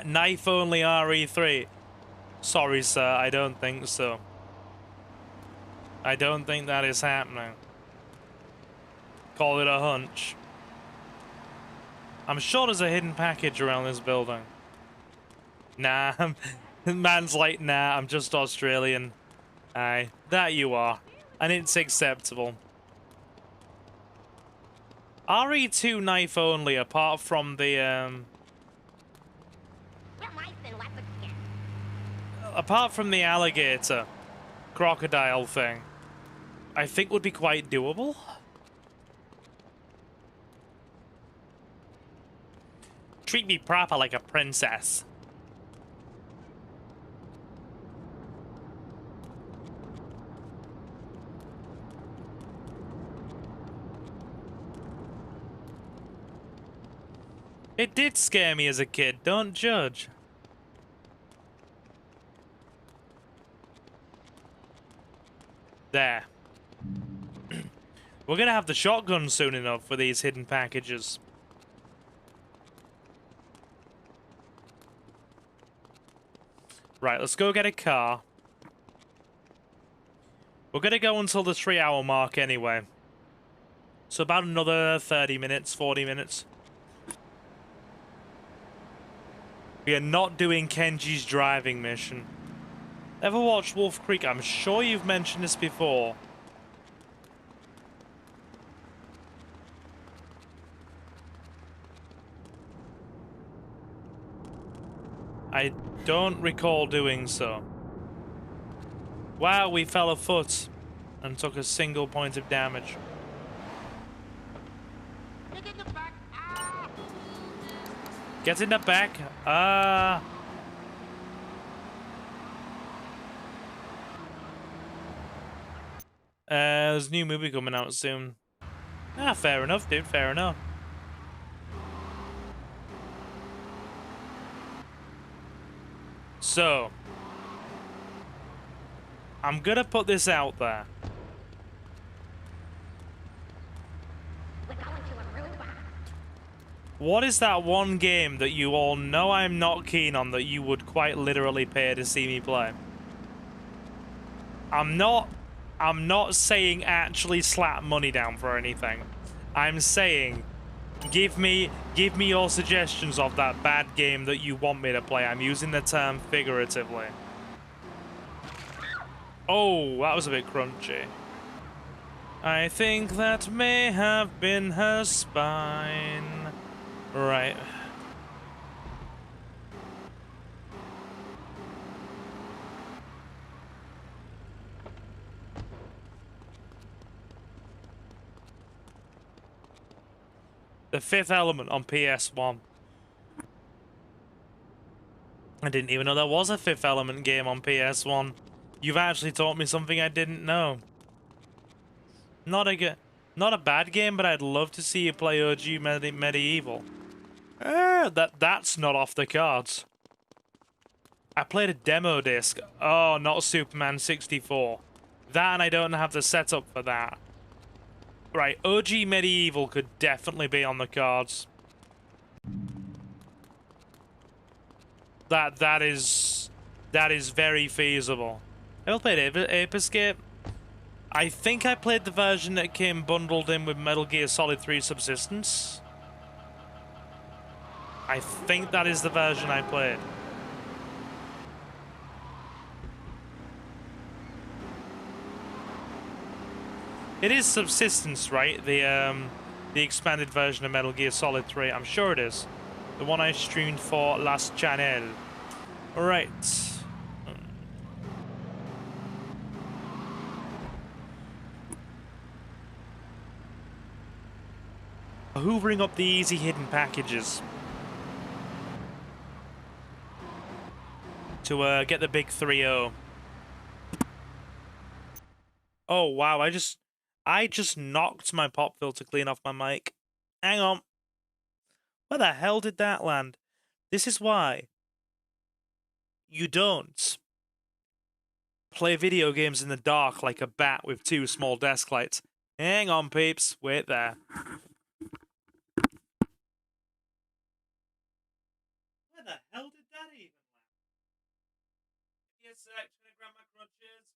Knife only RE3. Sorry, sir, I don't think so. I don't think that is happening. Call it a hunch. I'm sure there's a hidden package around this building. Nah, man's like, nah, I'm just Australian. Aye, that you are. And it's acceptable. RE2 knife only, apart from the, apart from the alligator crocodile thing, I think would be quite doable. Treat me proper like a princess. It did scare me as a kid, don't judge. There. We're gonna have the shotgun soon enough for these hidden packages. Right, let's go get a car. We're gonna go until the 3-hour mark anyway. So about another 30 minutes, 40 minutes. We are not doing Kenji's driving mission. Ever watched Wolf Creek? I'm sure you've mentioned this before. I don't recall doing so. Wow, we fell a foot and took a single point of damage. Get in the back. There's a new movie coming out soon. Ah, fair enough, dude. Fair enough. So, I'm gonna put this out there. What is that one game that you all know I'm not keen on that you would quite literally pay to see me play? I'm not saying actually slap money down for anything. I'm saying give me your suggestions of that bad game that you want me to play. I'm using the term figuratively. Oh, that was a bit crunchy. I think that may have been her spine. Right. The Fifth Element on PS1. I didn't even know there was a Fifth Element game on PS1. You've actually taught me something I didn't know. Not a bad game, but I'd love to see you play OG Medieval. That's not off the cards. I played a demo disc. Oh, not Superman 64. That, and I don't have the setup for that. Right, OG Medieval could definitely be on the cards. That is very feasible. Ever played Ape Escape? I think I played the version that came bundled in with Metal Gear Solid 3 Subsistence. I think that is the version I played. It is Subsistence, right? The expanded version of Metal Gear Solid 3. I'm sure it is. The one I streamed for last channel. Alright. Hoovering up the easy hidden packages. To get the big 3-0. Oh wow, I just knocked my pop filter clean off my mic. Hang on. Where the hell did that land? This is why you don't play video games in the dark like a bat with two small desk lights. Hang on, peeps. Wait there. Where the hell did that even land? Give me a sec. Can I grab my crutches?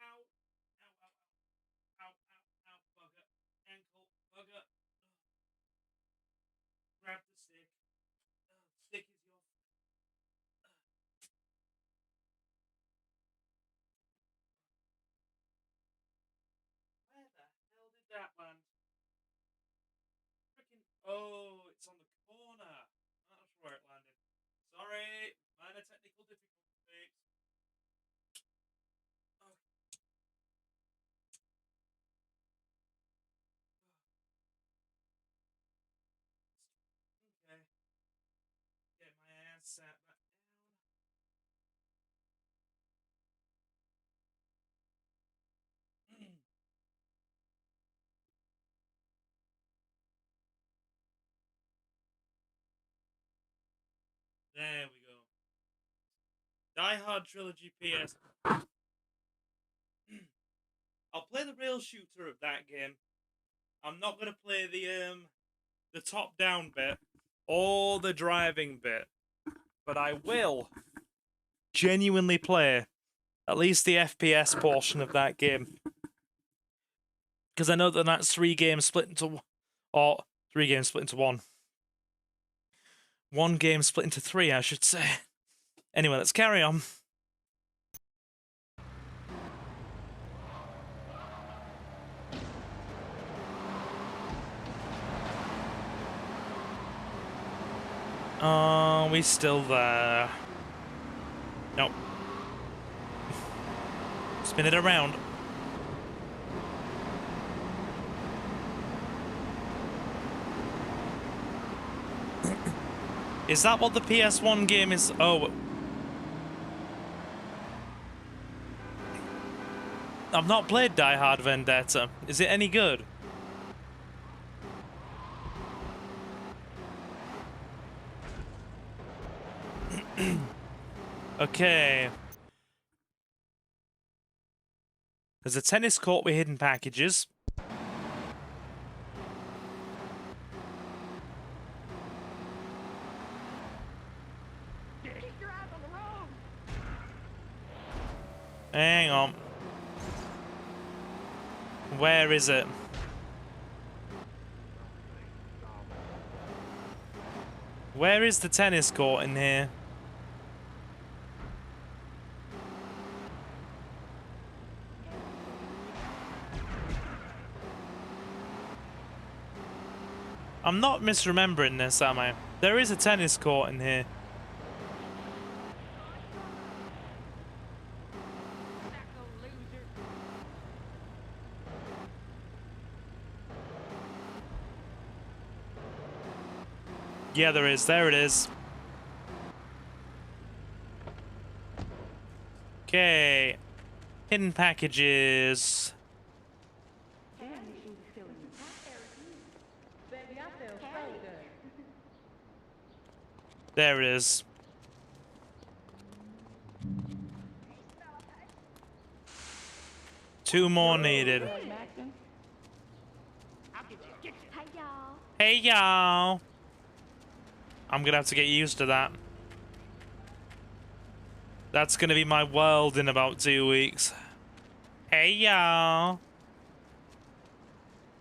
Ow. Ow, ow, ow. Ow, ow, ow. Bugger. Ankle. Bugger. Grab the stick. Stick is your... Where the hell did that land? Freaking... Oh, it's on the corner. That's where it landed. Sorry. Minor technical difficulties. Oh. Okay. Get my ass sat back down. There we go. Die Hard Trilogy PS. I'll play the rail shooter of that game. I'm not gonna play the top-down bit or the driving bit, but I will genuinely play at least the FPS portion of that game, because I know that that's 3 games split into, or 3 games split into 1. 1 game split into 3, I should say. Anyway, let's carry on. Are we still there? Nope. Spin it around. Is that what the PS1 game is? Oh. I've not played Die Hard Vendetta. Is it any good? Okay. There's a tennis court with hidden packages. Hang on. Where is it? Where is the tennis court in here? I'm not misremembering this, am I? There is a tennis court in here. Yeah, there is. There it is. Okay. Hidden packages. There it is. Two more needed. Hey, y'all. I'm gonna have to get used to that. That's gonna be my world in about 2 weeks. Hey, y'all.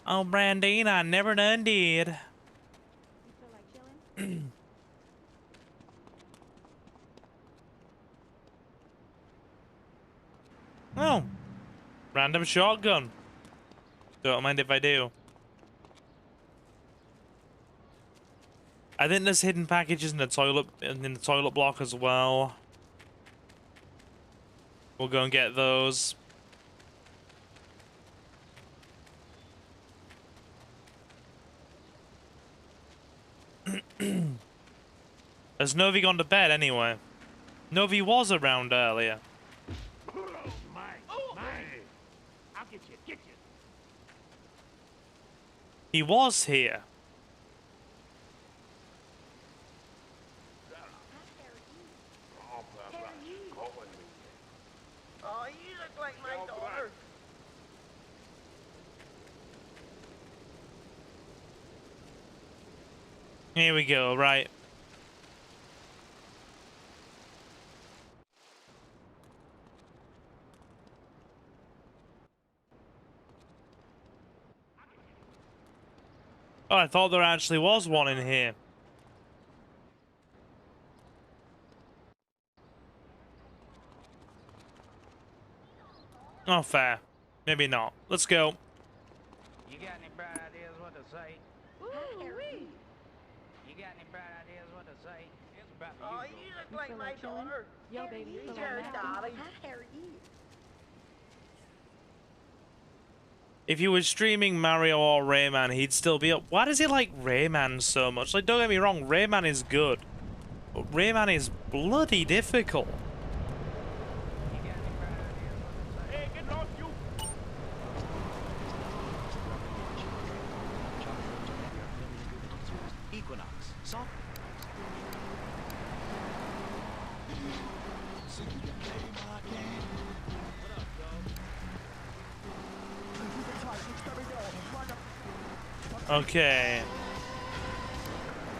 Oh, Brandine, I never done did. Oh. Random shotgun. Don't mind if I do. I think there's hidden packages in the toilet block as well. We'll go and get those. Has Novi gone to bed anyway? Novi was around earlier. I'll get you. He was here. Oh, you look like my daughter. Here we go, right. Oh, I thought there actually was one in here. Oh, fair. Maybe not. Let's go. You got any bright ideas what to say? Ooh-wee. You got any bright ideas what to say? It's about Oh, you. you look like my daughter. Yo, baby, you feel Sure, like darling. How are you? If you were streaming Mario or Rayman, he'd still be up. Why does he like Rayman so much? Like, don't get me wrong, Rayman is good. But Rayman is bloody difficult. Hey, get lost, you. Equinox. Soft. Okay.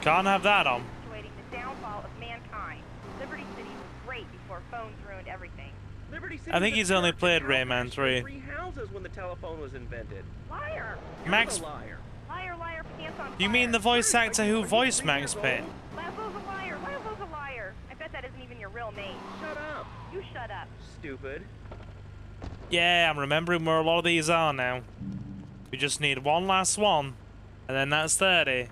Can't have that on. The downfall of mankind. Liberty City was great before phones ruined everything. Liberty City I think was he's a only church played and Rayman 3. 3 houses when the telephone was invented. Liar! Max, You're the liar. Liar, liar, pants on fire. you mean the voice actor who voiced Max Payne? Laszlo's a liar. Laszlo's a liar. I bet that isn't even your real name. Shut up. You shut up. Stupid. Yeah, I'm remembering where a lot of these are now. We just need one last one, and then that's 30.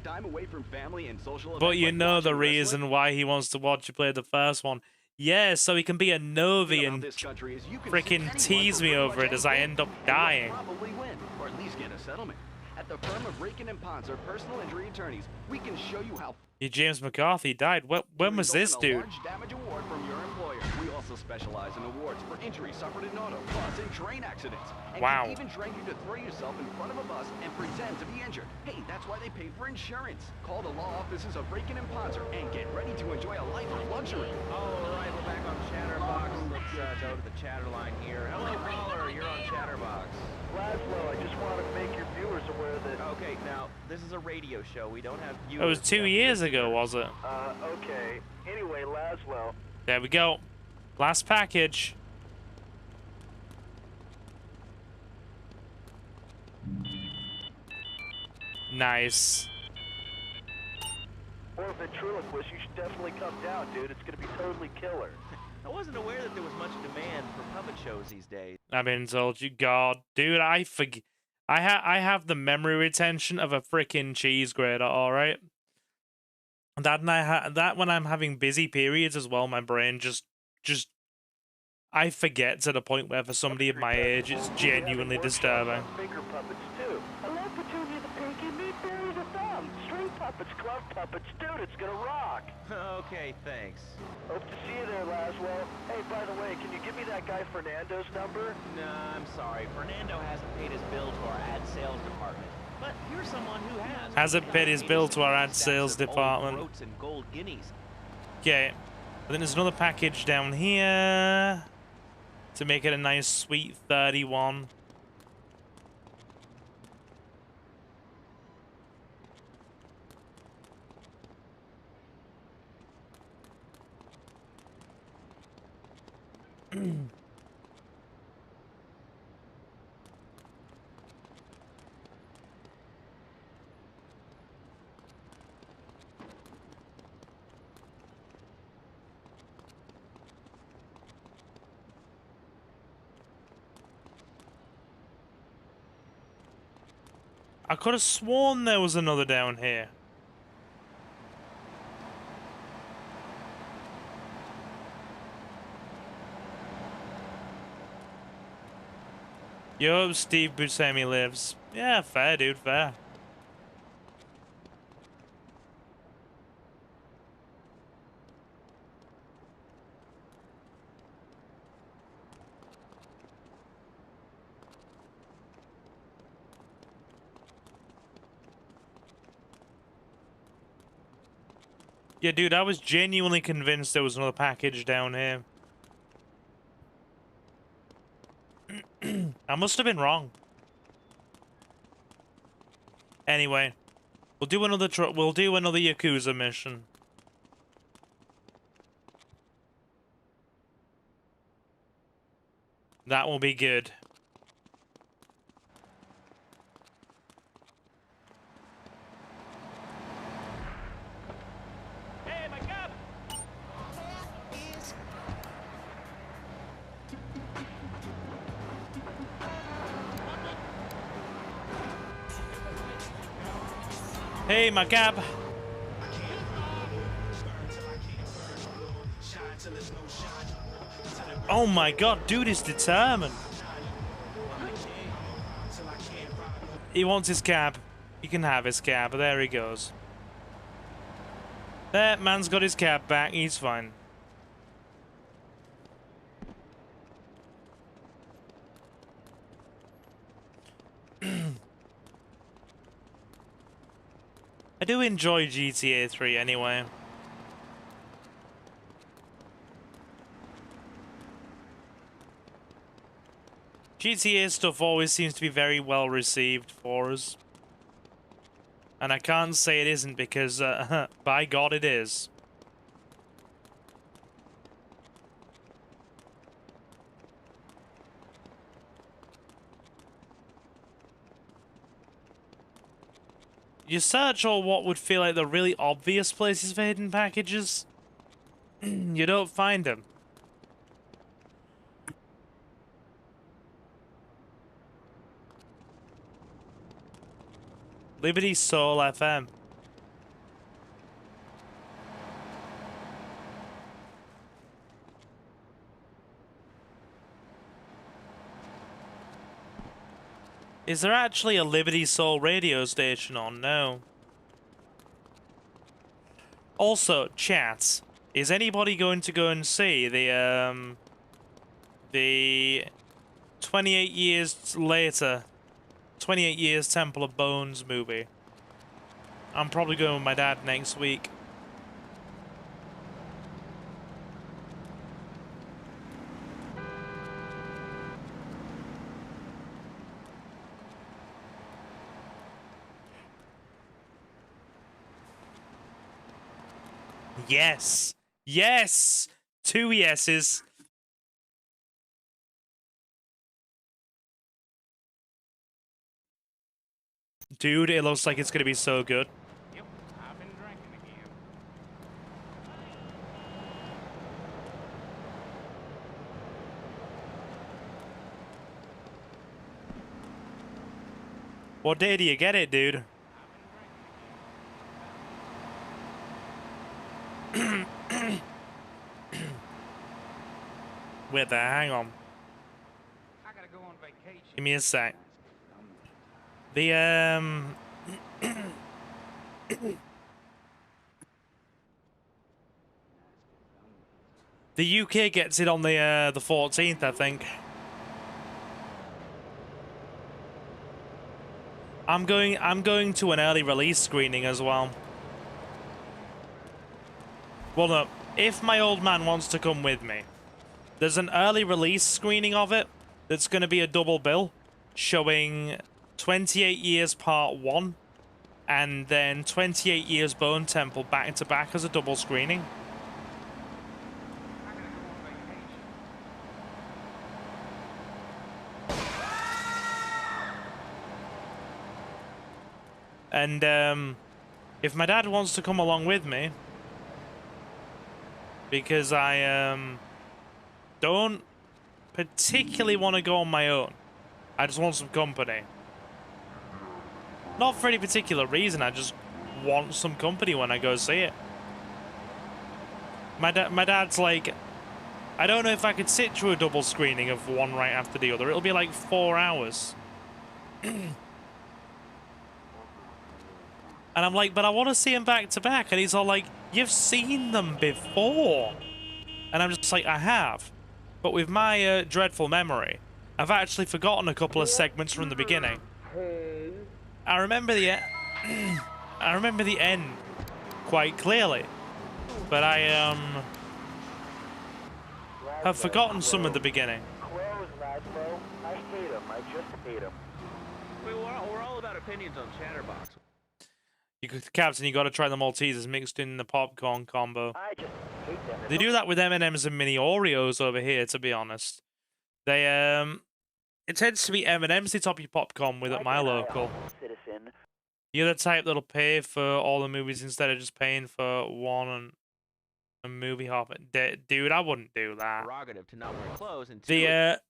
Time away from family and social But events you like know watching the wrestling? reason why he wants to watch you play the first one. Yeah, so he can be a Novi and This country is you can freaking sue anyone tease for me pretty over much it as I anything, end up and you'll dying. probably win, or at least get a settlement. At the firm of Rakin and Ponzer personal injury attorneys, we can show you how. James McCarthy died. When was this result in a dude? large damage award from your employer. We also specialize in awards for injuries suffered in auto, bus, and train accidents. And Wow. can even train you to throw yourself in front of a bus and pretend to be injured. Hey, that's why they pay for insurance. Call the law offices of Rakin and Ponzer and get ready to enjoy a life of luxury. All right, we're back on Chatterbox. Let's go to the chatter line here. Hello, caller. You're on Chatterbox. Laszlo, I just want to make your viewers aware that... Okay, now, this is a radio show. We don't have viewers. It was 2 years ago, was it? Okay. Anyway, Laszlo. There we go. Last package. Nice. Or a ventriloquist, you should definitely come down, dude. It's gonna be totally killer. I wasn't aware that there was much demand for puppet shows these days. I've been told you, God, dude, I forget. I have the memory retention of a freaking cheese grater. All right. That and that when I'm having busy periods as well, my brain just I forget to the point where for somebody of my age it's genuinely disturbing. Finger puppets too. I love Petunia the Pink and Meat Barry the Thumb. String puppets, glove puppets, dude, it's gonna rock. Okay, thanks. Hope to see you there, Laswell. Hey, by the way, can you give me that guy Fernando's number? Nah, I'm sorry. Fernando hasn't paid his bill to our ad sales department. But you're someone who has. Hasn't paid his bill to our ad sales department. And gold guineas. Okay. I think there's another package down here to make it a nice sweet 31. I could have sworn there was another down here. Yo, Steve Buscemi lives. Yeah, fair, dude, fair. Yeah, dude, I was genuinely convinced there was another package down here. I must have been wrong. Anyway, we'll do another Yakuza mission. That will be good. Hey, my cab! Hey, my cab. Oh my god, dude is determined. He wants his cab. He can have his cab. There he goes. That man's got his cab back. He's fine. I do enjoy GTA 3 anyway. GTA stuff always seems to be very well received for us. And I can't say it isn't because, by God, it is. You search all what would feel like the really obvious places for hidden packages, you don't find them. Liberty Soul FM. Is there actually a Liberty Soul radio station on? No. Also, chat, is anybody going to go and see the 28 years later, 28 Years Temple of Bones movie? I'm probably going with my dad next week. Yes! Yes! 2 yeses. Dude, it looks like it's gonna be so good. Yep, I've been drinking again. What day do you get it, dude? Wait there, hang on. I gotta go on vacation. Give me a sec. The the UK gets it on the 14th, I think. I'm going to an early release screening as well. Well, no, if my old man wants to come with me, there's an early release screening of it that's going to be a double bill, showing 28 Years Part 1 and then 28 Years Bone Temple back to back as a double screening. And if my dad wants to come along with me, because I don't particularly want to go on my own, I just want some company. Not for any particular reason, I just want some company when I go see it. My dad's like, I don't know if I could sit through a double screening of one right after the other. It'll be like 4 hours. And I'm like, but I want to see them back to back. And he's all like, you've seen them before. And I'm just like, I have. But with my dreadful memory, I've actually forgotten a couple of segments from the beginning. I remember the I remember the end quite clearly, but I have forgotten some of the beginning. I hate him. I just hate him. We're all about opinions on Chatterbox. Captain, you got to try the Maltesers mixed in the popcorn combo. I just hate them. They do that with M&Ms and mini Oreos over here, to be honest. They it tends to be M&Ms they top your popcorn with at my local. Citizen. You're the type that'll pay for all the movies instead of just paying for one and a movie hop. Dude, I wouldn't do that. Prerogative to not wear clothes and The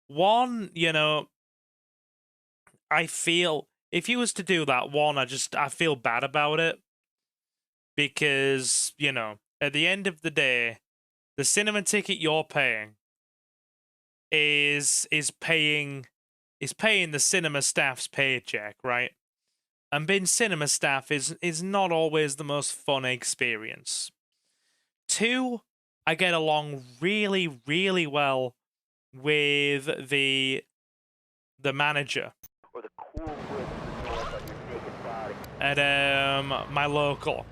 one, you know, I feel if you was to do that one, I feel bad about it because, you know, at the end of the day, the cinema ticket you're paying is paying the cinema staff's paycheck, right? And being cinema staff is not always the most fun experience. 2, I get along really, really well with the manager Or the cool whip on your naked body. at my local.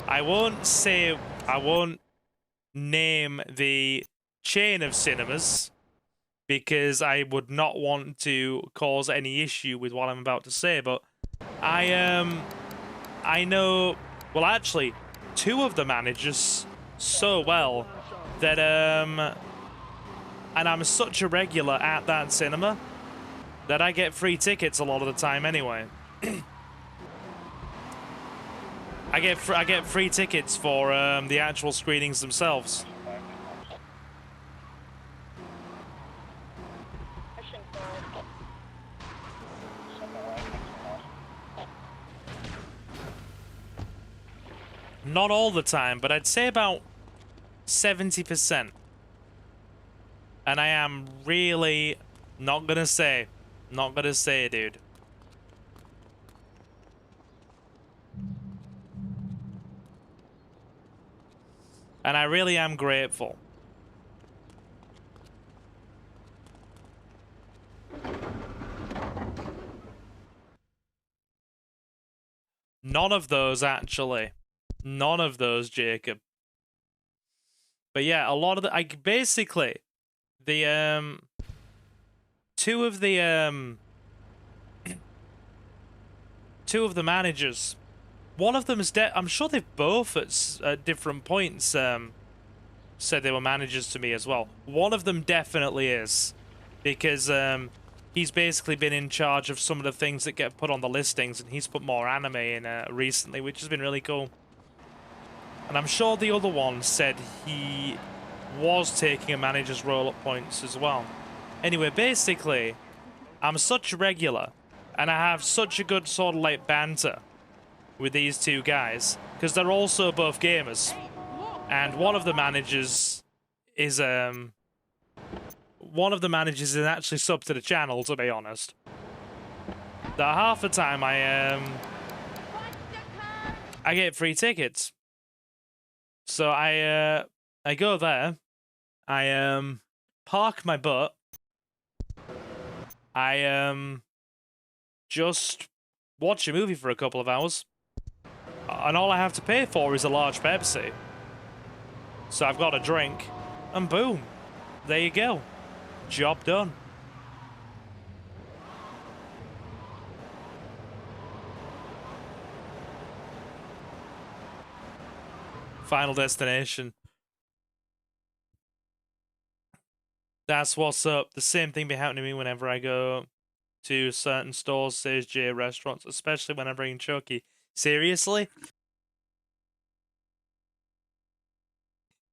I won't name the chain of cinemas because I would not want to cause any issue with what I'm about to say, but I know, well, actually 2 of the managers so well that and I'm such a regular at that cinema that I get free tickets a lot of the time anyway. I get free tickets for the actual screenings themselves. Not all the time, but I'd say about 70%. And I am really not gonna say, dude. And I really am grateful. None of those, actually. None of those, Jacob. But yeah, a lot of the... basically, the, 2 of the, 2 of the managers... One of them is I'm sure they've both at different points said they were managers to me as well. One of them definitely is. Because he's basically been in charge of some of the things that get put on the listings, and he's put more anime in recently, which has been really cool. And I'm sure the other one said he was taking a manager's role at points as well. Anyway, basically, I'm such a regular, and I have such a good sort of like banter with these two guys, because they're also both gamers. And one of the managers is actually sub to the channel, to be honest. That half the time I get free tickets. So I go there, I park my butt, I just watch a movie for a couple of hours, and all I have to pay for is a large Pepsi. So I've got a drink, and boom, there you go, job done. Final destination. That's what's up. The same thing be happening to me whenever I go to certain stores, says J restaurants, especially when I bring Chucky. Seriously?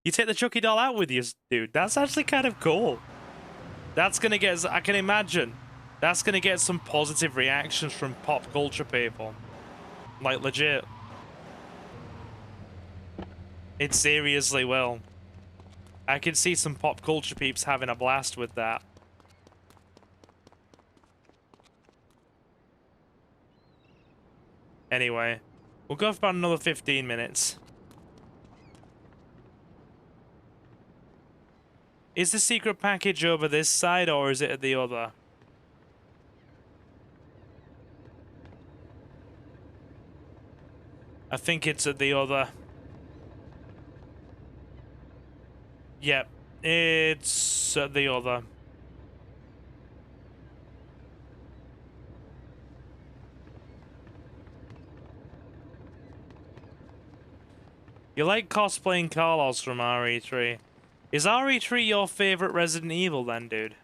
You take the Chucky doll out with you, dude. That's actually kind of cool. That's gonna get, I can imagine, that's gonna get some positive reactions from pop culture people. Like, legit. It seriously will. I can see some pop culture peeps having a blast with that. Anyway, we'll go for about another 15 minutes. Is the secret package over this side, or is it at the other? I think it's at the other. Yep, it's at the other. You like cosplaying Carlos from RE3. Is RE3 your favorite Resident Evil then, dude?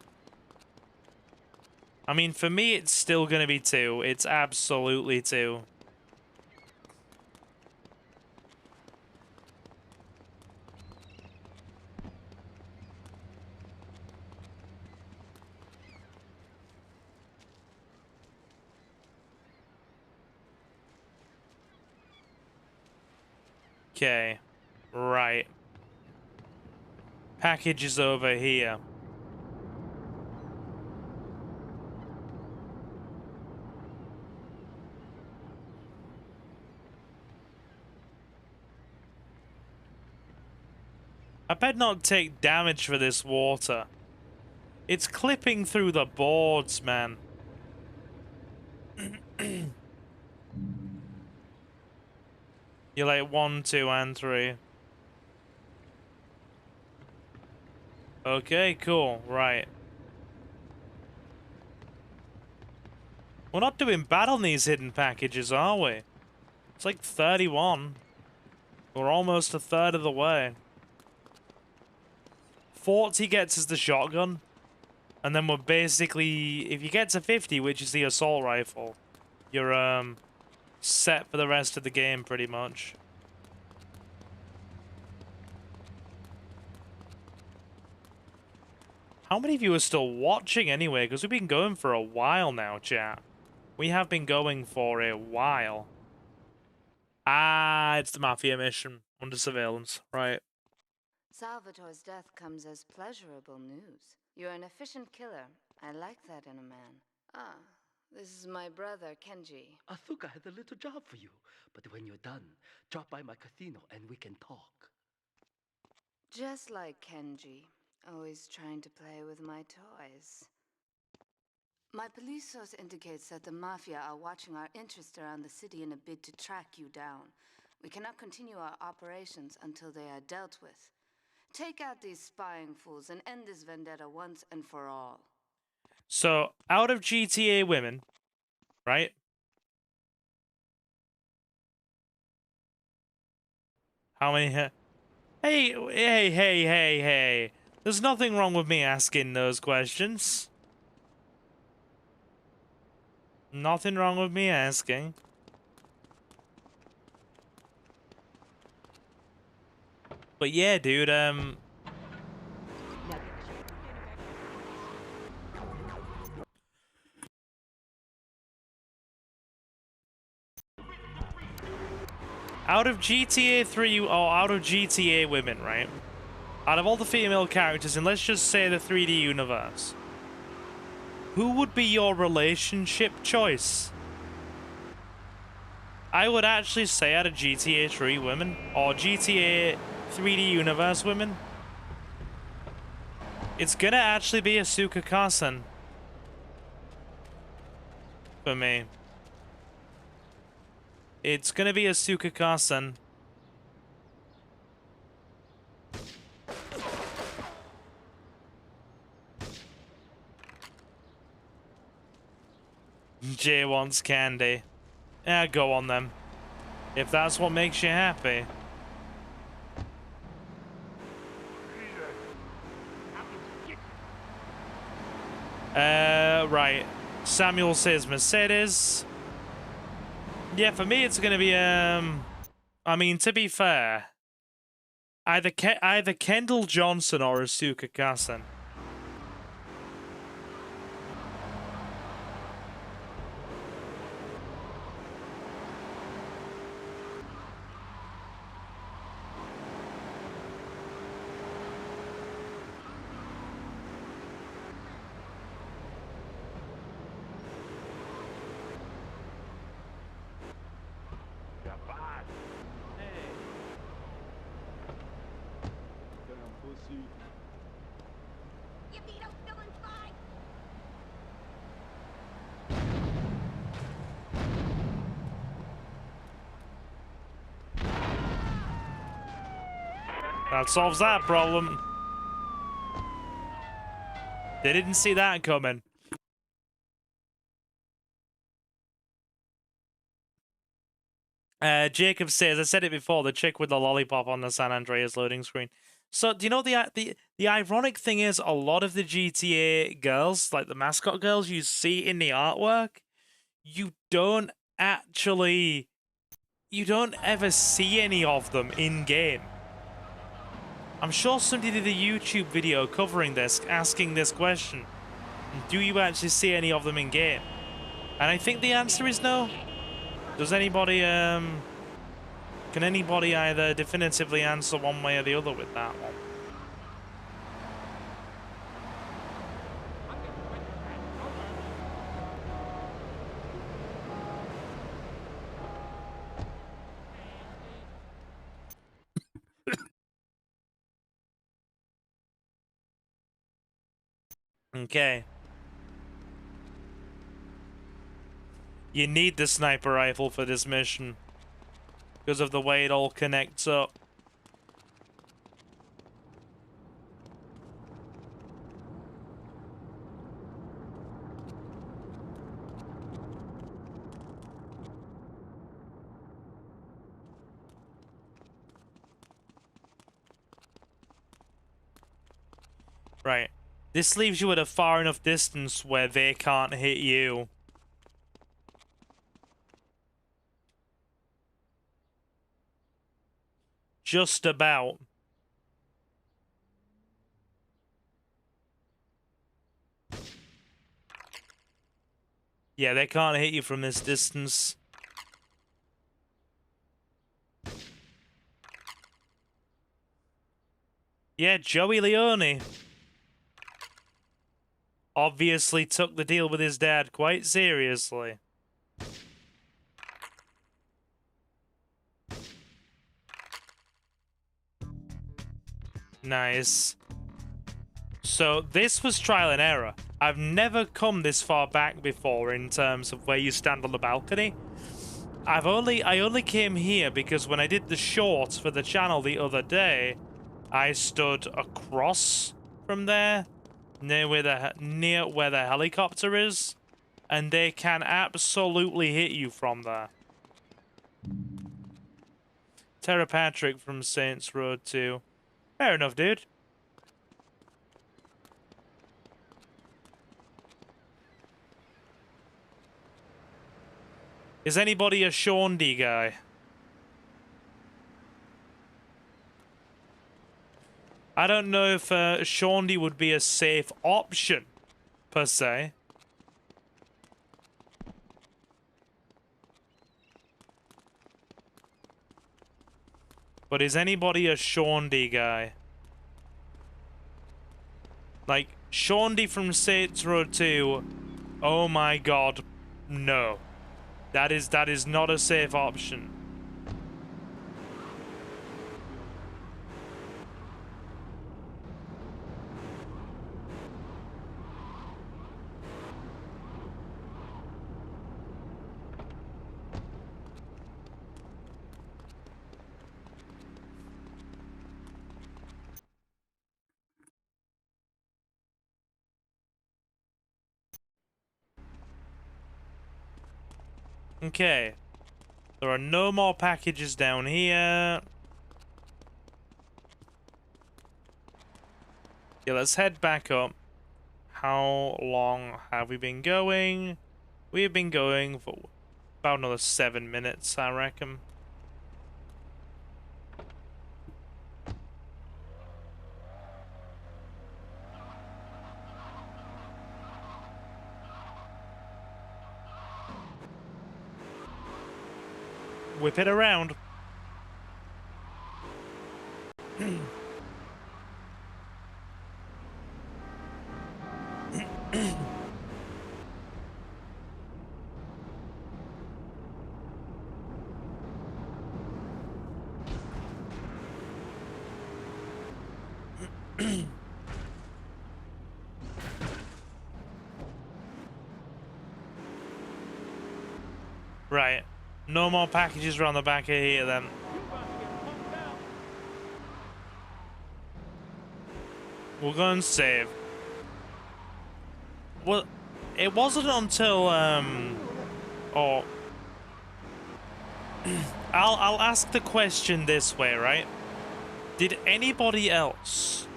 I mean, for me, it's still gonna be 2. It's absolutely 2. Okay, right. Package is over here. I bet not take damage for this water. It's clipping through the boards, man. You're like 1, 2, and 3. Okay, cool. Right. We're not doing bad on these hidden packages, are we? It's like 31. We're almost a third of the way. 40 gets us the shotgun. And then we're basically... If you get to 50, which is the assault rifle, you're, set for the rest of the game, pretty much. How many of you are still watching anyway? Because we've been going for a while now, chat. We have been going for a while. Ah, it's the Mafia mission. Under surveillance. Right. Salvatore's death comes as pleasurable news. You're an efficient killer. I like that in a man. Ah, this is my brother, Kenji. Asuka has a little job for you. But when you're done, drop by my casino and we can talk. Just like Kenji. Always trying to play with my toys. My police source indicates that the Mafia are watching our interests around the city in a bid to track you down. We cannot continue our operations until they are dealt with. Take out these spying fools and end this vendetta once and for all. So, out of GTA women, right? How many... Hey. There's nothing wrong with me asking those questions. Nothing wrong with me asking. But yeah, dude, out of GTA 3, or out of GTA women, right? Out of all the female characters, and let's just say the 3D universe, who would be your relationship choice? I would actually say out of GTA 3 women, or GTA 3D universe women, it's gonna actually be Asuka Carson. For me. It's gonna be Asuka Carson. Jay wants candy. Yeah, go on then. If that's what makes you happy. Right. Samuel says Mercedes. Yeah, for me it's gonna be, I mean, to be fair, either Kendall Johnson or Asuka Carson. That solves that problem. They didn't see that coming. Jacob says, I said it before, the chick with the lollipop on the San Andreas loading screen. So, do you know the ironic thing is, a lot of the GTA girls, like the mascot girls you see in the artwork, you don't ever see any of them in-game. I'm sure somebody did a YouTube video covering this, asking this question. Do you actually see any of them in-game? And I think the answer is no. Does anybody, can anybody either definitively answer one way or the other with that one? Okay. You need the sniper rifle for this mission because of the way it all connects up. Right. This leaves you at a far enough distance where they can't hit you. Just about. Yeah, they can't hit you from this distance. Yeah, Joey Leone obviously took the deal with his dad quite seriously. Nice. So this was trial and error. I've never come this far back before in terms of where you stand on the balcony. I only came here because when I did the shorts for the channel the other day, I stood across from there, near where the helicopter is, and they can absolutely hit you from there. Tara Patrick from Saints Row 2. Fair enough, dude. Is anybody a Shaundy guy? I don't know if Shaundy would be a safe option, per se. But is anybody a Shaundy guy? Like, Shaundy from Saints Row 2, oh my god, no. That is not a safe option. Okay. There are no more packages down here. Yeah, let's head back up. How long have we been going? We've been going for about another 7 minutes, I reckon. Whip it around. Right. No more packages around the back of here then. We'll go and save. Well, it wasn't until or I'll ask the question this way, right? Did anybody else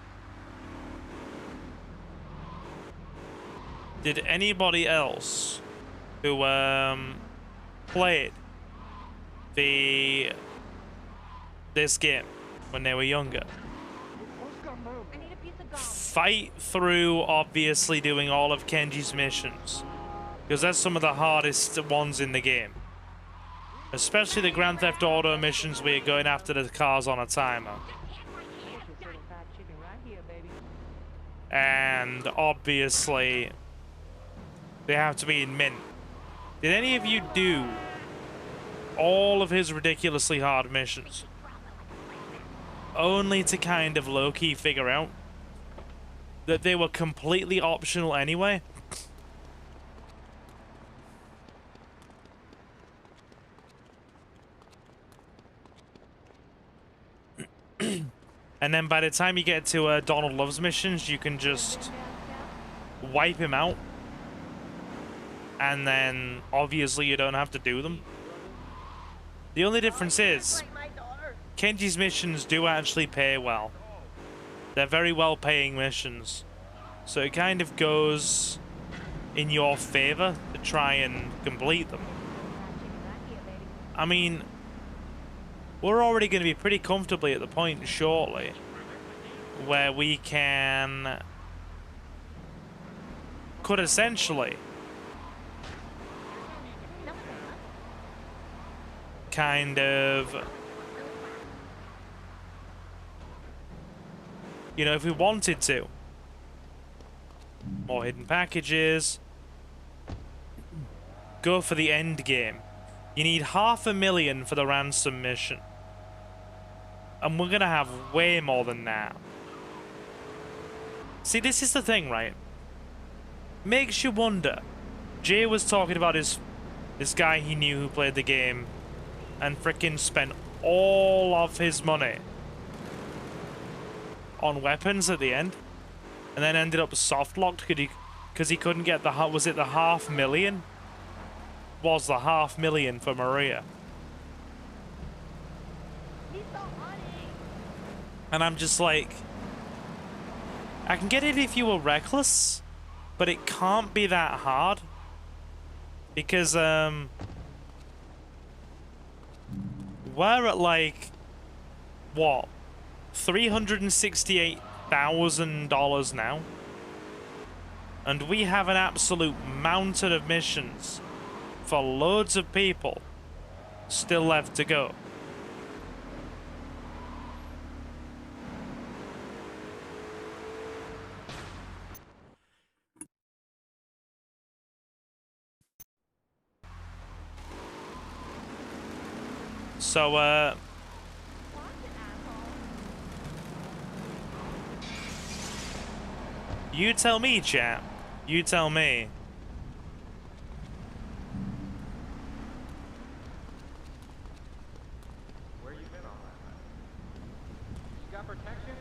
who played this game when they were younger fight through obviously doing all of Kenji's missions? Because that's some of the hardest ones in the game. Especially the Grand Theft Auto missions where you're going after the cars on a timer. And obviously they have to be in mint. Did any of you do all of his ridiculously hard missions? Only to kind of low-key figure out that they were completely optional anyway? And then by the time you get to Donald Love's missions, you can just wipe him out. And then, obviously, you don't have to do them. The only difference is, Kenji's missions do actually pay well. They're very well-paying missions. So it kind of goes in your favor to try and complete them. I mean, we're already going to be pretty comfortably at the point shortly where we could essentially kind of, you know, if we wanted to, more hidden packages, go for the end game. You need 500,000 for the ransom mission. And we're gonna have way more than that. See, this is the thing, right? Makes you wonder. Jay was talking about this guy he knew who played the game and frickin' spent all of his money on weapons at the end, and then ended up soft locked because he couldn't get the, was it the 500,000? Was the 500,000 for Maria? And I'm just like, I can get it if you were reckless, but it can't be that hard because we're at like, what, $368,000 now? And we have an absolute mountain of missions for loads of people still left to go. So, you tell me, chap. You tell me. Where you been all that time? You got protection?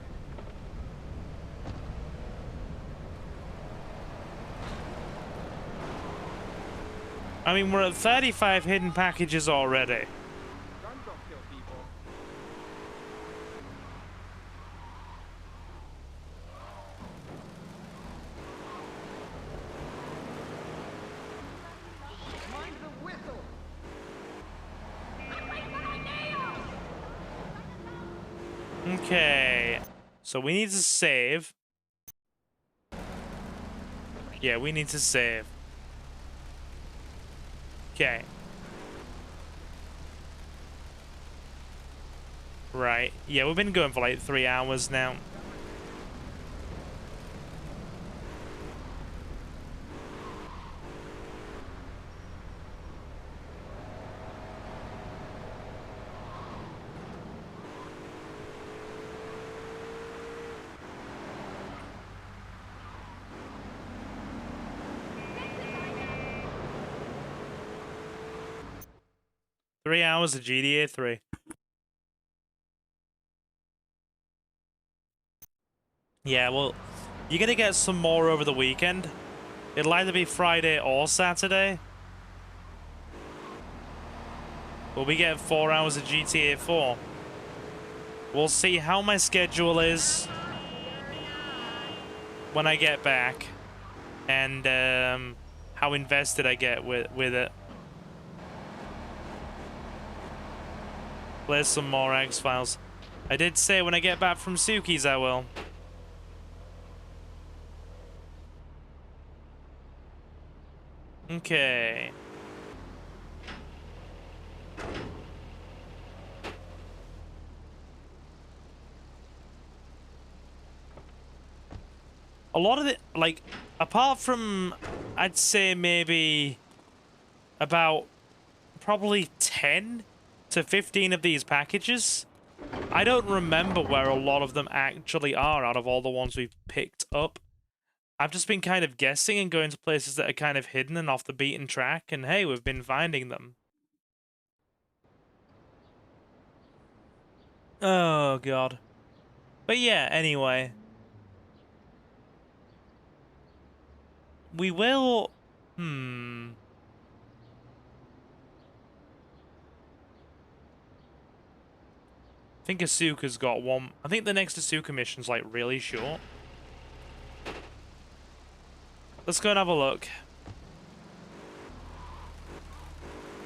I mean, we're at 35 hidden packages already. Guns don't kill people. Mind the whistle. Okay. So we need to save. Yeah, we need to save. Okay. Right. Yeah, we've been going for like 3 hours now. Three hours of GTA 3. Yeah, well, you're gonna get some more over the weekend. It'll either be Friday or Saturday. But we get 4 hours of GTA 4. We'll see how my schedule is when I get back. And how invested I get with it. Play some more X-Files. I did say when I get back from Suki's I will. Okay. A lot of it, like, apart from, I'd say maybe about probably 10 to 15 of these packages, I don't remember where a lot of them actually are out of all the ones we've picked up. I've just been kind of guessing and going to places that are kind of hidden and off the beaten track, and hey, we've been finding them. Oh, God. But yeah, anyway. We will... I think Asuka's got one. I think the next Asuka mission's like really short. Let's go and have a look.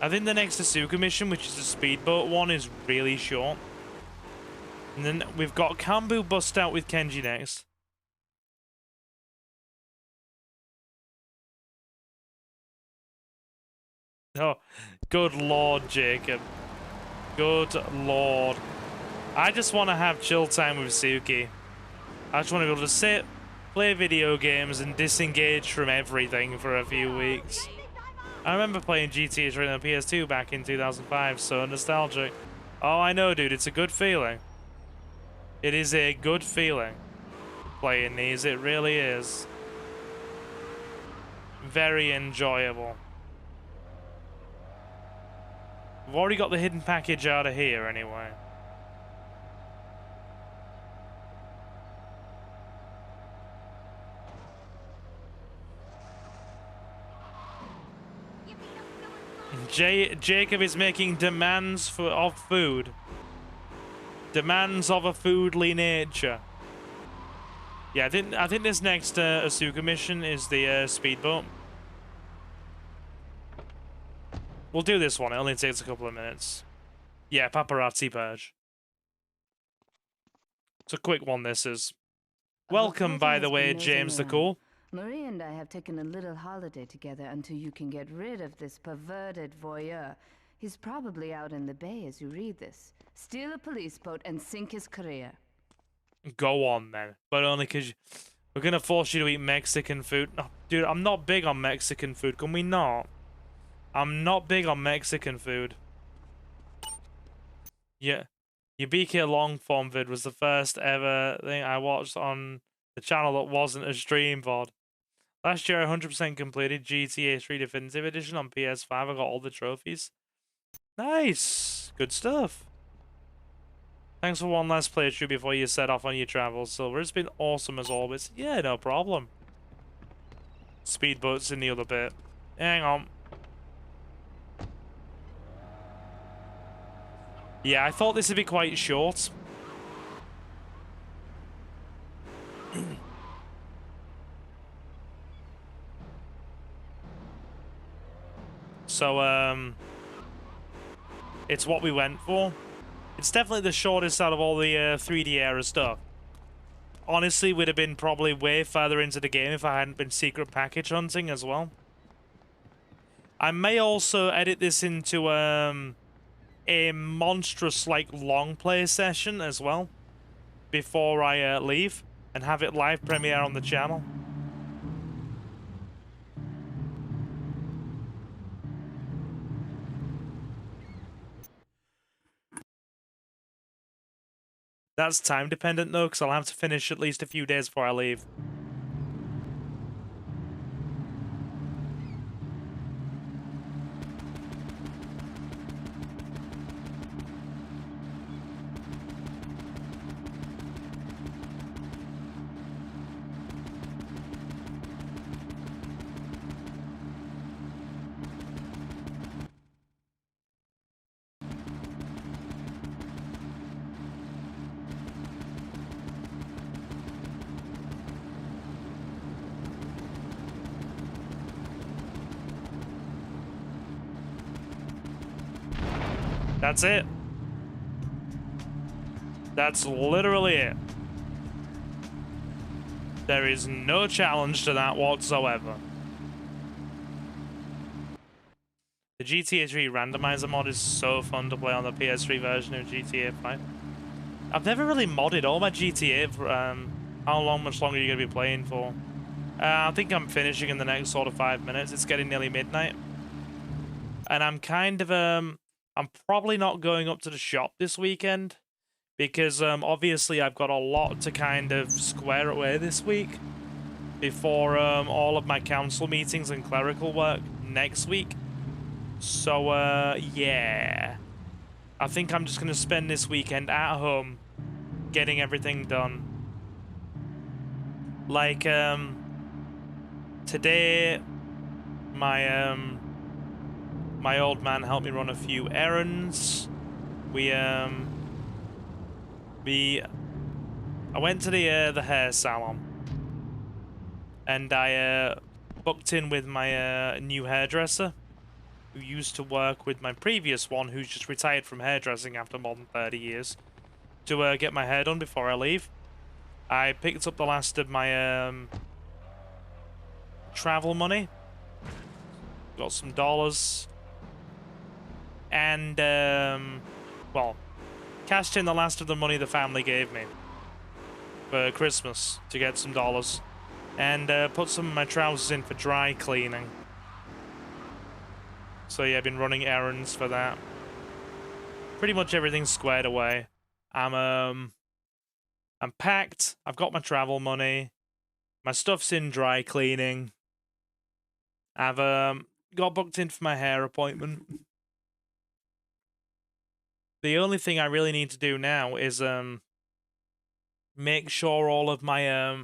I think the next Asuka mission, which is the speedboat one, is really short. And then we've got Kambu bust out with Kenji next. Oh, good lord, Jacob. Good lord. I just want to have chill time with Suki. I just want to be able to sit, play video games, and disengage from everything for a few weeks. I remember playing GTA 3 on the PS2 back in 2005, so nostalgic. Oh, I know, dude, it's a good feeling. It is a good feeling playing these, it really is. Very enjoyable. We've already got the hidden package out of here, anyway. Jacob is making demands of food. Demands of a foodly nature. Yeah, I think this next Asuka mission is the speedboat. We'll do this one. It only takes a couple of minutes. Yeah, paparazzi purge. It's a quick one, this is. Welcome, by the way, James the Cool. Marie and I have taken a little holiday together until you can get rid of this perverted voyeur. He's probably out in the bay as you read this. Steal a police boat and sink his career. Go on, then. But only because we're going to force you to eat Mexican food. Oh, dude, I'm not big on Mexican food. Can we not? I'm not big on Mexican food. Yeah. Your BK long-form vid was the first ever thing I watched on the channel that wasn't a stream VOD. Last year, I 100% completed GTA 3 Definitive Edition on PS5. I got all the trophies. Nice! Good stuff. Thanks for one last playthrough before you set off on your travels, Silver. It's been awesome as always. Yeah, no problem. Speedboat's in the other bit. Hang on. Yeah, I thought this would be quite short. So, it's what we went for. It's definitely the shortest out of all the 3D era stuff. Honestly, would have been probably way further into the game if I hadn't been secret package hunting as well. I may also edit this into a monstrous, like, long play session as well before I leave and have it live premiere on the channel. That's time dependent though, because I'll have to finish at least a few days before I leave. That's it. That's literally it. There is no challenge to that whatsoever. The GTA 3 randomizer mod is so fun to play on the PS3 version of GTA 5. I've never really modded all my GTA for, how much longer are you going to be playing for? I think I'm finishing in the next sort of 5 minutes. It's getting nearly midnight. And I'm kind of, I'm probably not going up to the shop this weekend because obviously I've got a lot to kind of square away this week before all of my council meetings and clerical work next week. So, yeah. I think I'm just going to spend this weekend at home getting everything done. Like, today, my old man helped me run a few errands. I went to the hair salon, and I booked in with my new hairdresser, who used to work with my previous one, who's just retired from hairdressing after more than 30 years, to get my hair done before I leave. I picked up the last of my travel money, got some dollars, and well, cashed in the last of the money the family gave me for Christmas to get some dollars, and put some of my trousers in for dry cleaning. So yeah, I've been running errands for that. Pretty much everything's squared away. I'm packed. I've got my travel money. My stuff's in dry cleaning. I've got booked in for my hair appointment. The only thing I really need to do now is make sure all of my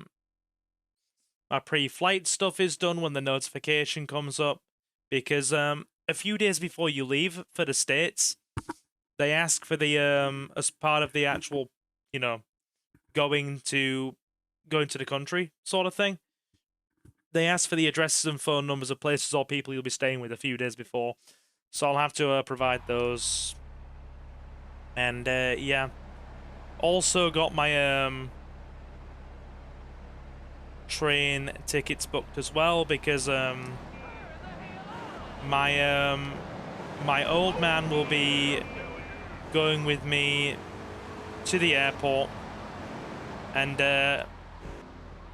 my pre-flight stuff is done when the notification comes up, because a few days before you leave for the States, they ask for the as part of the actual, you know, going to the country sort of thing, they ask for the addresses and phone numbers of places or people you'll be staying with a few days before. So I'll have to provide those And yeah, also got my train tickets booked as well, because my old man will be going with me to the airport and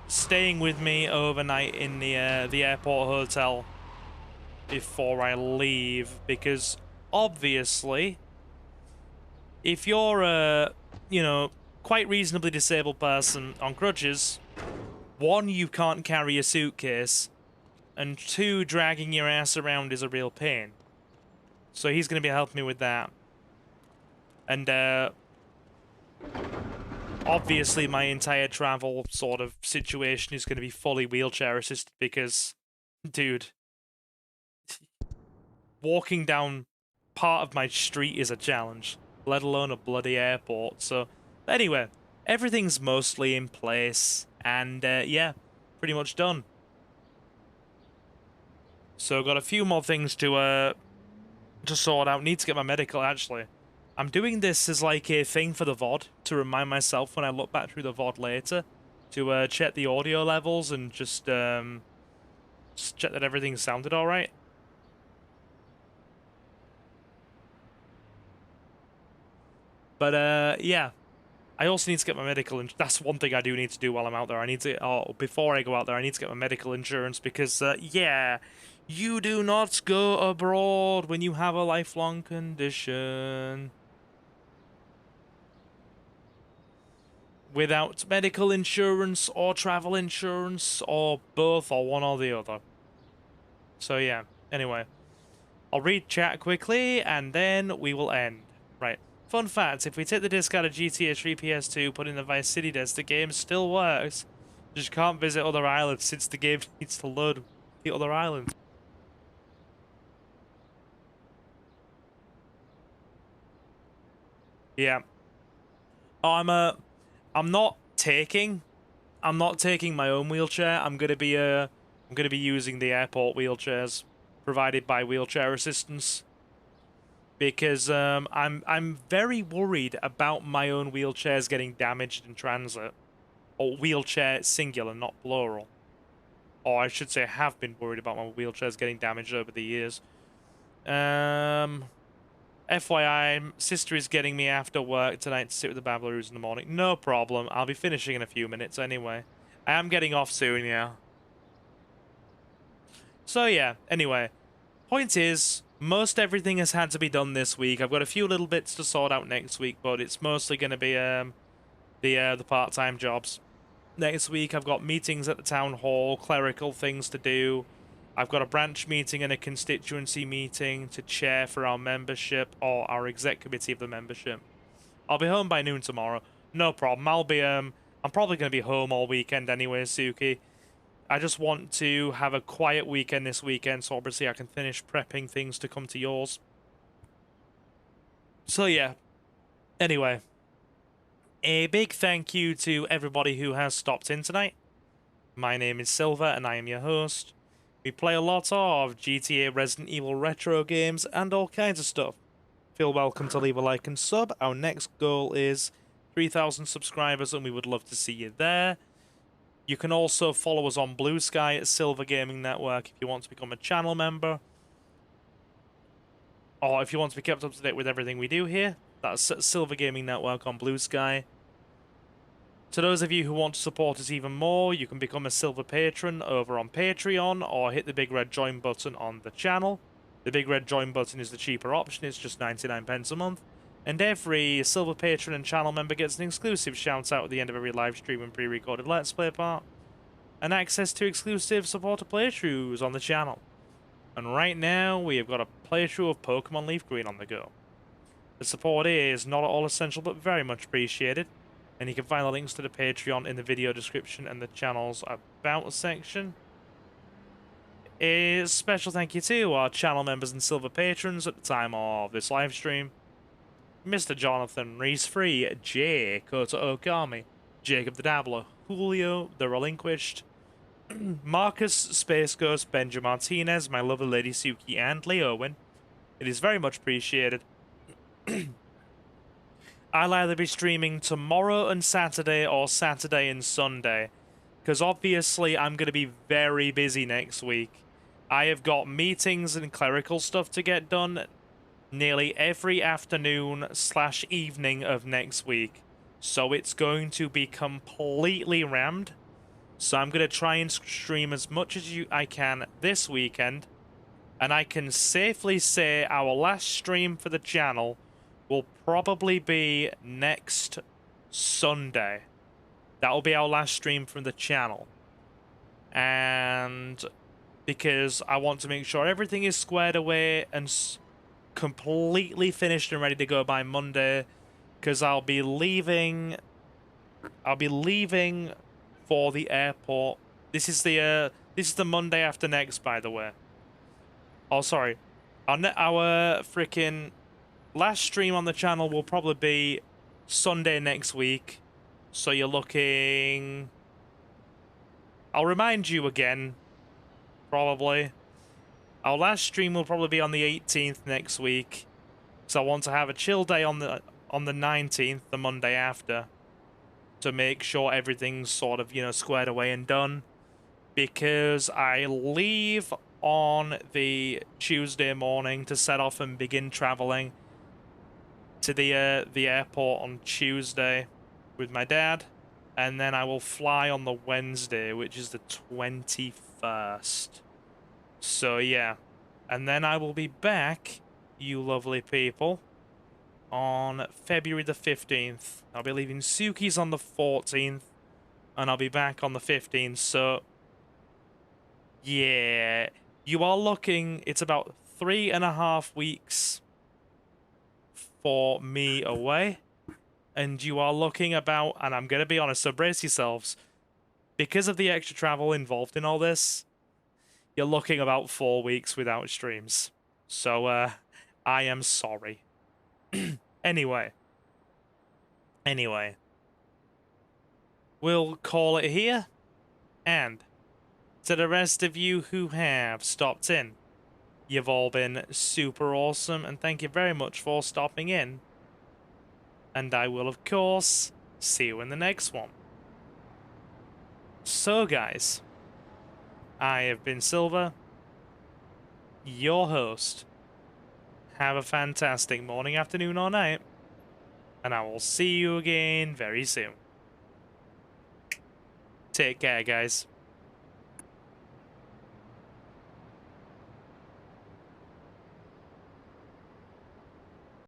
staying with me overnight in the airport hotel before I leave, because obviously if you're a, you know, quite reasonably disabled person on crutches, one, you can't carry a suitcase, and two, dragging your ass around is a real pain. So he's going to be helping me with that. And obviously my entire travel sort of situation is going to be fully wheelchair assisted, because, dude, walking down part of my street is a challenge, let alone a bloody airport. So anyway, everything's mostly in place, and yeah, pretty much done. So got a few more things to sort out. Need to get my medical, actually. I'm doing this as like a thing for the VOD, to remind myself when I look back through the VOD later, to check the audio levels and just check that everything sounded alright. But yeah, I also need to get my medical, and that's one thing I do need to do while I'm out there. I need to, before I go out there, I need to get my medical insurance, because yeah, you do not go abroad when you have a lifelong condition without medical insurance or travel insurance or both or one or the other. So yeah, anyway, I'll read chat quickly and then we will end. Right. Fun fact, if we take the disc out of GTA 3 PS2, put in the Vice City disc, the game still works. Just can't visit other islands since the game needs to load the other islands. Yeah. Oh, I'm not taking my own wheelchair. I'm gonna be using the airport wheelchairs provided by Wheelchair Assistance, because I'm very worried about my own wheelchairs getting damaged in transit, or wheelchair singular, not plural. Or I should say, have been worried about my wheelchairs getting damaged over the years. FYI, sister is getting me after work tonight to sit with the Babbleroos in the morning. No problem. I'll be finishing in a few minutes anyway. I am getting off soon, yeah. So yeah, anyway. Point is, most everything has had to be done this week. I've got a few little bits to sort out next week, but it's mostly going to be the part-time jobs. Next week, I've got meetings at the town hall, clerical things to do. I've got a branch meeting and a constituency meeting to chair for our membership, or our exec committee of the membership. I'll be home by noon tomorrow. No problem. I'm probably going to be home all weekend anyway, Suki. I just want to have a quiet weekend this weekend, so obviously I can finish prepping things to come to yours. So yeah. Anyway. A big thank you to everybody who has stopped in tonight. My name is Silver and I am your host. We play a lot of GTA, Resident Evil retro games, and all kinds of stuff. Feel welcome to leave a like and sub. Our next goal is 3,000 subscribers, and we would love to see you there. You can also follow us on Blue Sky at Silver Gaming Network if you want to become a channel member. Or if you want to be kept up to date with everything we do here, that's Silver Gaming Network on Blue Sky. To those of you who want to support us even more, you can become a Silver Patron over on Patreon, or hit the big red join button on the channel. The big red join button is the cheaper option, it's just 99p a month. And every Silver Patron and channel member gets an exclusive shout out at the end of every live stream and pre-recorded Let's Play part, and access to exclusive supporter playthroughs on the channel. And right now, we have got a playthrough of Pokemon Leaf Green on the go. The support is not at all essential, but very much appreciated. And you can find the links to the Patreon in the video description and the channel's About section. A special thank you to our channel members and Silver Patrons at the time of this live stream. Mr. Jonathan Reese-Free, Jay, Kota Okami, Jacob the Dabbler, Julio, The Relinquished, Marcus, Space Ghost, Benja Martinez, my lovely lady Suki, and Leowen. It is very much appreciated. I'll either be streaming tomorrow and Saturday or Saturday and Sunday. Because obviously I'm going to be very busy next week. I have got meetings and clerical stuff to get done nearly every afternoon / evening of next week. So it's going to be completely rammed. So I'm going to try and stream as much as I can this weekend. And I can safely say our last stream for the channel will probably be next Sunday. That'll be our last stream from the channel. And because I want to make sure everything is squared away and completely finished and ready to go by Monday. Because I'll be leaving for the airport. This is the Monday after next, by the way. Oh, sorry. Our freaking last stream on the channel will probably be Sunday next week. So you're looking... I'll remind you again, probably. Our last stream will probably be on the 18th next week. So I want to have a chill day on the 19th, the Monday after, to make sure everything's sort of, you know, squared away and done. Because I leave on the Tuesday morning to set off and begin traveling to the airport on Tuesday with my dad, and then I will fly on the Wednesday, which is the 21st. So yeah, and then I will be back, you lovely people, on February the 15th. I'll be leaving Suki's on the 14th, and I'll be back on the 15th. So yeah, you are looking, it's about 3.5 weeks for me away. And you are looking about, and I'm going to be honest, so brace yourselves. Because of the extra travel involved in all this, you're looking about 4 weeks without streams. So, I am sorry. Anyway. We'll call it here. And to the rest of you who have stopped in, you've all been super awesome, and thank you very much for stopping in. And I will, of course, see you in the next one. So, guys, I have been Silver, your host. Have a fantastic morning, afternoon, or night, and I will see you again very soon. Take care, guys.